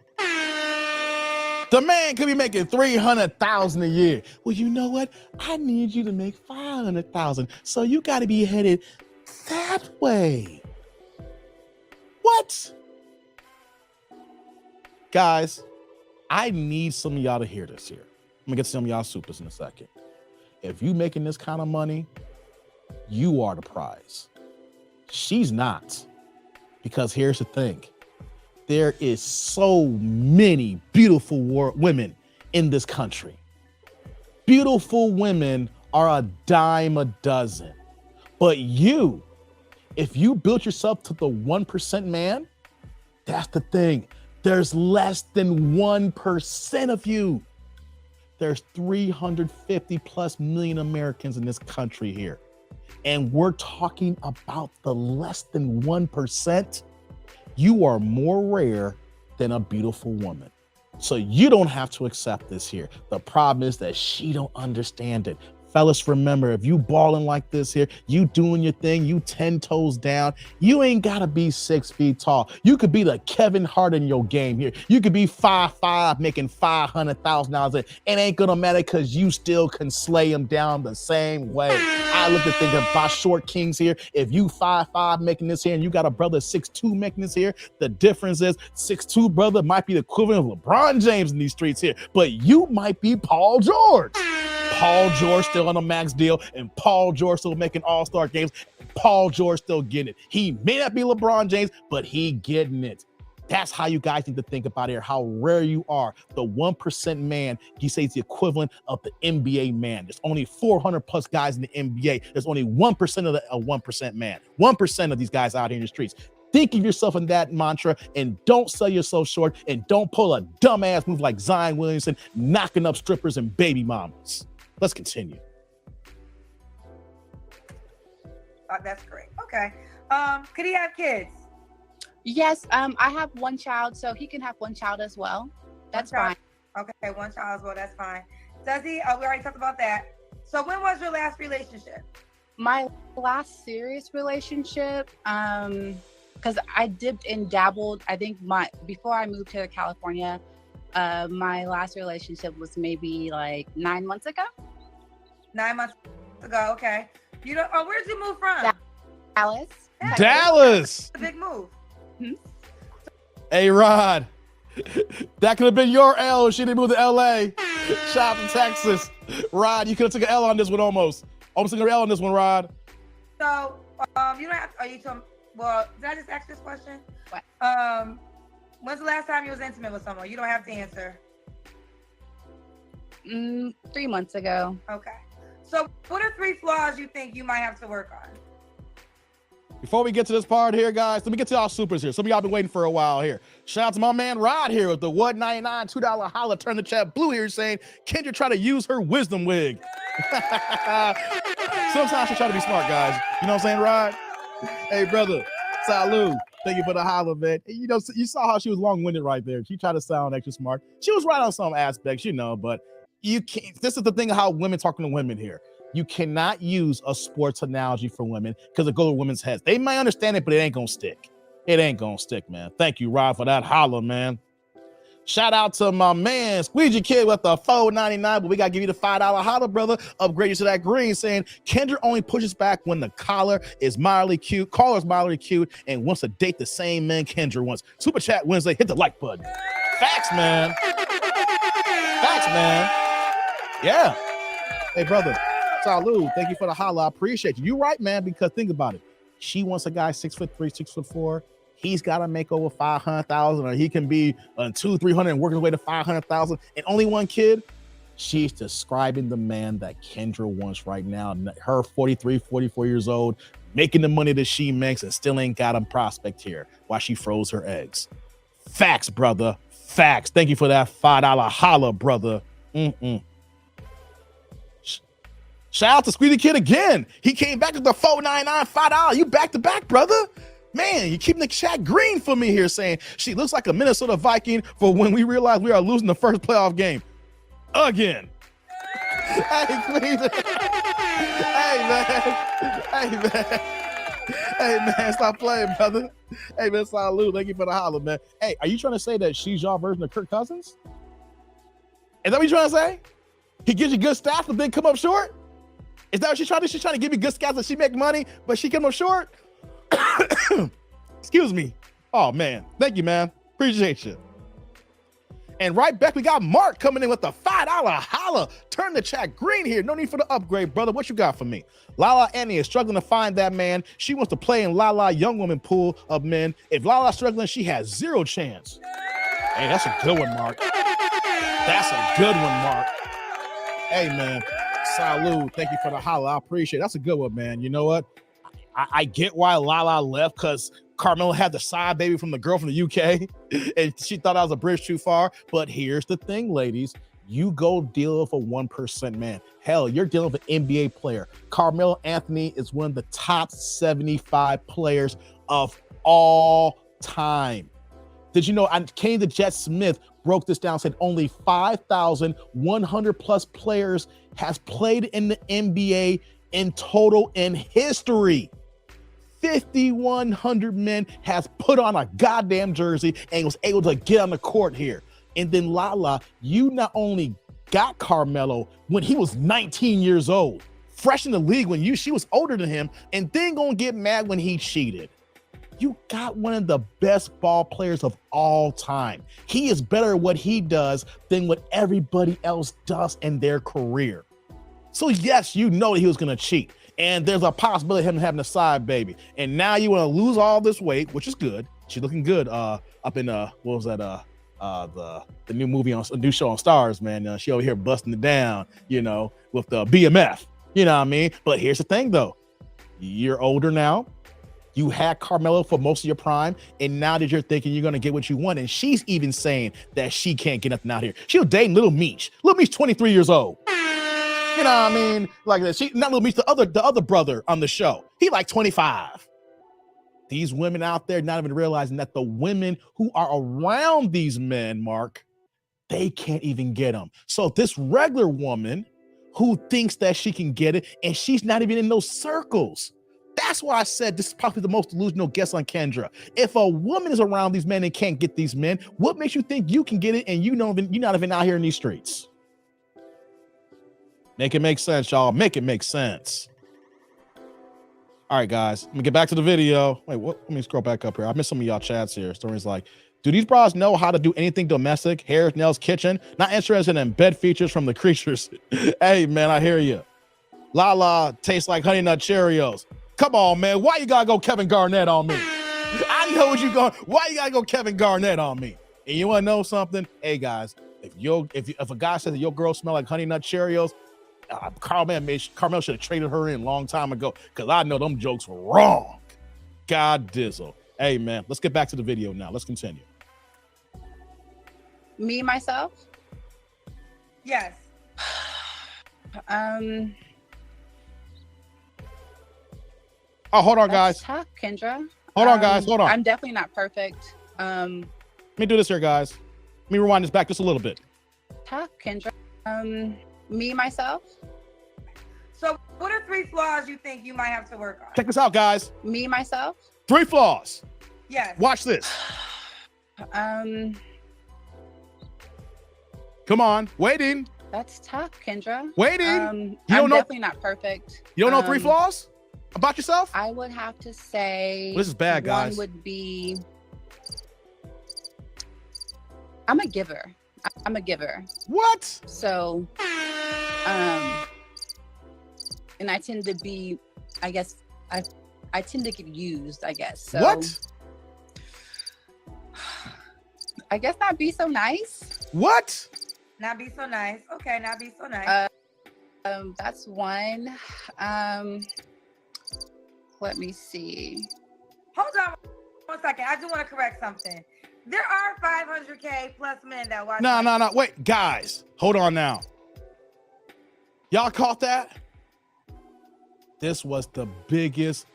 The man could be making $300,000 a year. Well, you know what? I need you to make $500,000. So you got to be headed that way. What? Guys, I need some of y'all to hear this here. I'm gonna get some of y'all supers in a second. If you making this kind of money, you are the prize. She's not. Because here's the thing. There is so many beautiful women in this country. Beautiful women are a dime a dozen. But you, if you built yourself to the 1% man, that's the thing. There's less than 1% of you. There's 350 plus million Americans in this country here. And we're talking about the less than 1%. You are more rare than a beautiful woman. So you don't have to accept this here. The problem is that she don't understand it. Fellas, remember, if you balling like this here, you doing your thing, you 10 toes down, you ain't gotta be 6 feet tall. You could be the Kevin Hart in your game here. You could be 5'5", making $500,000. It ain't gonna matter because you still can slay them down the same way. I look to think about short kings here. If you 5'5" making this here and you got a brother 6'2" making this here, the difference is 6'2" brother might be the equivalent of LeBron James in these streets here, but you might be Paul George. Paul George still on a max deal, and Paul George still making all-star games. Paul George still getting it. He may not be LeBron James, but he getting it. That's how you guys need to think about it, how rare you are. The 1% man, you say it's the equivalent of the NBA man. There's only 400 plus guys in the NBA. There's only 1% of a 1% man. 1% of these guys out here in the streets. Think of yourself in that mantra and don't sell yourself short, and don't pull a dumbass move like Zion Williamson knocking up strippers and baby mamas. Let's continue. That's great. Okay. Could he have kids? Yes, I have one child, so he can have one child as well. That's fine. Okay, one child as well. That's fine. Does he? We already talked about that. So when was your last relationship? My last serious relationship, because I dipped and dabbled. I think before I moved to California, my last relationship was maybe like 9 months ago. 9 months ago, okay. You know, where did you move from? Dallas. Dallas. A big move. Hey, Rod. That could have been your L if she didn't move to LA. Shout out to Texas. Rod, you could have took an L on this one almost. Almost took an L on this one, Rod. So you don't have. Are you talking? Well, did I just ask this question? What? When's the last time you was intimate with someone? You don't have to answer. 3 months ago. Okay. So, what are 3 flaws you think you might have to work on? Before we get to this part here, guys, let me get to our supers here. Some of y'all been waiting for a while here. Shout out to my man Rod here with the $1.99 $2 holla. Turn the chat blue here saying, Kendra try to use her wisdom wig. Sometimes she try to be smart, guys. You know what I'm saying, Rod? Hey, brother. Salud. Thank you for the holla, man. You know, you saw how she was long-winded right there. She tried to sound extra smart. She was right on some aspects, you know, but you can't. This is the thing of how women talking to women here. You cannot use a sports analogy for women because it goes to women's heads. They might understand it, but it ain't gonna stick. It ain't gonna stick, man. Thank you, Rod, for that holla, man. Shout out to my man Squeegee Kid with the $4.99, but we gotta give you the $5 holla, brother. Upgrade you to that green, saying Kendra only pushes back when the collar's mildly cute, and wants to date the same man Kendra wants. Super Chat Wednesday, hit the like button. Facts, man. Facts, man. Yeah. Hey, brother. Salud. Thank you for the holla. I appreciate you. You're right, man, because think about it. She wants a guy 6'3", 6'4". He's got to make over 500,000, or he can be 200-300 and working his way to 500,000 and only one kid. She's describing the man that Kendra wants right now. Her 43, 44 years old, making the money that she makes and still ain't got a prospect here while she froze her eggs. Facts, brother. Facts. Thank you for that $5 holla, brother. Shout out to Squeaky Kid again. He came back with the $4.99 $5. You back to back, brother. Man, you keeping the chat green for me here, saying she looks like a Minnesota Viking for when we realize we are losing the first playoff game again. Hey, Cleveland. Hey, man, stop playing, brother. Hey, man, salute. Thank you for the holler, man. Hey, are you trying to say that she's y'all version of Kirk Cousins? Is that what you're trying to say? He gives you good stats, but then come up short? Is that what she's trying to do? She's trying to give you good stats and she make money, but she come up short? Excuse me. Oh, man. Thank you, man. Appreciate you. And right back, we got Mark coming in with the $5 holla. Turn the chat green here. No need for the upgrade, brother. What you got for me? Lala Annie is struggling to find that man. She wants to play in Lala young woman pool of men. If Lala's struggling, she has zero chance. Hey, that's a good one, Mark. That's a good one, Mark. Hey, man. Salud. Thank you for the holla. I appreciate it. That's a good one, man. You know what? I get why Lala left, because Carmelo had the side baby from the girl from the UK, and she thought I was a bridge too far. But here's the thing, ladies. You go deal with a 1% man. Hell, you're dealing with an NBA player. Carmelo Anthony is one of the top 75 players of all time. Did you know, Kenny the Jet Smith broke this down, said only 5,100 plus players has played in the NBA in total in history. 5,100 men has put on a goddamn jersey and was able to get on the court here. And then Lala, you not only got Carmelo when he was 19 years old, fresh in the league when she was older than him, and then gonna get mad when he cheated. You got one of the best ball players of all time. He is better at what he does than what everybody else does in their career. So yes, you know that he was gonna cheat. And there's a possibility of him having a side baby. And now you want to lose all this weight, which is good. She's looking good up in what was that? The new movie on a new show on Stars, man. She over here busting it down, you know, with the BMF. You know what I mean? But here's the thing though. You're older now. You had Carmelo for most of your prime, and now that you're thinking you're gonna get what you want, and she's even saying that she can't get nothing out here. She was dating Little Meech. Little Meech 23 years old. You know what I mean? Like that. She not Little Meech, the other brother on the show. He like 25. These women out there not even realizing that the women who are around these men, Mark, they can't even get them. So this regular woman who thinks that she can get it, and she's not even in those circles. That's why I said this is probably the most delusional guest on Kendra. If a woman is around these men and can't get these men, what makes you think you can get it and you're not even out here in these streets? Make it make sense, y'all. Make it make sense. All right, guys. Let me get back to the video. Wait, what? Let me scroll back up here. I missed some of y'all chats here. Stories like, do these bras know how to do anything domestic? Hair, nails, kitchen? Not interested in bed features from the creatures. Hey, man, I hear you. Lala tastes like Honey Nut Cheerios. Come on, man. Why you gotta go Kevin Garnett on me? I know what you going. Why you gotta go Kevin Garnett on me? And you wanna know something? Hey guys, if a guy says that your girl smell like Honey Nut Cheerios, Carmel should have traded her in a long time ago, because I know them jokes were wrong. God dizzle. Hey man, let's get back to the video now. Let's continue. Me, myself? Yes. Oh, hold on, guys. Tough, Kendra. Hold on, guys. Hold on. I'm definitely not perfect. Let me do this here, guys. Let me rewind this back just a little bit. Tough, Kendra. Me, myself? So what are 3 flaws you think you might have to work on? Check this out, guys. Me, myself? 3 flaws. Yes. Watch this. Come on. Waiting. That's tough, Kendra. Waiting. I'm don't know- definitely not perfect. You don't know 3 flaws about yourself? I would have to say This is bad, guys. One would be I'm a giver. I'm a giver. What? So and I tend to be, I guess I tend to get used, I guess. So What? I guess not be so nice. What? Not be so nice. Okay, not be so nice. That's one. Let me see. Hold on 1 second. I do want to correct something. There are 500K plus men that watch. No. Wait, guys. Hold on now. Y'all caught that? This was the biggest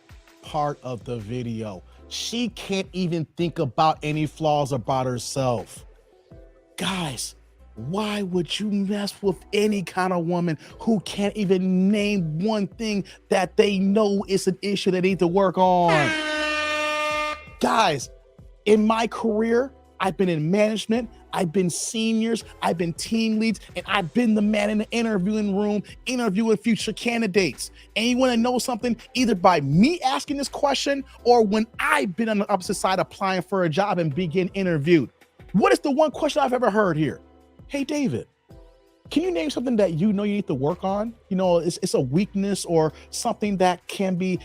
part of the video. She can't even think about any flaws about herself. Guys, why would you mess with any kind of woman who can't even name one thing that they know is an issue they need to work on? Guys, in my career, I've been in management, I've been seniors, I've been team leads, and I've been the man in the interviewing room, interviewing future candidates. And you want to know something? Either by me asking this question or when I've been on the opposite side applying for a job and being interviewed. What is the one question I've ever heard here? Hey, David, can you name something that you know you need to work on? You know, it's a weakness or something that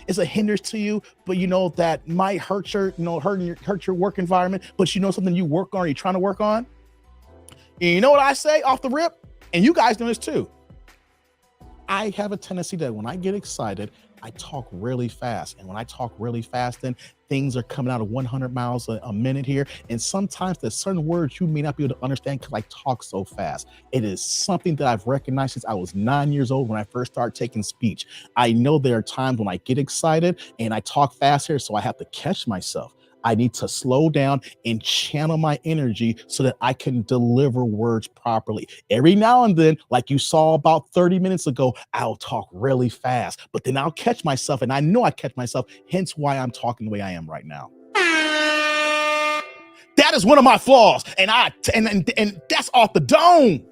is a hindrance to you, but you know that might hurt your work environment, but you know something you work on or you're trying to work on? And you know what I say off the rip? And you guys know this too. I have a tendency that when I get excited, I talk really fast. And when I talk really fast, then things are coming out of 100 miles a minute here. And sometimes there's certain words you may not be able to understand because I talk so fast. It is something that I've recognized since I was 9 years old when I first started taking speech. I know there are times when I get excited and I talk fast here, so I have to catch myself. I need to slow down and channel my energy so that I can deliver words properly. Every now and then, like you saw about 30 minutes ago, I'll talk really fast, but then I'll catch myself, and I know I catch myself, hence why I'm talking the way I am right now. That is one of my flaws, and that's off the dome.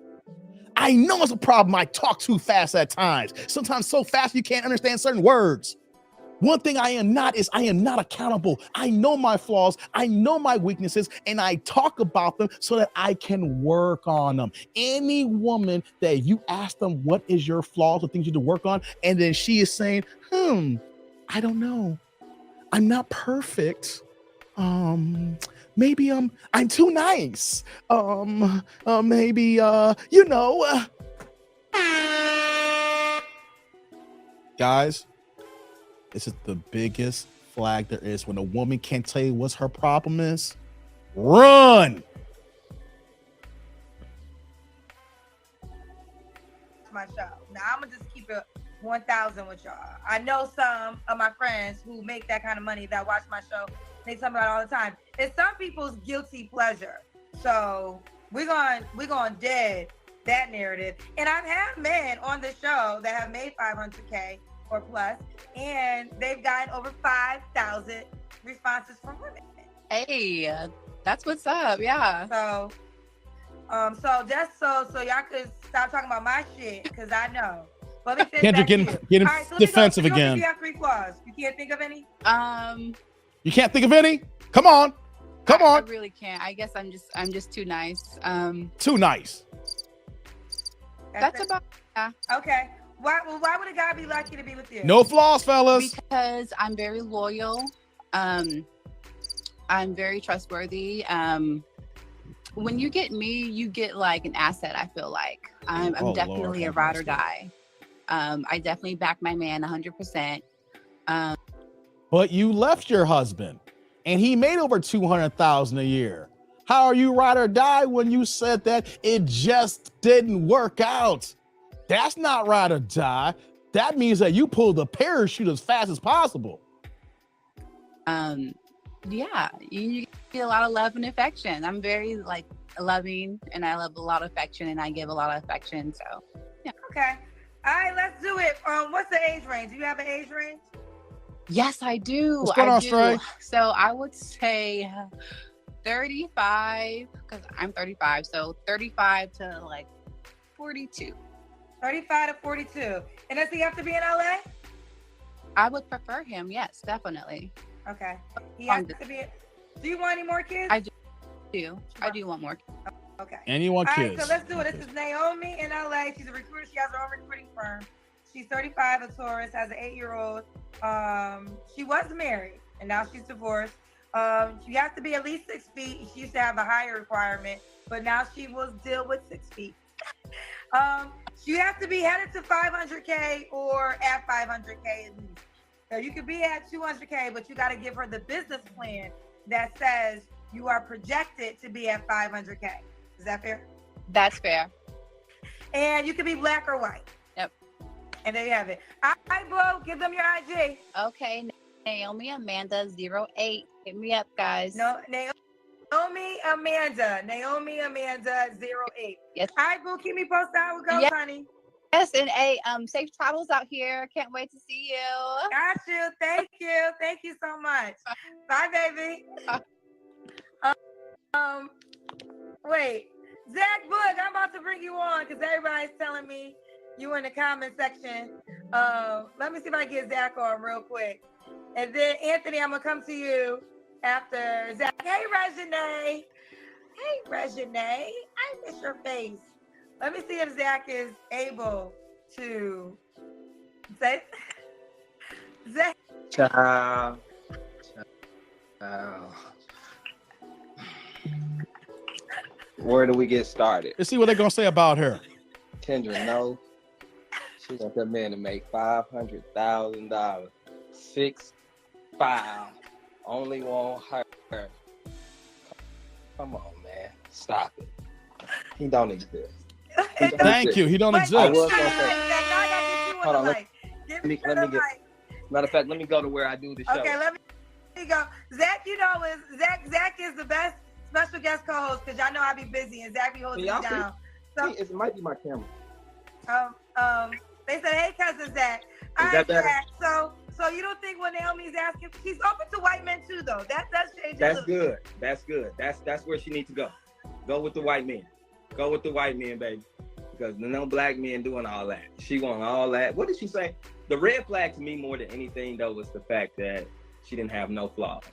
I know it's a problem. I talk too fast at times, sometimes so fast you can't understand certain words. One thing I am not accountable. I know my flaws, I know my weaknesses, and I talk about them so that I can work on them. Any woman that you ask them, what is your flaws or things you need to work on? And then she is saying, I don't know. I'm not perfect. Maybe I'm too nice. Maybe, Guys, this is the biggest flag there is. When a woman can't tell you what her problem is, run. My show. Now I'm gonna just keep it 1,000 with y'all. I know some of my friends who make that kind of money that watch my show. They tell me about it all the time. It's some people's guilty pleasure. So we're going dead that narrative. And I've had men on the show that have made 500K or plus, and they've gotten over 5,000 responses from women. Hey, that's what's up. Yeah. So just so y'all could stop talking about my shit, because I know. But let me finish Kendra getting right, so defensive go. again. You have 3 flaws. You can't think of any? You can't think of any? Come on. I really can't. I guess I'm just too nice. Too nice. That's about, yeah. Okay. Why would a guy be lucky to be with you? No flaws, fellas. Because I'm very loyal. I'm very trustworthy. When you get me, you get like an asset. I feel like I'm definitely a ride or die. I definitely back my man 100%. But you left your husband, and he made over $200,000 a year. How are you ride or die when you said that it just didn't work out? That's not ride or die. That means that you pulled the parachute as fast as possible. Yeah, you get a lot of love and affection. I'm very like loving, and I love a lot of affection, and I give a lot of affection. So, yeah. Okay. All right, let's do it. What's the age range? Do you have an age range? Yes, I do. What's going on, Stray? So I would say 35, because I'm 35. So 35 to like 42. 35 to 42. And does he have to be in LA? I would prefer him. Yes, definitely. Okay. He has to be. Do you want any more kids? I do. I do want more. Okay. And you want All kids. right, so let's do it. This is Naomi in LA. She's a recruiter. She has her own recruiting firm. She's 35, a Taurus, has an 8-year-old. She was married, and now she's divorced. She has to be at least 6 feet. She used to have a higher requirement, but now she will deal with 6 feet. She has to be headed to 500K or at 500K at least. So you could be at 200K, but you got to give her the business plan that says you are projected to be at 500K. Is that fair? That's fair. And you can be black or white. Yep. And there you have it. All right, bro, give them your IG. Okay, Naomi Amanda 08. Hit me up, guys. No, Naomi Amanda 08. Yes. All right, boo, keep me posted how it goes, Yes. honey. Yes, and safe travels out here. Can't wait to see you. Got you. Thank you. Thank you so much. Bye, baby. Wait, Zach Book, I'm about to bring you on because everybody's telling me you in the comment section. Let me see if I can get Zach on real quick. And then Anthony, I'm gonna come to you after Zach. Hey, Regine. Hey, Regine. I miss your face. Let me see if Zach is able to say. Zach. Ciao. Where do we get started? Let's see what they're gonna say about her. Kendra, no. She want that man to make $500,000. 6'5". Only want her. Come on, man. Stop it. He don't exist. Thank you. He don't exist. I was gonna say. Hold on. Let me get. Matter of fact, let me go to where I do the show. Okay, let me go. Zach, you know, Zach is the best special guest co-host because y'all know I be busy and Zach be holding me down. So it might be my camera. They said, "Hey, cousin Zach." Is that better? Zach, so you don't think when Naomi's asking, she's open to white men too, though. That does change. That's good. That's good. That's where she needs to go. Go with the white men. Go with the white men, baby. Because no black men doing all that. She want all that. What did she say? The red flag to me more than anything, though, was the fact that she didn't have no flaws.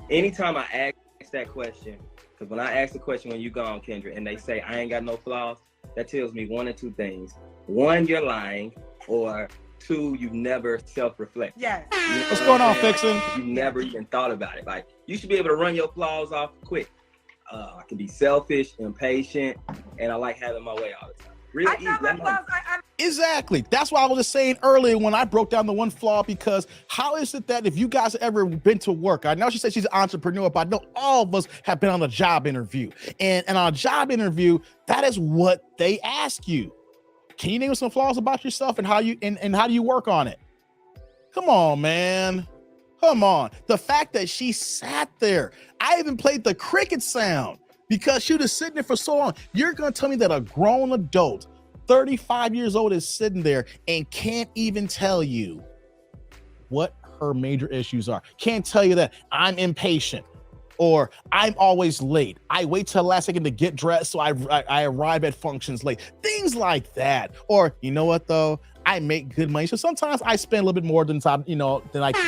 Anytime I ask that question, because when I ask the question when you go on, Kendra, and they say I ain't got no flaws, that tells me one or two things. One, you're lying, or two, you never self-reflect. Yes. You know What's going on, I'm Fixin'? You never even thought about it. Like, you should be able to run your flaws off quick. I can be selfish, impatient, and I like having my way all the time. Really easy. Exactly. That's why I was just saying earlier when I broke down the one flaw, because how is it that if you guys have ever been to work, I know she said she's an entrepreneur, but I know all of us have been on a job interview. And on a job interview, that is what they ask you. Can you name some flaws about yourself and how you and how do you work on it? Come on, man. Come on. The fact that she sat there, I even played the cricket sound because she was sitting there for so long. You're going to tell me that a grown adult, 35 years old, is sitting there and can't even tell you what her major issues are. Can't tell you that I'm impatient or I'm always late. I wait till the last second to get dressed, so I arrive at functions late. Things like that. Or, you know what, though? I make good money, so sometimes I spend a little bit more than I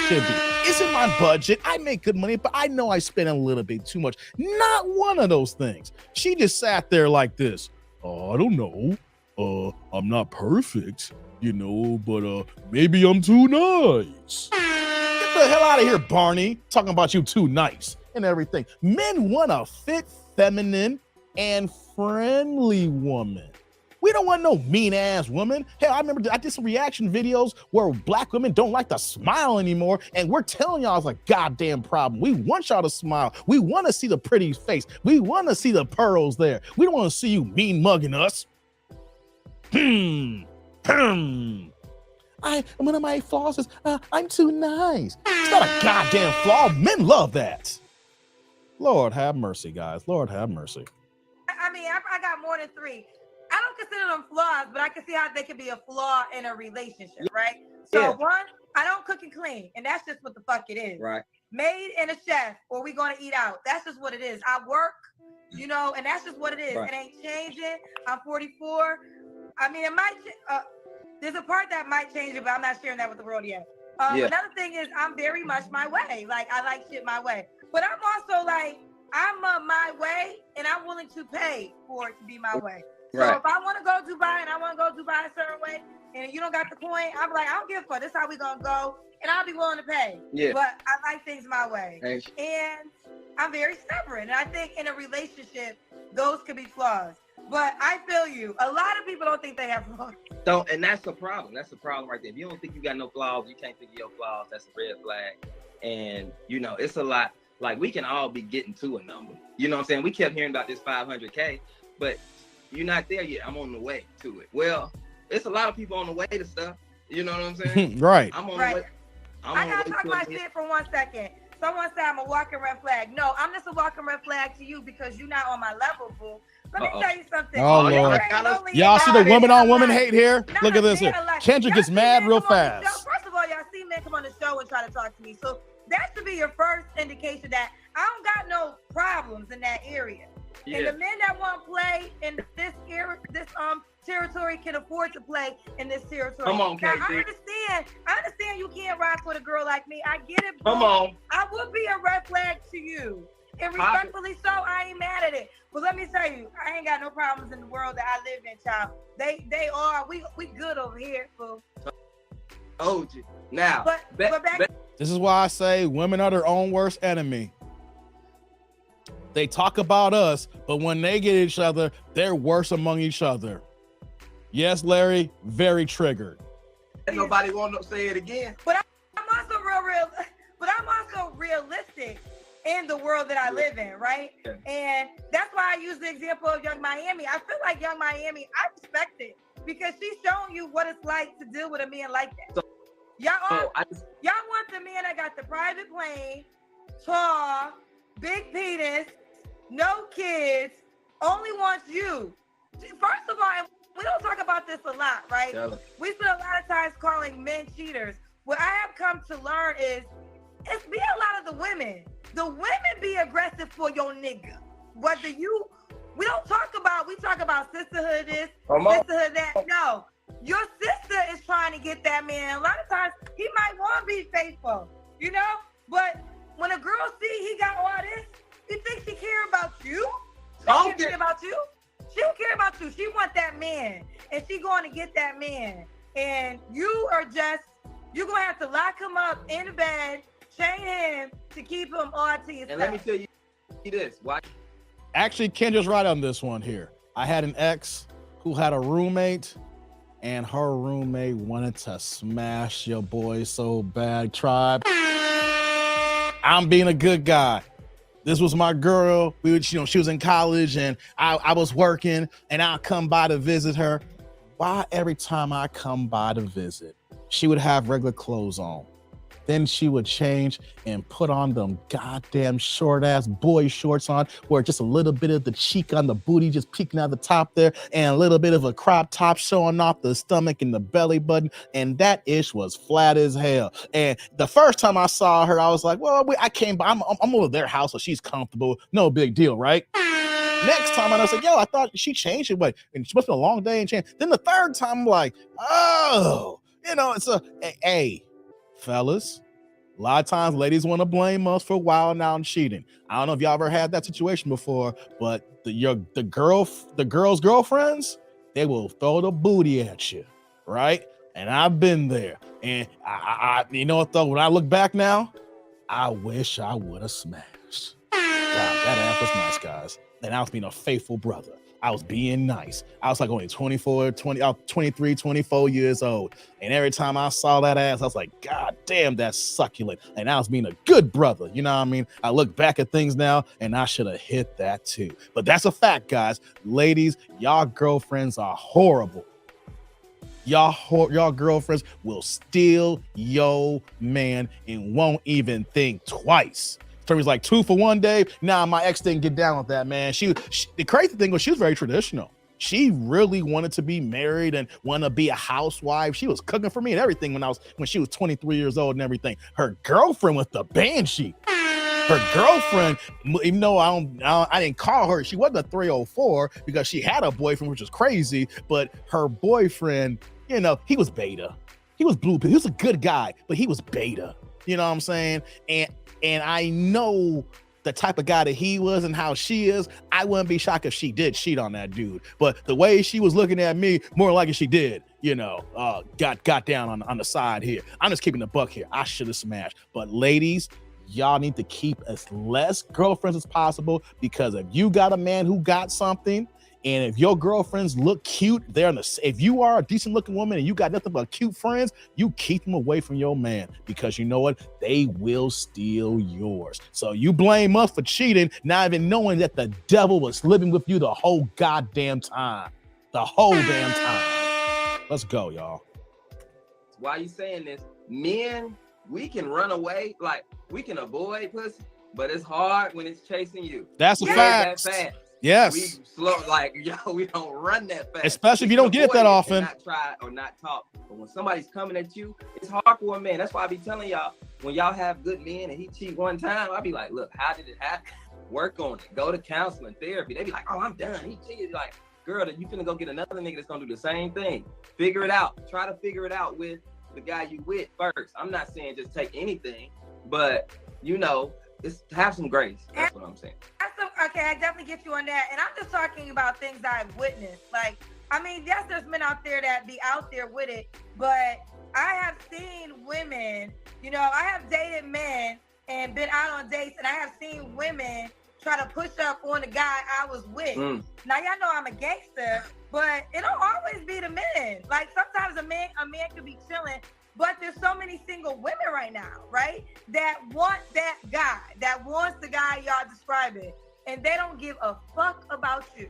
should be. It's in my budget. I make good money, but I know I spend a little bit too much. Not one of those things. She just sat there like this. Oh, I don't know. I'm not perfect, but maybe I'm too nice. Get the hell out of here, Barney. Talking about you too nice and everything. Men want a fit, feminine, and friendly woman. We don't want no mean ass woman. Hell, I remember I did some reaction videos where black women don't like to smile anymore. And we're telling y'all it's a goddamn problem. We want y'all to smile. We want to see the pretty face. We want to see the pearls there. We don't want to see you mean mugging us. One of my flaws is I'm too nice. It's not a goddamn flaw. Men love that. Lord have mercy, guys. Lord have mercy. I mean, I got more than 3. I don't consider them flaws, but I can see how they could be a flaw in a relationship, right? So 1, I don't cook and clean, and that's just what the fuck it is. Right. Maid and a chef, or we gonna eat out. That's just what it is. I work, and that's just what it is. Right. It ain't changing. I'm 44. I mean, it might. There's a part that might change it, but I'm not sharing that with the world yet. Another thing is, I'm very much my way. Like, I like shit my way, but I'm also like, I'm my way, and I'm willing to pay for it to be my way. So if I want to go Dubai and I want to go Dubai a certain way, and you don't got the coin, I'm like, I don't give a fuck. This is how we gonna go, and I'll be willing to pay. Yeah. But I like things my way, and I'm very stubborn. And I think in a relationship, those could be flaws. But I feel you. A lot of people don't think they have flaws. And that's the problem. That's the problem right there. If you don't think you got no flaws, you can't think of your flaws. That's a red flag. And it's a lot. Like, we can all be getting to a number. You know what I'm saying? We kept hearing about this 500K, but you're not there yet. I'm on the way to it. Well, it's a lot of people on the way to stuff. You know what I'm saying? Right. I'm on the way. I gotta talk my shit for 1 second. Someone said I'm a walking red flag. No, I'm just a walking red flag to you because you're not on my level, boo. Let me tell you something. Oh, Lord. Y'all see the woman on woman hate here? Look at this here. Kendra gets mad real fast. First of all, y'all see men come on the show and try to talk to me. So that should be your first indication that I don't got no problems in that area. Yeah. And the men that want to play in this area, this territory can afford to play in this territory. Come on, now, KC. I understand you can't rock with a girl like me. I get it, bro. Come on. I would be a red flag to you. And respectfully so, I ain't mad at it. But let me tell you, I ain't got no problems in the world that I live in, child. They are. We good over here, boo. Told you. Now, but back. This is why I say women are their own worst enemy. They talk about us, but when they get each other, they're worse among each other. Yes, Larry, very triggered. Nobody want to say it again. But I'm also realistic in the world that I live in, right? Yeah. And that's why I use the example of Young Miami. I feel like Young Miami, I respect it because she's showing you what it's like to deal with a man like that. So, y'all want the man that got the private plane, tall, big penis, no kids, only wants you. First of all, we don't talk about this a lot, right? We spend a lot of times calling men cheaters. What I have come to learn is it's be a lot of the women. The women be aggressive for your nigga. We talk about sisterhood this, sisterhood that. No, your sister is trying to get that man. A lot of times he might want to be faithful, but when a girl see he got all this, you think she care about you? She don't care about you. She don't care about you. She want that man, and she going to get that man. And you're gonna have to lock him up in the bed, chain him to keep him all to yourself. And let me tell you this. Why? Actually, Kendra's right on this one here. I had an ex who had a roommate, and her roommate wanted to smash your boy so bad. Tribe. I'm being a good guy. This was my girl. She was in college and I was working and I'll come by to visit her. Why every time I come by to visit, she would have regular clothes on. Then she would change and put on them goddamn short ass boy shorts on where just a little bit of the cheek on the booty just peeking out the top there and a little bit of a crop top showing off the stomach and the belly button. And that ish was flat as hell. And the first time I saw her, I was like, well, I came by, I'm over their house so she's comfortable. No big deal, right? Next time I was like, yo, I thought she changed it, but and she must have been a long day and changed. Then the third time I'm like, oh, it's hey, fellas, a lot of times ladies want to blame us for wilding out and cheating. I don't know if y'all ever had that situation before, but the girls' girlfriends, they will throw the booty at you, right? And I've been there. And I you know what though? When I look back now, I wish I would have smashed. God, that ass was nice, guys. And I was being a faithful brother. I was being nice. I was like only 23, 24 years old. And every time I saw that ass, I was like, God damn, that's succulent. And I was being a good brother. You know what I mean? I look back at things now and I should have hit that too. But that's a fact, guys. Ladies, y'all girlfriends are horrible. Y'all girlfriends will steal your man and won't even think twice. Terry's like 2 for 1 day. Nah, my ex didn't get down with that, man. The crazy thing was she was very traditional. She really wanted to be married and want to be a housewife. She was cooking for me and everything when she was 23 years old and everything. Her girlfriend was the banshee. Her girlfriend, even though I didn't call her, she wasn't a 304 because she had a boyfriend, which was crazy. But her boyfriend, you know, he was beta. He was blue pill. He was a good guy, but he was beta. You know what I'm saying? And I know the type of guy that he was and how she is. I wouldn't be shocked if she did cheat on that dude. But the way she was looking at me, more likely she did, you know, got down on the side here. I'm just keeping the buck here. I should have smashed. But ladies, y'all need to keep as less girlfriends as possible, because if you got a man who got something, and if your girlfriends look cute, if you are a decent looking woman and you got nothing but cute friends, you keep them away from your man, because you know what? They will steal yours. So you blame us for cheating, not even knowing that the devil was living with you the whole goddamn time. The whole damn time. Let's go, y'all. Why you saying this? Men, we can run away, like we can avoid pussy, but it's hard when it's chasing you. That's a fact. That fast. Yes. We slow, like, we don't run that fast. Especially if you don't get it that often. Not try or not talk. But when somebody's coming at you, it's hard for a man. That's why I be telling y'all, when y'all have good men and he cheat one time, I be like, look, how did it happen? Work on it. Go to counseling, therapy. They be like, oh, I'm done. He cheated. Like, girl, you finna go get another nigga that's gonna do the same thing. Figure it out. Try to figure it out with the guy you with first. I'm not saying just take anything, but you know, just have some grace. That's what I'm saying. Okay, I definitely get you on that. And I'm just talking about things I've witnessed. Like, I mean, yes, there's men out there that be out there with it, but I have seen women, you know, I have dated men and been out on dates, and I have seen women try to push up on the guy I was with. Now, y'all know I'm a gangster, but it don't always be the men. Like, sometimes a man could be chilling, but there's so many single women right now, right, that want that guy, that wants the guy y'all describing, and they don't give a fuck about you.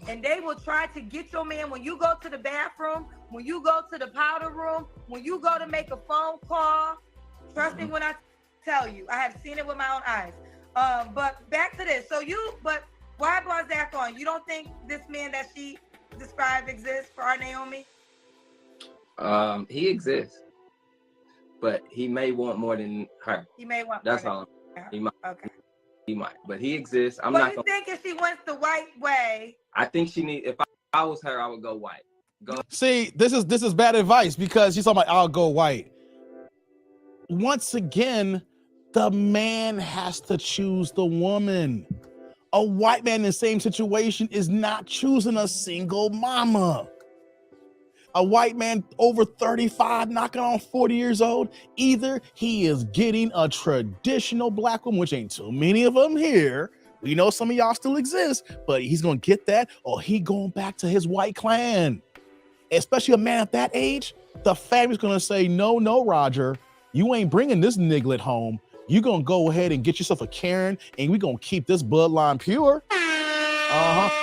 And they will try to get your man when you go to the bathroom, when you go to the powder room, when you go to make a phone call. Trust me when I tell you, I have seen it with my own eyes. But back to this. But why brought Zach on? You don't think this man that she described exists for our Naomi? He exists, but he may want more than her. He may want. That's all. He might. Okay. He might, but he exists. I'm but not. You think if she went the white way? I think she need. If I was her, I would go white. Go. See, this is bad advice, because she's talking about I'll go white. Once again, the man has to choose the woman. A white man in the same situation is not choosing a single mama. A white man over 35, knocking on 40 years old, either he is getting a traditional black woman, which ain't too many of them here. We know some of y'all still exist, but he's going to get that, or he going back to his white clan. Especially a man at that age, the family's going to say, no, Roger, you ain't bringing this niglet home. You're going to go ahead and get yourself a Karen, and we're going to keep this bloodline pure.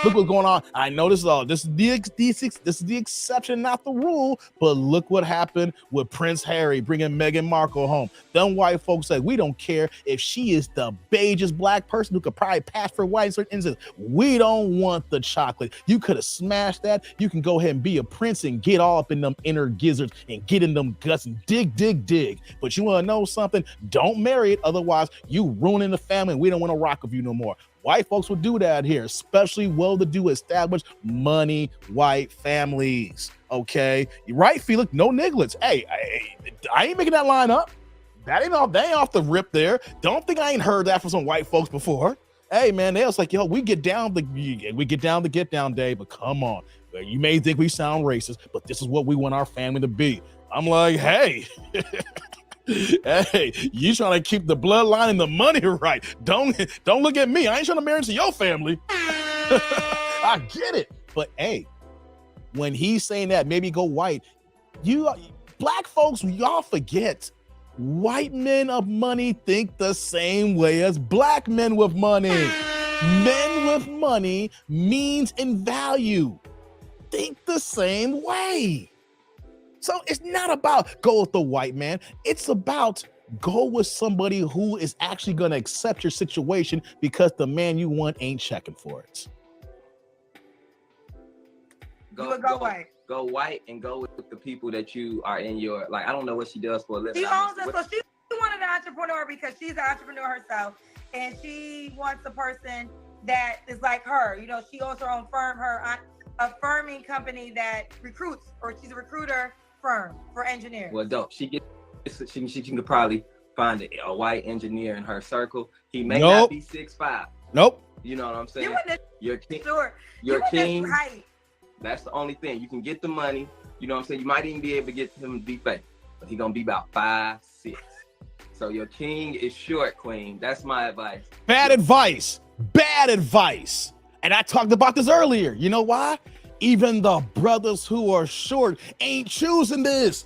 Look what's going on. I know this is the exception, not the rule. But look what happened with Prince Harry bringing Meghan Markle home. Them white folks said, we don't care if she is the beigest black person who could probably pass for white in certain instances. We don't want the chocolate. You could have smashed that. You can go ahead and be a prince and get all up in them inner gizzards and get in them guts and dig. But you want to know something? Don't marry it. Otherwise, you ruining the family, and we don't want to rock with you no more. White folks will do that here, especially well-to-do, established, money, white families. Okay, you're right, Felix. No nigglets. Hey, I ain't making that line up. That ain't off the rip there. Don't think I ain't heard that from some white folks before. Hey, man, they was like, yo, we get down the get down day, but come on. You may think we sound racist, but this is what we want our family to be. I'm like, hey, hey, you trying to keep the bloodline and the money right. Don't look at me. I ain't trying to marry into your family. I get it. But hey, when he's saying that, maybe go white, black folks, y'all forget. White men of money think the same way as black men with money. Men with money means in value. Think the same way. So it's not about go with the white man. It's about go with somebody who is actually going to accept your situation because the man you want ain't checking for it. Go white. Go white and go with the people that you are in your, like, I don't know what she does for a living. She owns it, so she wanted an entrepreneur because she's an entrepreneur herself, and she wants a person that is like her. You know, she owns her own firm, a firming company that recruits, or she's a recruiter firm for engineers. Well, dope. She can probably find a white engineer in her circle. He may not be 6'5". Nope. You know what I'm saying? Your king. Height. That's the only thing. You can get the money. You know what I'm saying? You might even be able to get him to be fake, but he's gonna be about 5'6". So your king is short, queen. That's my advice. Bad advice. Bad advice. And I talked about this earlier. You know why? Even the brothers who are short ain't choosing this.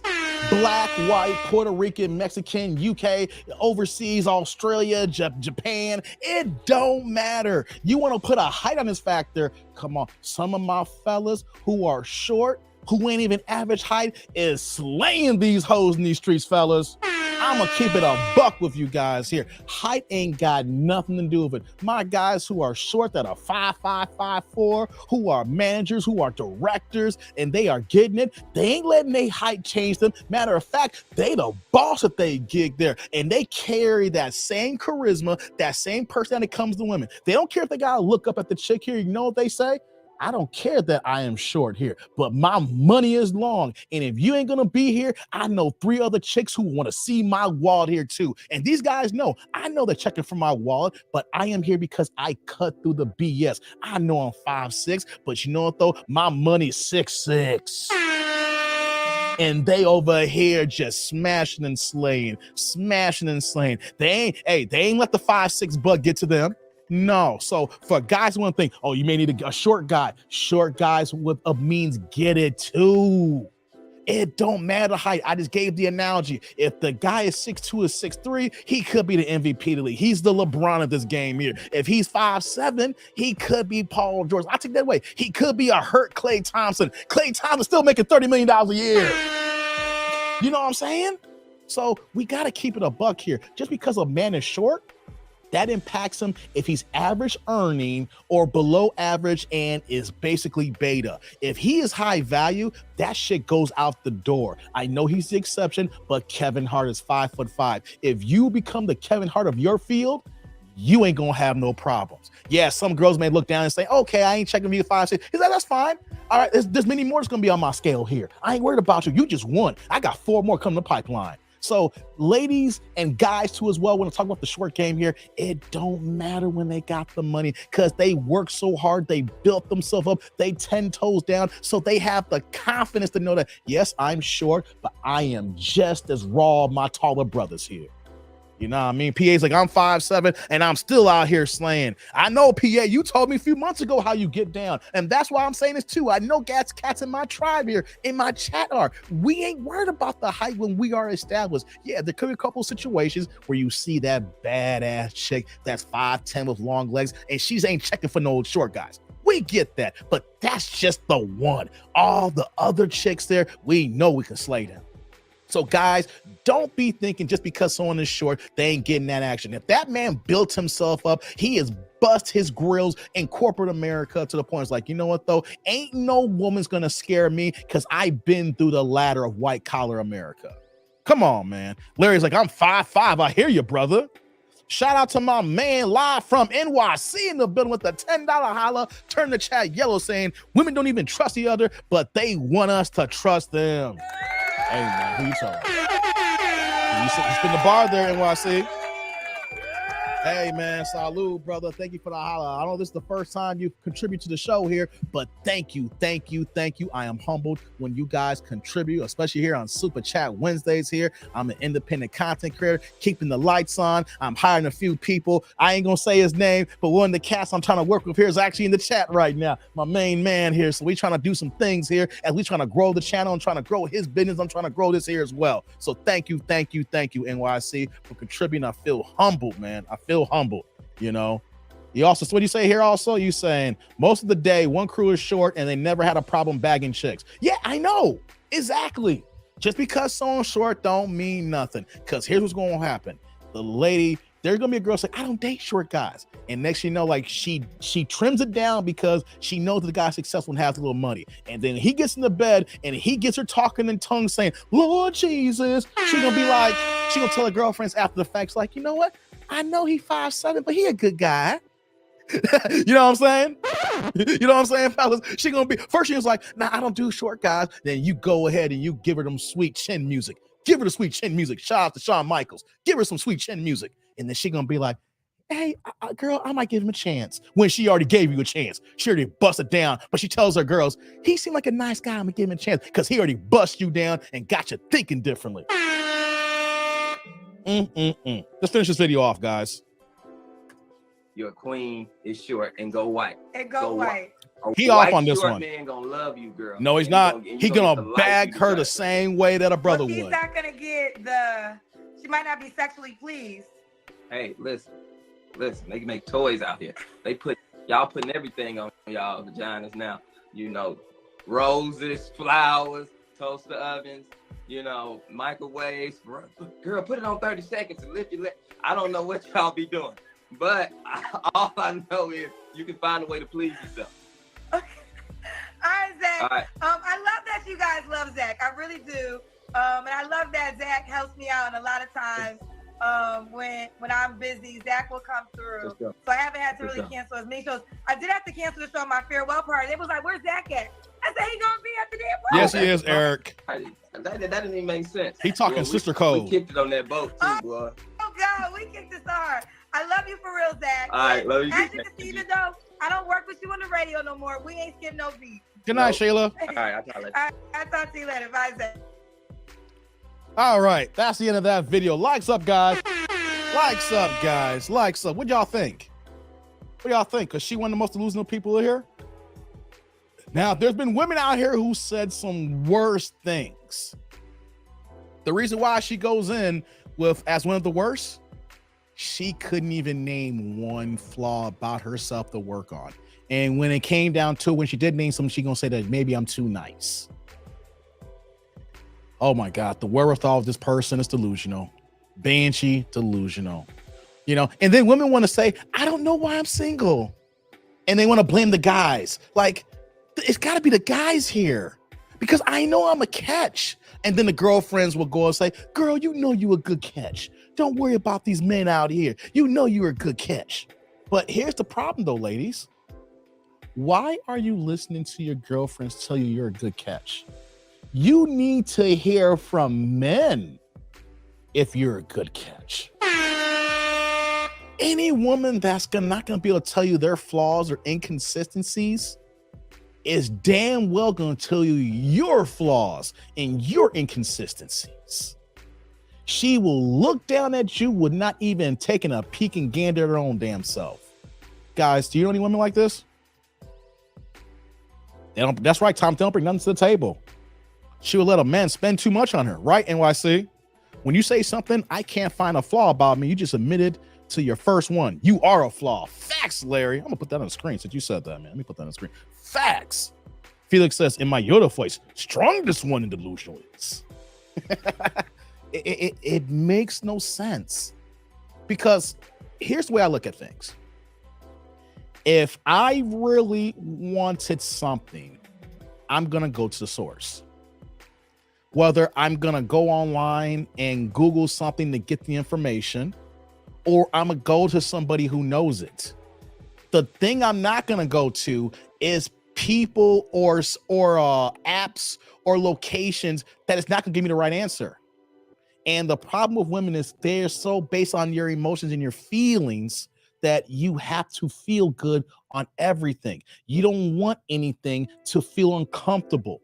Black, white, Puerto Rican, Mexican, UK, overseas, Australia, Japan. It don't matter. You want to put a height on this factor? Come on. Some of my fellas who are short, who ain't even average height, is slaying these hoes in these streets, fellas. I'm gonna keep it a buck with you guys here. Height ain't got nothing to do with it. My guys who are short, that are 5'5", 5'4", who are managers, who are directors, and they are getting it, they ain't letting their height change them. Matter of fact, they the boss if they gig there, and they carry that same charisma, that same personality that comes to women. They don't care if they gotta look up at the chick here. You know what they say? I don't care that I am short here, but my money is long. And if you ain't gonna be here, I know 3 other chicks who want to see my wallet here too. And these guys know, I know they're checking for my wallet, but I am here because I cut through the BS. I know I'm 5'6", but you know what though? My money's 6'6". And they over here just smashing and slaying. They ain't let the 5'6" bug get to them. No. So for guys who want to think, oh, you may need a short guy. Short guys with a means get it too. It don't matter height. I just gave the analogy. If the guy is 6'2" or 6'3", he could be the MVP of the league. He's the LeBron of this game here. If he's 5'7", he could be Paul George. I take that away. He could be a hurt Klay Thompson. Klay Thompson still making $30 million a year. You know what I'm saying? So we got to keep it a buck here. Just because a man is short, that impacts him if he's average earning or below average and is basically beta. If he is high value, that shit goes out the door. I know he's the exception, but Kevin Hart is 5'5". If you become the Kevin Hart of your field, you ain't gonna have no problems. Yeah, some girls may look down and say, okay, I ain't checking you 5'6". He's like, that's fine. All right, there's many more that's gonna be on my scale here. I ain't worried about you. You just won. I got 4 more coming to the pipeline. So ladies and guys too as well, when I talk about the short game here, it don't matter when they got the money because they work so hard, they built themselves up, they 10 toes down, so they have the confidence to know that, yes, I'm short, but I am just as raw as my taller brothers here. You know what I mean? PA's like, I'm 5'7", and I'm still out here slaying. I know, PA, you told me a few months ago how you get down, and that's why I'm saying this too. I know cats in my tribe here, in my chat are. We ain't worried about the height when we are established. Yeah, there could be a couple of situations where you see that badass chick that's 5'10" with long legs, and she's ain't checking for no short guys. We get that, but that's just the one. All the other chicks there, we know we can slay them. So guys, don't be thinking just because someone is short, they ain't getting that action. If that man built himself up, he has bust his grills in corporate America to the point it's like, you know what though? Ain't no woman's gonna scare me because I've been through the ladder of white collar America. Come on, man. Larry's like, I'm 5'5". I hear you, brother. Shout out to my man live from NYC in the building with the $10 holla. Turn the chat yellow saying women don't even trust each other, but they want us to trust them. Hey man, who you talking? You spin the bar there, NYC. Hey man, salud, brother. Thank you for the holla. I know this is the first time you contribute to the show here, but thank you. I am humbled when you guys contribute, especially here on Super Chat Wednesdays here. I'm an independent content creator, keeping the lights on. I'm hiring a few people. I ain't gonna say his name, but one of the cats I'm trying to work with here is actually in the chat right now. My main man here. So we trying to do some things here as we trying to grow the channel and trying to grow his business. I'm trying to grow this here as well. So thank you, NYC, for contributing. I feel humbled, man. I feel humbled, you know. You also, so what do you say here also? You saying most of the day one crew is short and they never had a problem bagging chicks. Yeah, I know. Exactly. Just because someone's short don't mean nothing. Because here's what's going to happen. The lady, there's going to be a girl say, I don't date short guys. And next you know, like she trims it down because she knows that the guy's successful and has a little money. And then he gets in the bed and he gets her talking in tongues saying, Lord Jesus. She going to be like, she going to tell her girlfriends after the facts, like, you know what? I know he 5'7", but he a good guy. You know what I'm saying? You know what I'm saying, fellas? She gonna be first. She was like, "Nah, I don't do short guys." Then you go ahead and you give her them sweet chin music. Give her the sweet chin music. Shout out to Shawn Michaels. Give her some sweet chin music, and then she gonna be like, "Hey, girl, I might give him a chance." When she already gave you a chance, she already busted down. But she tells her girls, "He seemed like a nice guy. I'm gonna give him a chance because he already bust you down and got you thinking differently." Let's finish this video off, guys. Your queen is short and go white. And go white. He off on this short one. Man gonna love you, girl. No, he's not. He's gonna bag her the same way that a brother would. She's not gonna get the. She might not be sexually pleased. Hey, listen. They can make toys out here. They put y'all putting everything on y'all vaginas now. You know, roses, flowers, toaster ovens. You know, microwaves. Girl, put it on 30 seconds and lift your leg. I don't know what y'all be doing. But all I know is you can find a way to please yourself. Okay. All right, Zach. All right. I love that you guys love Zach. I really do. And I love that Zach helps me out. And a lot of times when I'm busy, Zach will come through. So I haven't had to really cancel as many shows. I did have to cancel the show on my farewell party. It was like, where's Zach at? I said, he gonna be at the damn party. Yes, he is, Eric. That didn't even make sense. He talking sister code. We kicked it on that boat too, boy. Oh God, we kicked this hard. I love you for real, Zach. All right, love you. As you can see, even though I don't work with you on the radio no more, we ain't skipping no beat. Good night, Shayla. All right, I'll talk later. All right, I'll talk to you later. Bye, Zach. All right, that's the end of that video. Likes up, guys. Likes up, guys. Likes up. What y'all think? What y'all think? Because she one of the most delusional people here. Now, there's been women out here who said some worse things. The reason why she goes in with as one of the worst, she couldn't even name one flaw about herself to work on. And when it came down to when she did name something, she gonna say that maybe I'm too nice. Oh my God, the wherewithal of this person is delusional. Banshee, delusional. You know, and then women want to say, I don't know why I'm single. And they want to blame the guys. Like, it's got to be the guys here because I know I'm a catch. And then the girlfriends will go and say, girl, you know you a good catch. Don't worry about these men out here. You know you're a good catch. But here's the problem though, ladies. Why are you listening to your girlfriends tell you you're a good catch? You need to hear from men if you're a good catch. Any woman that's not gonna be able to tell you their flaws or inconsistencies is damn well gonna tell you your flaws and your inconsistencies. She will look down at you with not even taking a peek and gander at her own damn self. Guys, do you know any women like this? They don't, that's right, Tom, don't bring nothing to the table. She will let a man spend too much on her, right, NYC? When you say something, I can't find a flaw about me, you just admitted to your first one. You are a flaw. Facts, Larry. I'm gonna put that on the screen since you said that, man. Let me put that on the screen. Facts. Felix says in my Yoda voice, strongest one in delusional is. It makes no sense because here's the way I look at things. If I really wanted something, I'm gonna go to the source. Whether I'm gonna go online and Google something to get the information, or I'm gonna go to somebody who knows it. The thing I'm not gonna go to is people or apps or locations that is not gonna give me the right answer. And the problem with women is they're so based on your emotions and your feelings that you have to feel good on everything. You don't want anything to feel uncomfortable.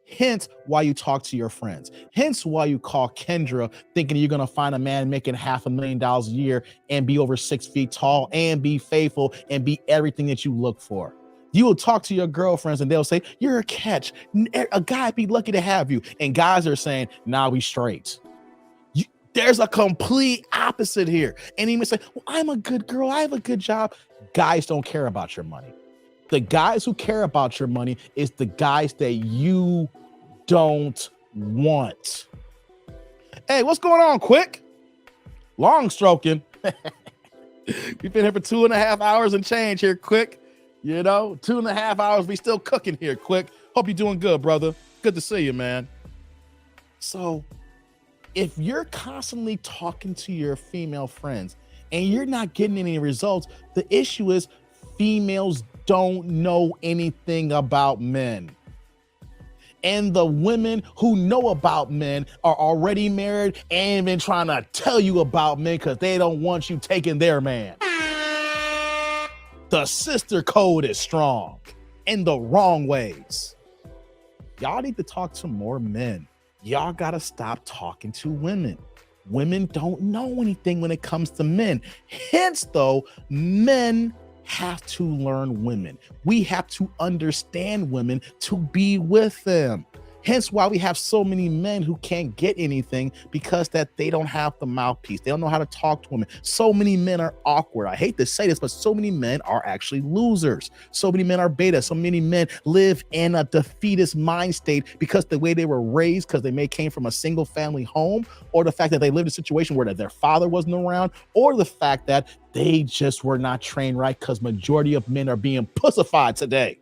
Hence why you talk to your friends. Hence why you call Kendra thinking you're going to find a man making $500,000 a year and be over 6 feet tall and be faithful and be everything that you look for. You will talk to your girlfriends and they'll say, you're a catch. A guy be lucky to have you. And guys are saying, nah, we straight. There's a complete opposite here. And he may say, well, I'm a good girl. I have a good job. Guys don't care about your money. The guys who care about your money is the guys that you don't want. Hey, what's going on, Quick? Long stroking. We've been here for 2.5 hours and change here, Quick. You know, 2.5 hours, we still cooking here, Quick. Hope you're doing good, brother. Good to see you, man. So if you're constantly talking to your female friends and you're not getting any results, the issue is females don't know anything about men. And the women who know about men are already married and been trying to tell you about men because they don't want you taking their man. The sister code is strong in the wrong ways. Y'all need to talk to more men. Y'all got to stop talking to women. Women don't know anything when it comes to men. Hence, though, men have to learn women. We have to understand women to be with them. Hence why we have so many men who can't get anything, because that they don't have the mouthpiece. They don't know how to talk to women. So many men are awkward. I hate to say this, but so many men are actually losers. So many men are beta. So many men live in a defeatist mind state because the way they were raised, because they may came from a single family home, or the fact that they lived in a situation where their father wasn't around, or the fact that they just were not trained right, because majority of men are being pussified today.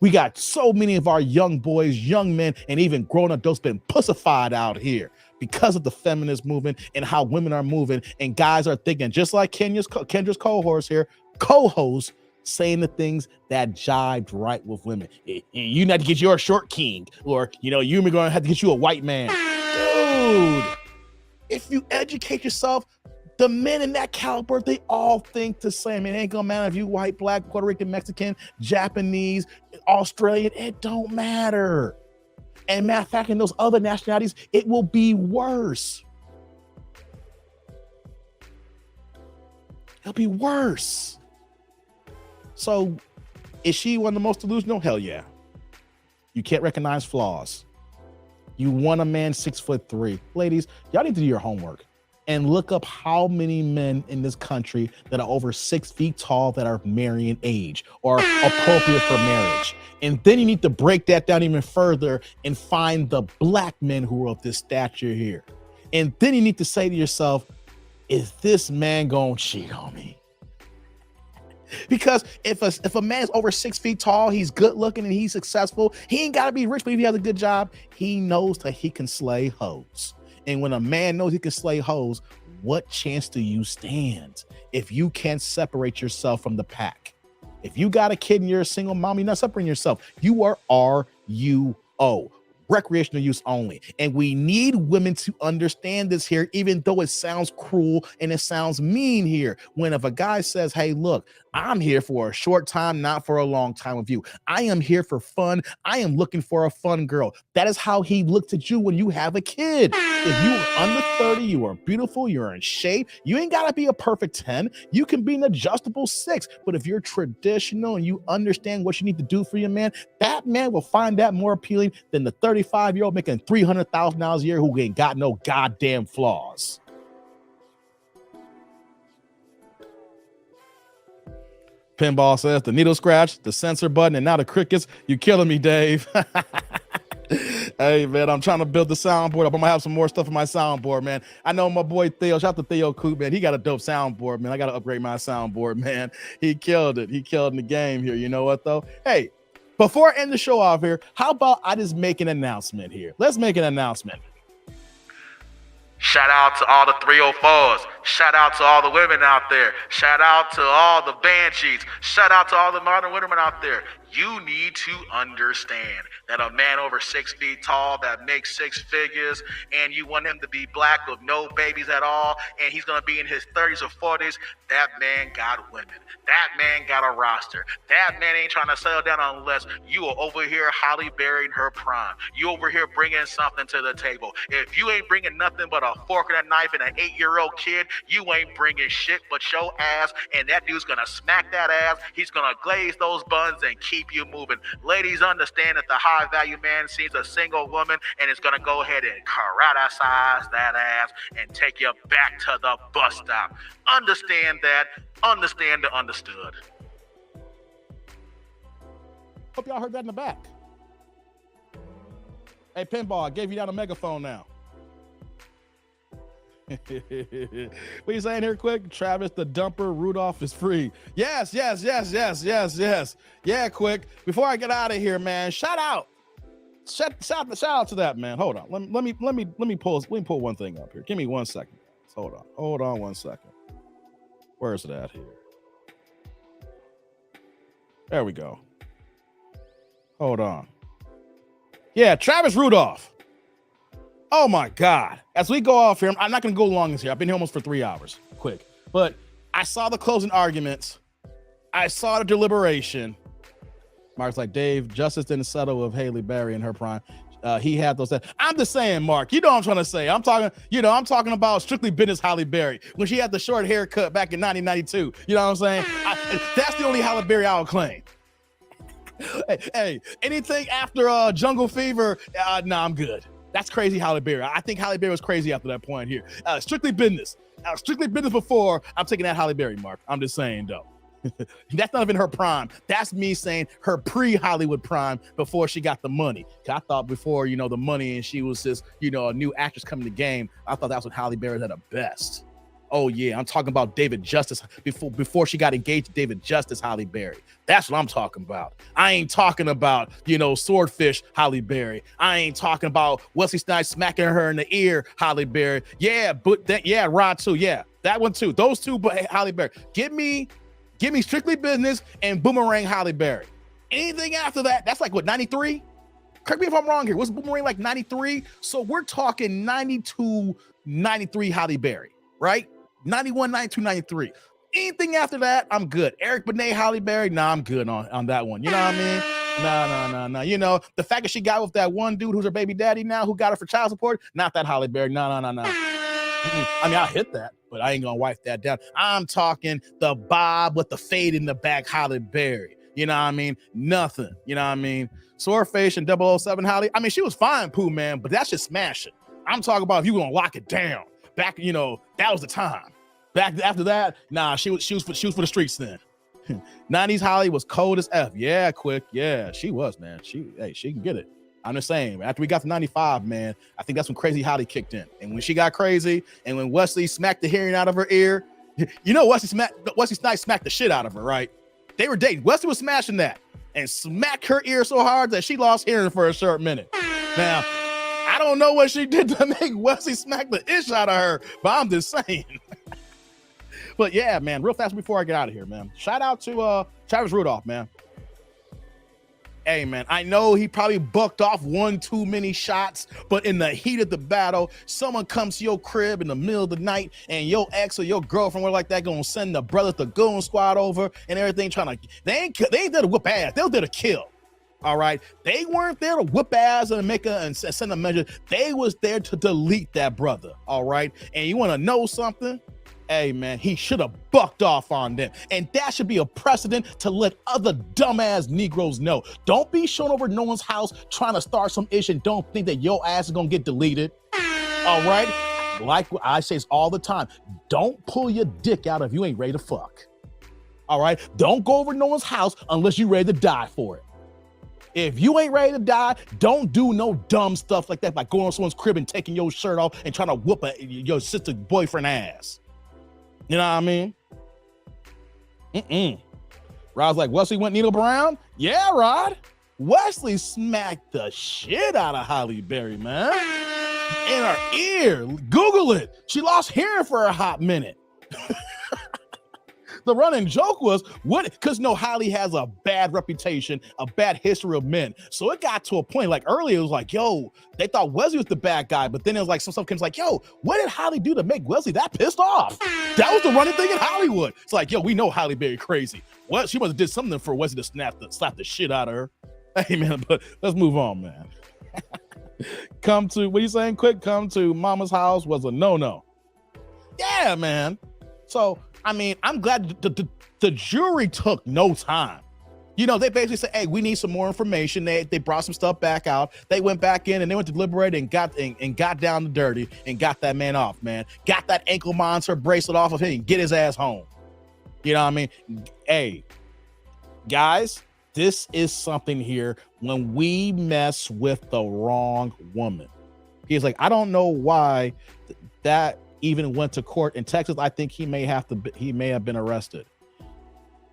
We got so many of our young boys, young men, and even grown adults been pussified out here because of the feminist movement and how women are moving. And guys are thinking, just like Kendra's co-host, saying the things that jived right with women. You need to get your short king, or, you're going to have to get you a white man. Dude, if you educate yourself, the men in that caliber, they all think the same. It ain't gonna matter if you white, black, Puerto Rican, Mexican, Japanese, Australian, it don't matter. And matter of fact, in those other nationalities, it will be worse. It'll be worse. So, is she one of the most delusional? Hell yeah. You can't recognize flaws. You want a man 6'3". Ladies, y'all need to do your homework and look up how many men in this country that are over 6 feet tall that are marrying age or appropriate for marriage. And then you need to break that down even further and find the black men who are of this stature here. And then you need to say to yourself, is this man gonna cheat on me? Because if a man is over 6 feet tall, he's good looking and he's successful, he ain't gotta be rich, but if he has a good job, he knows that he can slay hoes. And when a man knows he can slay hoes, what chance do you stand if you can't separate yourself from the pack? If you got a kid and you're a single mom, you're not separating yourself. You are RUO, recreational use only. And we need women to understand this here, even though it sounds cruel and it sounds mean here. When if a guy says, hey, look, I'm here for a short time, not for a long time with you. I am here for fun. I am looking for a fun girl. That is how he looks at you when you have a kid. If you are under 30, you are beautiful, you're in shape. You ain't got to be a perfect 10. You can be an adjustable 6. But if you're traditional and you understand what you need to do for your man, that man will find that more appealing than the 35-year-old making $300,000 a year who ain't got no goddamn flaws. Pinball says the needle scratch, the censor button, and now the crickets. You killing me, Dave. Hey, man, I'm trying to build the soundboard up. I'm gonna have some more stuff on my soundboard, man. I know my boy Theo, shout out to Theo Coop, man. He got a dope soundboard, man. I got to upgrade my soundboard, man. He killed it. He killed in the game here. You know what, though? Hey, before I end the show off here, how about I just make an announcement here? Let's make an announcement. Shout out to all the 304s. Shout out to all the women out there. Shout out to all the banshees. Shout out to all the modern women out there. You need to understand that a man over 6 feet tall that makes 6 figures and you want him to be black with no babies at all and he's going to be in his 30s or 40s, that man got women. That man got a roster. That man ain't trying to settle down unless you are over here Holly Berry in her prime. You over here bringing something to the table. If you ain't bringing nothing but a fork and a knife and an 8-year-old kid, you ain't bringing shit but your ass, and that dude's going to smack that ass. He's going to glaze those buns and keep you moving. Ladies, understand that the high value man sees a single woman and is going to go ahead and karate-size that ass and take you back to the bus stop. Understand that. Understand the understood. Hope y'all heard that in the back. Hey, Pinball, I gave you down a megaphone now. What you saying here quick? Travis the dumper, Rudolph is free. Yes. Yeah, quick. Before I get out of here, man, shout out to that, man. Hold on. Let me pull one thing up here. Give me 1 second. Hold on 1 second. Where's it at here? There we go. Hold on. Yeah, Travis Rudolph. Oh my God. As we go off here, I'm not going to go long as here. I've been here almost for 3 hours. Quick. But I saw the closing arguments. I saw the deliberation. Mark's like, Dave, justice didn't settle with Halle Berry in her prime. He had those. I'm just saying, Mark, you know what I'm trying to say. I'm talking about strictly business Halle Berry when she had the short haircut back in 1992. You know what I'm saying? That's the only Halle Berry I'll claim. Hey, anything after Jungle Fever, nah, I'm good. That's crazy Halle Berry. I think Halle Berry was crazy after that point here. Strictly business. Strictly business before. I'm taking that Halle Berry, Mark. I'm just saying, though. That's not even her prime. That's me saying her pre-Hollywood prime before she got the money. I thought before, the money and she was just, a new actress coming to the game. I thought that's when Halle Berry was at her best. Oh yeah, I'm talking about David Justice before she got engaged to David Justice Halle Berry. That's what I'm talking about. I ain't talking about, Swordfish Halle Berry. I ain't talking about Wesley Snipes smacking her in the ear Halle Berry. Yeah, but Rod too. Yeah, that one too. Those two, but Halle Berry. Give me Strictly Business and Boomerang Halle Berry. Anything after that, that's like what, 93? Correct me if I'm wrong here. Was Boomerang like 93? So we're talking 92, 93 Halle Berry, right? 91, 92, 93. Anything after that, I'm good. Eric Benet Halle Berry, nah, I'm good on that one. You know what I mean? No. The fact that she got with that one dude who's her baby daddy now, who got her for child support, not that Halle Berry. No. I mean, I'll hit that, but I ain't gonna wipe that down. I'm talking the Bob with the fade in the back Halle Berry. You know what I mean? Nothing. You know what I mean? Swordfish and 007 Halle. I mean, she was fine, Pooh, man, but that's just smashing. I'm talking about if you gonna lock it down. Back, that was the time. Back after that, nah, she was for the streets then. 90s Holly was cold as F. Yeah, quick. Yeah, she was, man. She can get it. I'm just saying, after we got to 95, man, I think that's when Crazy Holly kicked in. And when she got crazy, and when Wesley smacked the hearing out of her ear, Wesley Snipes smacked the shit out of her, right? They were dating. Wesley was smashing that and smacked her ear so hard that she lost hearing for a short minute. Now, I don't know what she did to make Wesley smack the ish out of her, but I'm just saying. But yeah, man, real fast before I get out of here, man. Shout out to Travis Rudolph, man. Hey, man, I know he probably bucked off one too many shots, but in the heat of the battle, someone comes to your crib in the middle of the night and your ex or your girlfriend or like that gonna send the brothers the goon squad over and everything they ain't there to whoop ass. They were there to kill. All right. They weren't there to whoop ass and and send a measure. They was there to delete that brother. All right. And you want to know something? Hey, man, he should have bucked off on them. And that should be a precedent to let other dumbass Negroes know. Don't be shown over no one's house trying to start some issue and don't think that your ass is going to get deleted. All right? Like I say all the time, don't pull your dick out if you ain't ready to fuck. All right? Don't go over no one's house unless you're ready to die for it. If you ain't ready to die, don't do no dumb stuff like that, like going on someone's crib and taking your shirt off and trying to whoop your sister's boyfriend ass. You know what I mean? Rod's like, Wesley went Nino Brown? Yeah, Rod. Wesley smacked the shit out of Halle Berry, man. in her ear. Google it. She lost hearing for a hot minute. The running joke was, what? Because Holly has a bad reputation, a bad history of men. So it got to a point, like earlier, it was like, yo, they thought Wesley was the bad guy. But then it was like, some stuff comes like, yo, what did Holly do to make Wesley that pissed off? That was the running thing in Hollywood. It's like, yo, we know Holly Berry crazy. What? She must have did something for Wesley to slap the shit out of her. Hey, man, but let's move on, man. Come to, what are you saying? Quick, come to mama's house was a no-no. Yeah, man. So, I mean, I'm glad the jury took no time. They basically said, hey, we need some more information. They brought some stuff back out. They went back in and they went to deliberate and got down to dirty and got that man off, man. Got that ankle monitor bracelet off of him and get his ass home. You know what I mean? Hey, guys, this is something here when we mess with the wrong woman. He's like, I don't know why that even went to court in Texas. I think he may have been arrested.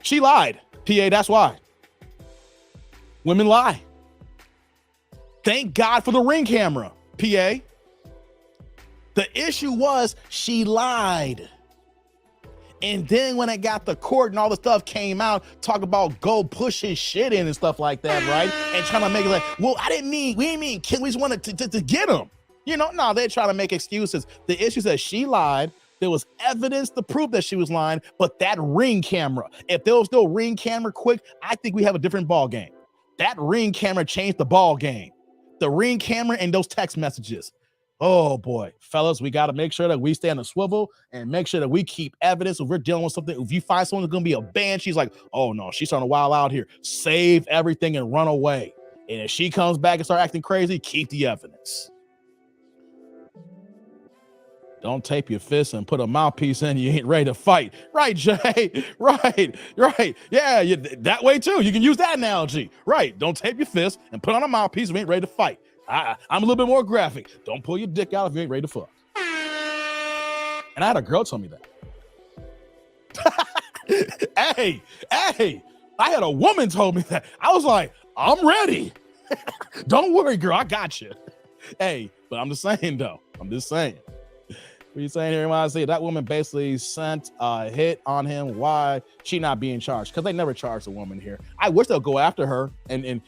She lied. PA, that's why. Women lie. Thank God for the Ring camera, PA. The issue was she lied. And then when it got to court and all the stuff came out, talk about go push his shit in and stuff like that, right? And trying to make it like, well, we didn't mean kill. We just wanted to get him. No, they're trying to make excuses. The issue is that she lied. There was evidence to prove that she was lying, but that Ring camera, if there was no Ring camera quick, I think we have a different ball game. That Ring camera changed the ball game. The Ring camera and those text messages. Oh boy, fellas, we got to make sure that we stay on the swivel and make sure that we keep evidence. If we're dealing with something, if you find someone who's going to be a band, she's like, oh no, she's starting to wild out here. Save everything and run away. And if she comes back and start acting crazy, keep the evidence. Don't tape your fist and put a mouthpiece in. You ain't ready to fight. Right, Jay? Right. Yeah, that way too. You can use that analogy. Right. Don't tape your fist and put on a mouthpiece if you ain't ready to fight. I'm a little bit more graphic. Don't pull your dick out if you ain't ready to fuck. And I had a girl tell me that. Hey, I had a woman told me that. I was like, I'm ready. Don't worry, girl. I got you. Hey, but I'm just saying, though. What are you saying here? I say that woman basically sent a hit on him. Why she not being charged? Because they never charged a woman here. I wish they'll go after her and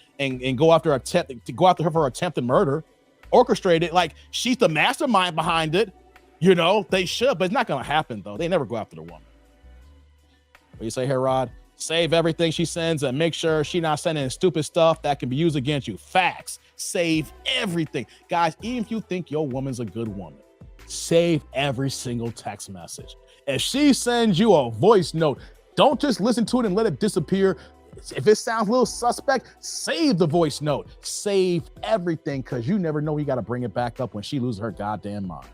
go after her for attempted murder, orchestrated. Like she's the mastermind behind it. They should, but it's not gonna happen though. They never go after the woman. What do you say here, Rod? Save everything she sends and make sure she not sending stupid stuff that can be used against you. Facts. Save everything, guys. Even if you think your woman's a good woman. Save every single text message. If she sends you a voice note, don't just listen to it and let it disappear. If it sounds a little suspect, save the voice note. Save everything because you never know you got to bring it back up when she loses her goddamn mind.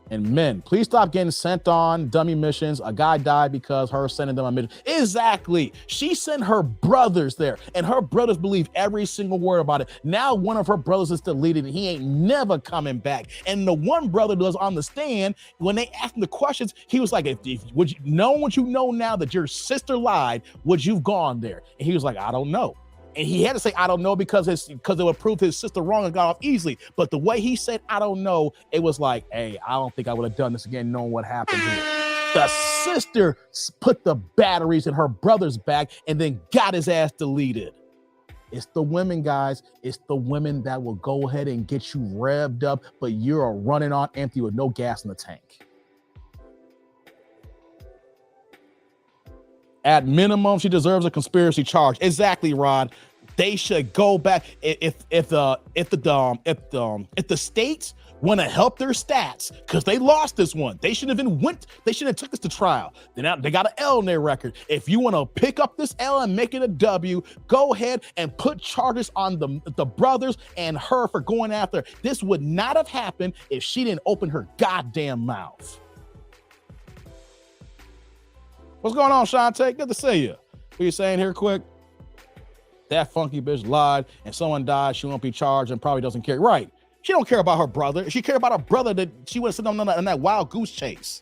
And men, please stop getting sent on dummy missions. A guy died because her sending them on mission. Exactly. She sent her brothers there, and her brothers believe every single word about it. Now one of her brothers is deleted, and he ain't never coming back. And the one brother was on the stand when they asked him the questions. He was like, "If would you know what you know now that your sister lied? Would you've gone there?" And he was like, "I don't know." And he had to say, I don't know, because it would prove his sister wrong and got off easily. But the way he said, I don't know, it was like, hey, I don't think I would have done this again knowing what happened here. The sister put the batteries in her brother's back and then got his ass deleted. It's the women, guys. It's the women that will go ahead and get you revved up, but you're running on empty with no gas in the tank. At minimum, she deserves a conspiracy charge. Exactly, Rod. They should go back. If the states want to help their stats because they lost this one, they shouldn't have took this to trial. They got an L in their record. If you want to pick up this L and make it a W, go ahead and put charges on the brothers and her for going after. This would not have happened if she didn't open her goddamn mouth. What's going on, Shantae? Good to see you. What are you saying here quick? That funky bitch lied and someone died. She won't be charged and probably doesn't care. Right. She don't care about her brother. If she cared about her brother, that she would have sent them on that wild goose chase.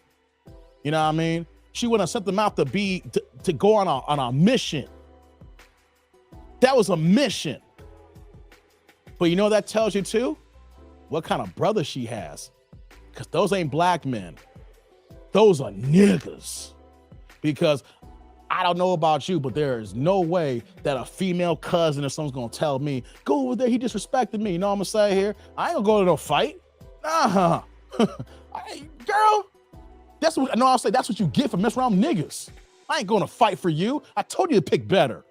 You know what I mean? She would have sent them out to go on a mission. That was a mission. But you know what that tells you too? what kind of brother she has. Because those ain't black men. Those are niggas. Because I don't know about you, but there is no way that a female cousin or someone's gonna tell me, go over there, he disrespected me. You know what I'm gonna say here? I ain't gonna go to no fight. Nah. Girl, that's what I'll say. That's what you get for messing around with niggas. I ain't gonna fight for you. I told you to pick better.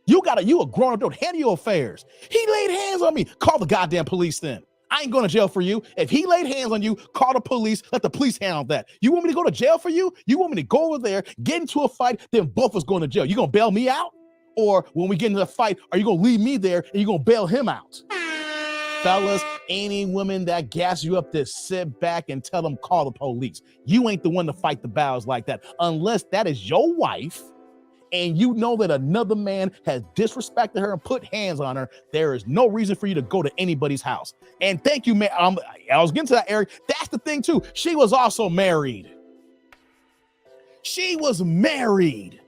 You a grown up, don't handle your affairs. He laid hands on me. Call the goddamn police then. I ain't going to jail for you. If he laid hands on you, call the police. Let the police handle that. You want me to go to jail for you? You want me to go over there, get into a fight, then both of us going to jail? You going to bail me out? Or when we get into the fight, are you going to leave me there and you going to bail him out? Fellas, any women that gas you up to sit back and tell them call the police. You ain't the one to fight the battles like that. Unless that is your wife and you know that another man has disrespected her and put hands on her, there is no reason for you to go to anybody's house. And thank you, man. I was getting to that, Eric. That's the thing, too. She was also married. She was married.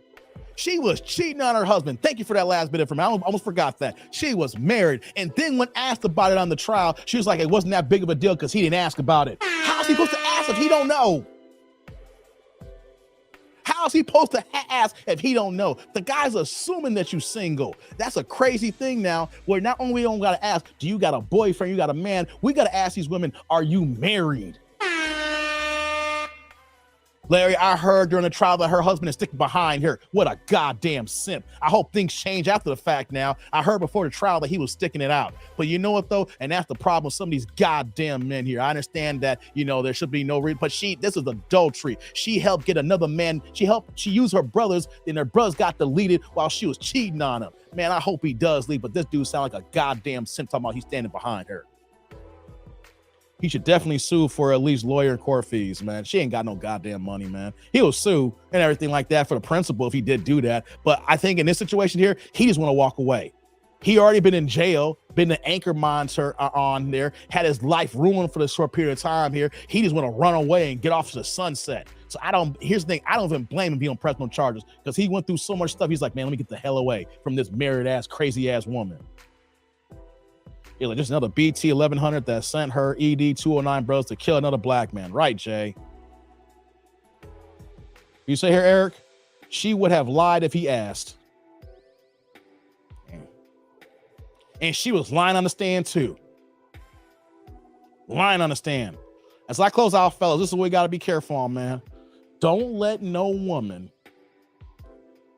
She was cheating on her husband. Thank you for that last bit of information. I almost forgot that. She was married. And then when asked about it on the trial, she was like, it wasn't that big of a deal because he didn't ask about it. How's he supposed to ask if he don't know? How's he supposed to ask if he don't know? The guy's assuming that you're single. That's a crazy thing now, where not only we don't got to ask, do you got a boyfriend, you got a man? We got to ask these women, are you married? Larry, I heard during the trial that her husband is sticking behind her. What a goddamn simp. I hope things change after the fact now. I heard before the trial that he was sticking it out. But you know what, though? And that's the problem with some of these goddamn men here. I understand that, there should be no reason, but this is adultery. She helped get another man. She used her brothers, and her brothers got deleted while she was cheating on him. Man, I hope he does leave, but this dude sounds like a goddamn simp talking about he's standing behind her. He should definitely sue for at least lawyer and court fees, man. She ain't got no goddamn money, man. He'll sue and everything like that for the principal if he did do that. But I think in this situation here, he just want to walk away. He already been in jail, been an anchor monitor on there, had his life ruined for this short period of time here. He just want to run away and get off to the sunset. So here's the thing, I don't even blame him being on personal charges because he went through so much stuff. He's like, man, let me get the hell away from this married ass, crazy ass woman. Yeah, like just another BT 1100 that sent her ED 209 bros to kill another black man. Right, Jay? You say here, Eric? She would have lied if he asked. And she was lying on the stand, too. Lying on the stand. As I close out, fellas, this is what we got to be careful on, man. Don't let no woman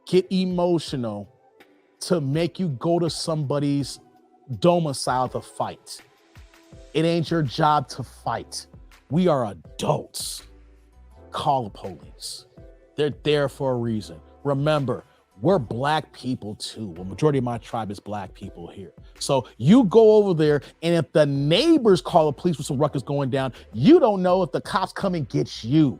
get emotional to make you go to somebody's domicile to fight. It ain't your job to fight. We are adults. Call the police. They're there for a reason. Remember, we're black people too. The majority of my tribe is black people here. So you go over there, and if the neighbors call the police with some ruckus going down, you don't know if the cops come and get you.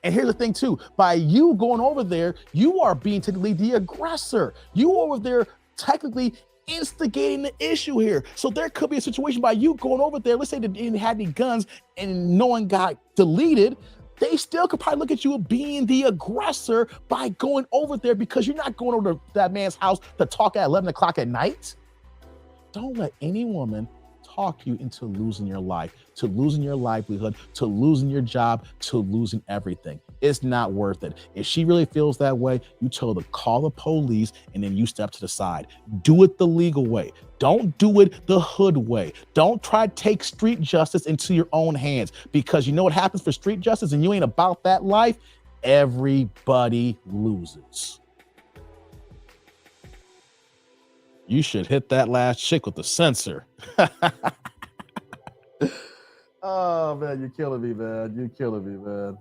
And here's the thing too, by you going over there, you are being technically the aggressor. You over there technically instigating the issue here. So there could be a situation by you going over there, let's say they didn't have any guns and no one got deleted, they still could probably look at you being the aggressor by going over there because you're not going over to that man's house to talk at 11 o'clock at night. Don't let any woman talk you into losing your life, to losing your livelihood, to losing your job, to losing everything. It's not worth it. If she really feels that way, you tell her to call the police and then you step to the side. Do it the legal way. Don't do it the hood way. Don't try to take street justice into your own hands, because you know what happens for street justice and you ain't about that life? Everybody loses. You should hit that last chick with the sensor. Oh, man, you're killing me, man. You're killing me, man.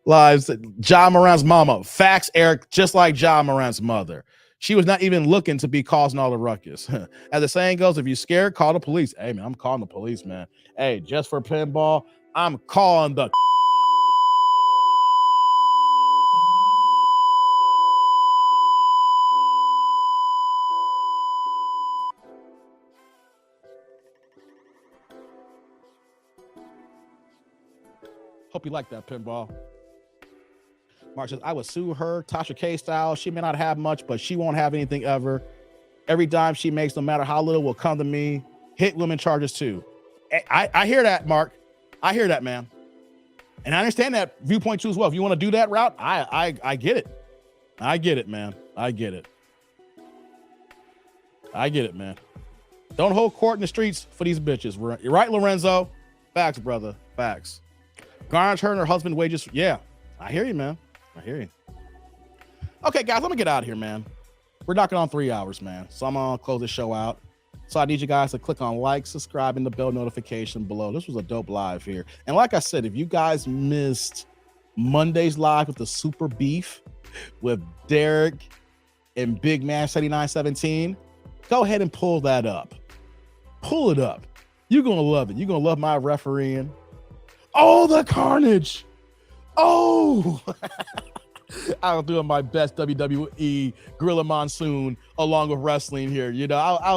Lives, Ja Morant's mama. Facts, Eric, just like Ja Morant's mother. She was not even looking to be causing all the ruckus. As the saying goes, if you're scared, call the police. Hey, man, I'm calling the police, man. Hey, just for pinball, I'm calling the... Hope you like that, pinball. Mark says, I would sue her, Tasha K style. She may not have much, but she won't have anything ever. Every dime she makes, no matter how little, will come to me. hit women charges too. I hear that, Mark. I hear that, man. And I understand that viewpoint too as well. If you want to do that route, I get it. I get it, man. I get it. I get it, man. Don't hold court in the streets for these bitches. You're right, Lorenzo. Facts, brother. Facts. Garnish her and her husband wages. Yeah, I hear you, man. I hear you. Okay, guys, let me get out of here, man. We're knocking on 3 hours, man. So I'm gonna close the show out. So I need you guys to click on like, subscribe, and the bell notification below. This was a dope live here. And like I said, if you guys missed Monday's live with the super beef with Derek and Big Man 7917, go ahead and pull that up. Pull it up. You're going to love it. You're going to love my refereeing. Oh, the carnage. Oh. I'm doing my best WWE Gorilla Monsoon along with wrestling here. You know, I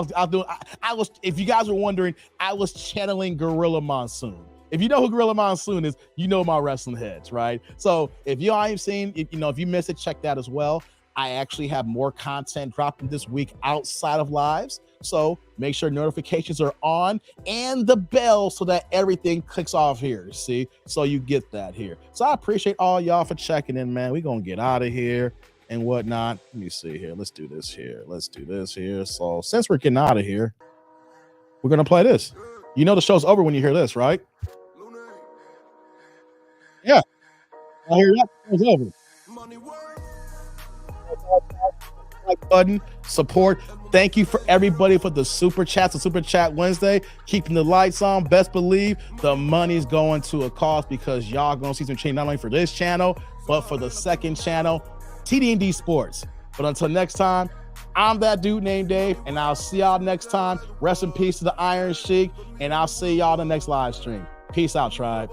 was, if you guys were wondering, I was channeling Gorilla Monsoon. If you know who Gorilla Monsoon is, you know my wrestling heads, right? So if you ain't seen, you know, if you missed it, check that as well. I actually have more content dropping this week outside of lives. So make sure notifications are on and the bell so that everything clicks off here. See, so you get that here. So I appreciate all y'all for checking in, man. We're going to get out of here and whatnot. Let me see here. Let's do this here. Let's do this here. So since we're getting out of here, we're going to play this. You know, the show's over when you hear this, right? Yeah. I hear that. It's over. Like button support. Thank you for everybody for the super chats and super chat Wednesday, keeping the lights on. Best believe the money's going to a cause because y'all gonna see some change not only for this channel but for the second channel, TD&D Sports. But until next time, I'm that dude named Dave, and I'll see y'all next time. Rest in peace to the Iron Sheik, and I'll see y'all in the next live stream. Peace out, tribe.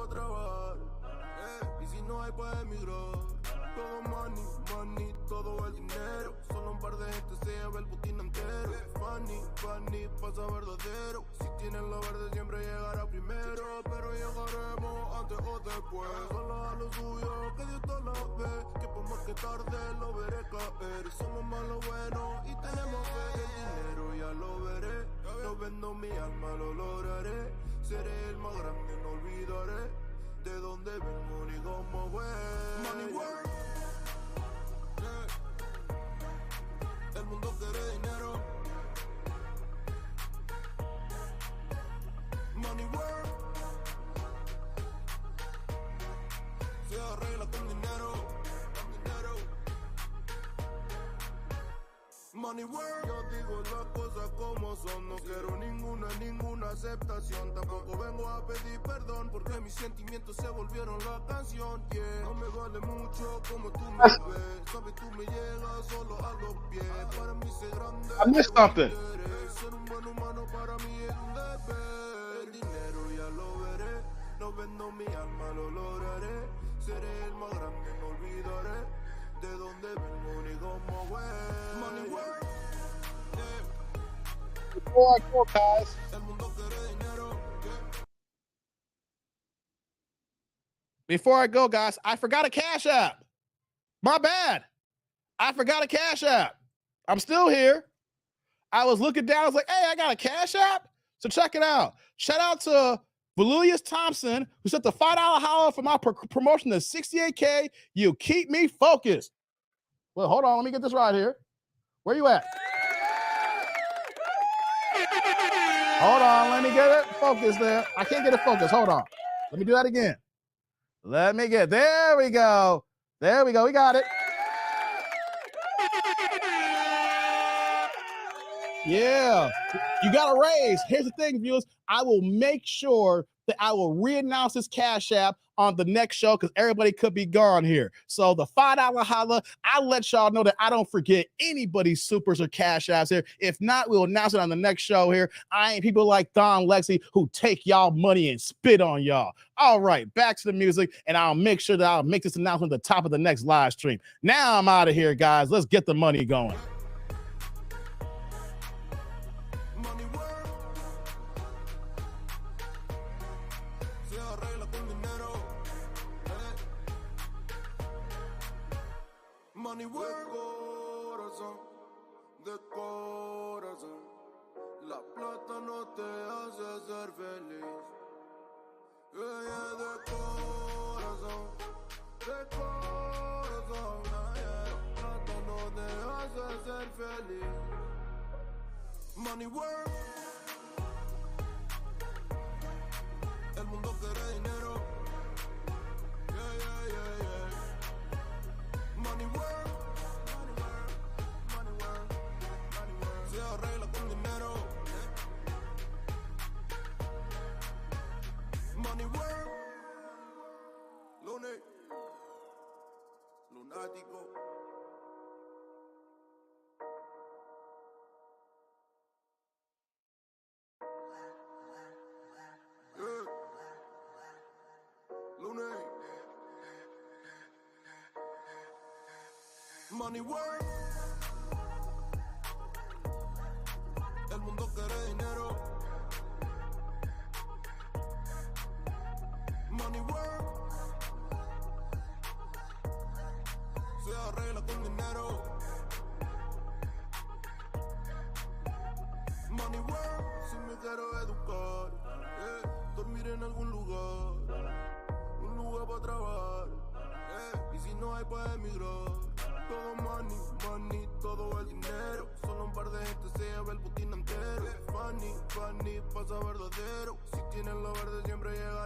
Tarde lo veré caer, somos malos buenos y tenemos fe. El dinero ya lo veré, no vendo mi alma, lo lograré. Seré el más grande, no olvidaré de dónde vengo ni cómo fue. Money work, el mundo quiere dinero. Money work, se arregla con dinero. Money work. Yo digo las cosas como son. No quiero ninguna aceptación. Tampoco vengo a pedir perdón porque mis sentimientos se volvieron la canción. Yeah. No me vale mucho como tú me ves. Sabes, tú me llegas solo a los pies. Para mí ser grande. I missed something. Ser un buen humano para mí es un deber. El dinero ya lo veré. No vendo mi alma, lo lograré. Seré el más grande, no olvidaré de dónde vengo ni cómo fue. Money work, yeah. Before I go, guys. El mundo quiere dinero, yeah. Before I go, guys, I forgot a Cash App. My bad. I forgot a Cash App. I'm still here. I was looking down. I was like, hey, I got a Cash App. So check it out. Shout out to Valulius Thompson, who set the $5 holler for my promotion to 68K. You keep me focused. Well, hold on. Let me get this right here. Where you at? Hold on. Let me get it focused there. I can't get it focused. Hold on. Let me do that again. Let me get, there we go. There we go. We got it. Yeah, you got a raise. Here's the thing, viewers. I will make sure that I will re-announce this Cash App on the next show because everybody could be gone here. So the $5 holla, I'll let y'all know that I don't forget anybody's supers or Cash Apps here. If not, we'll announce it on the next show here. I ain't people like Don Lexi who take y'all money and spit on y'all. All right, back to the music, and I'll make sure that I'll make this announcement at the top of the next live stream. Now I'm out of here, guys. Let's get the money going. Money work, corazón, de corazón. La plata no te ser feliz. Ella es de corazón, tratando de hacer ser feliz. Money work, el mundo quiere dinero. Yeah, yeah, yeah, yeah. Money work, money work, money work, money work. Se arregla con dinero. Money work, lunes, lunático. Yeah. Lunes. Money work. El mundo quiere dinero. Money work. Se arregla con dinero. Money work. Si me quiero educar, dormir en algún lugar, un lugar para trabajar, y si no hay para emigrar. Todo money, money, todo el dinero. Solo un par de gente se lleva el botín entero. Funny, funny, pasa verdadero. Si tienes lo verde siempre llega.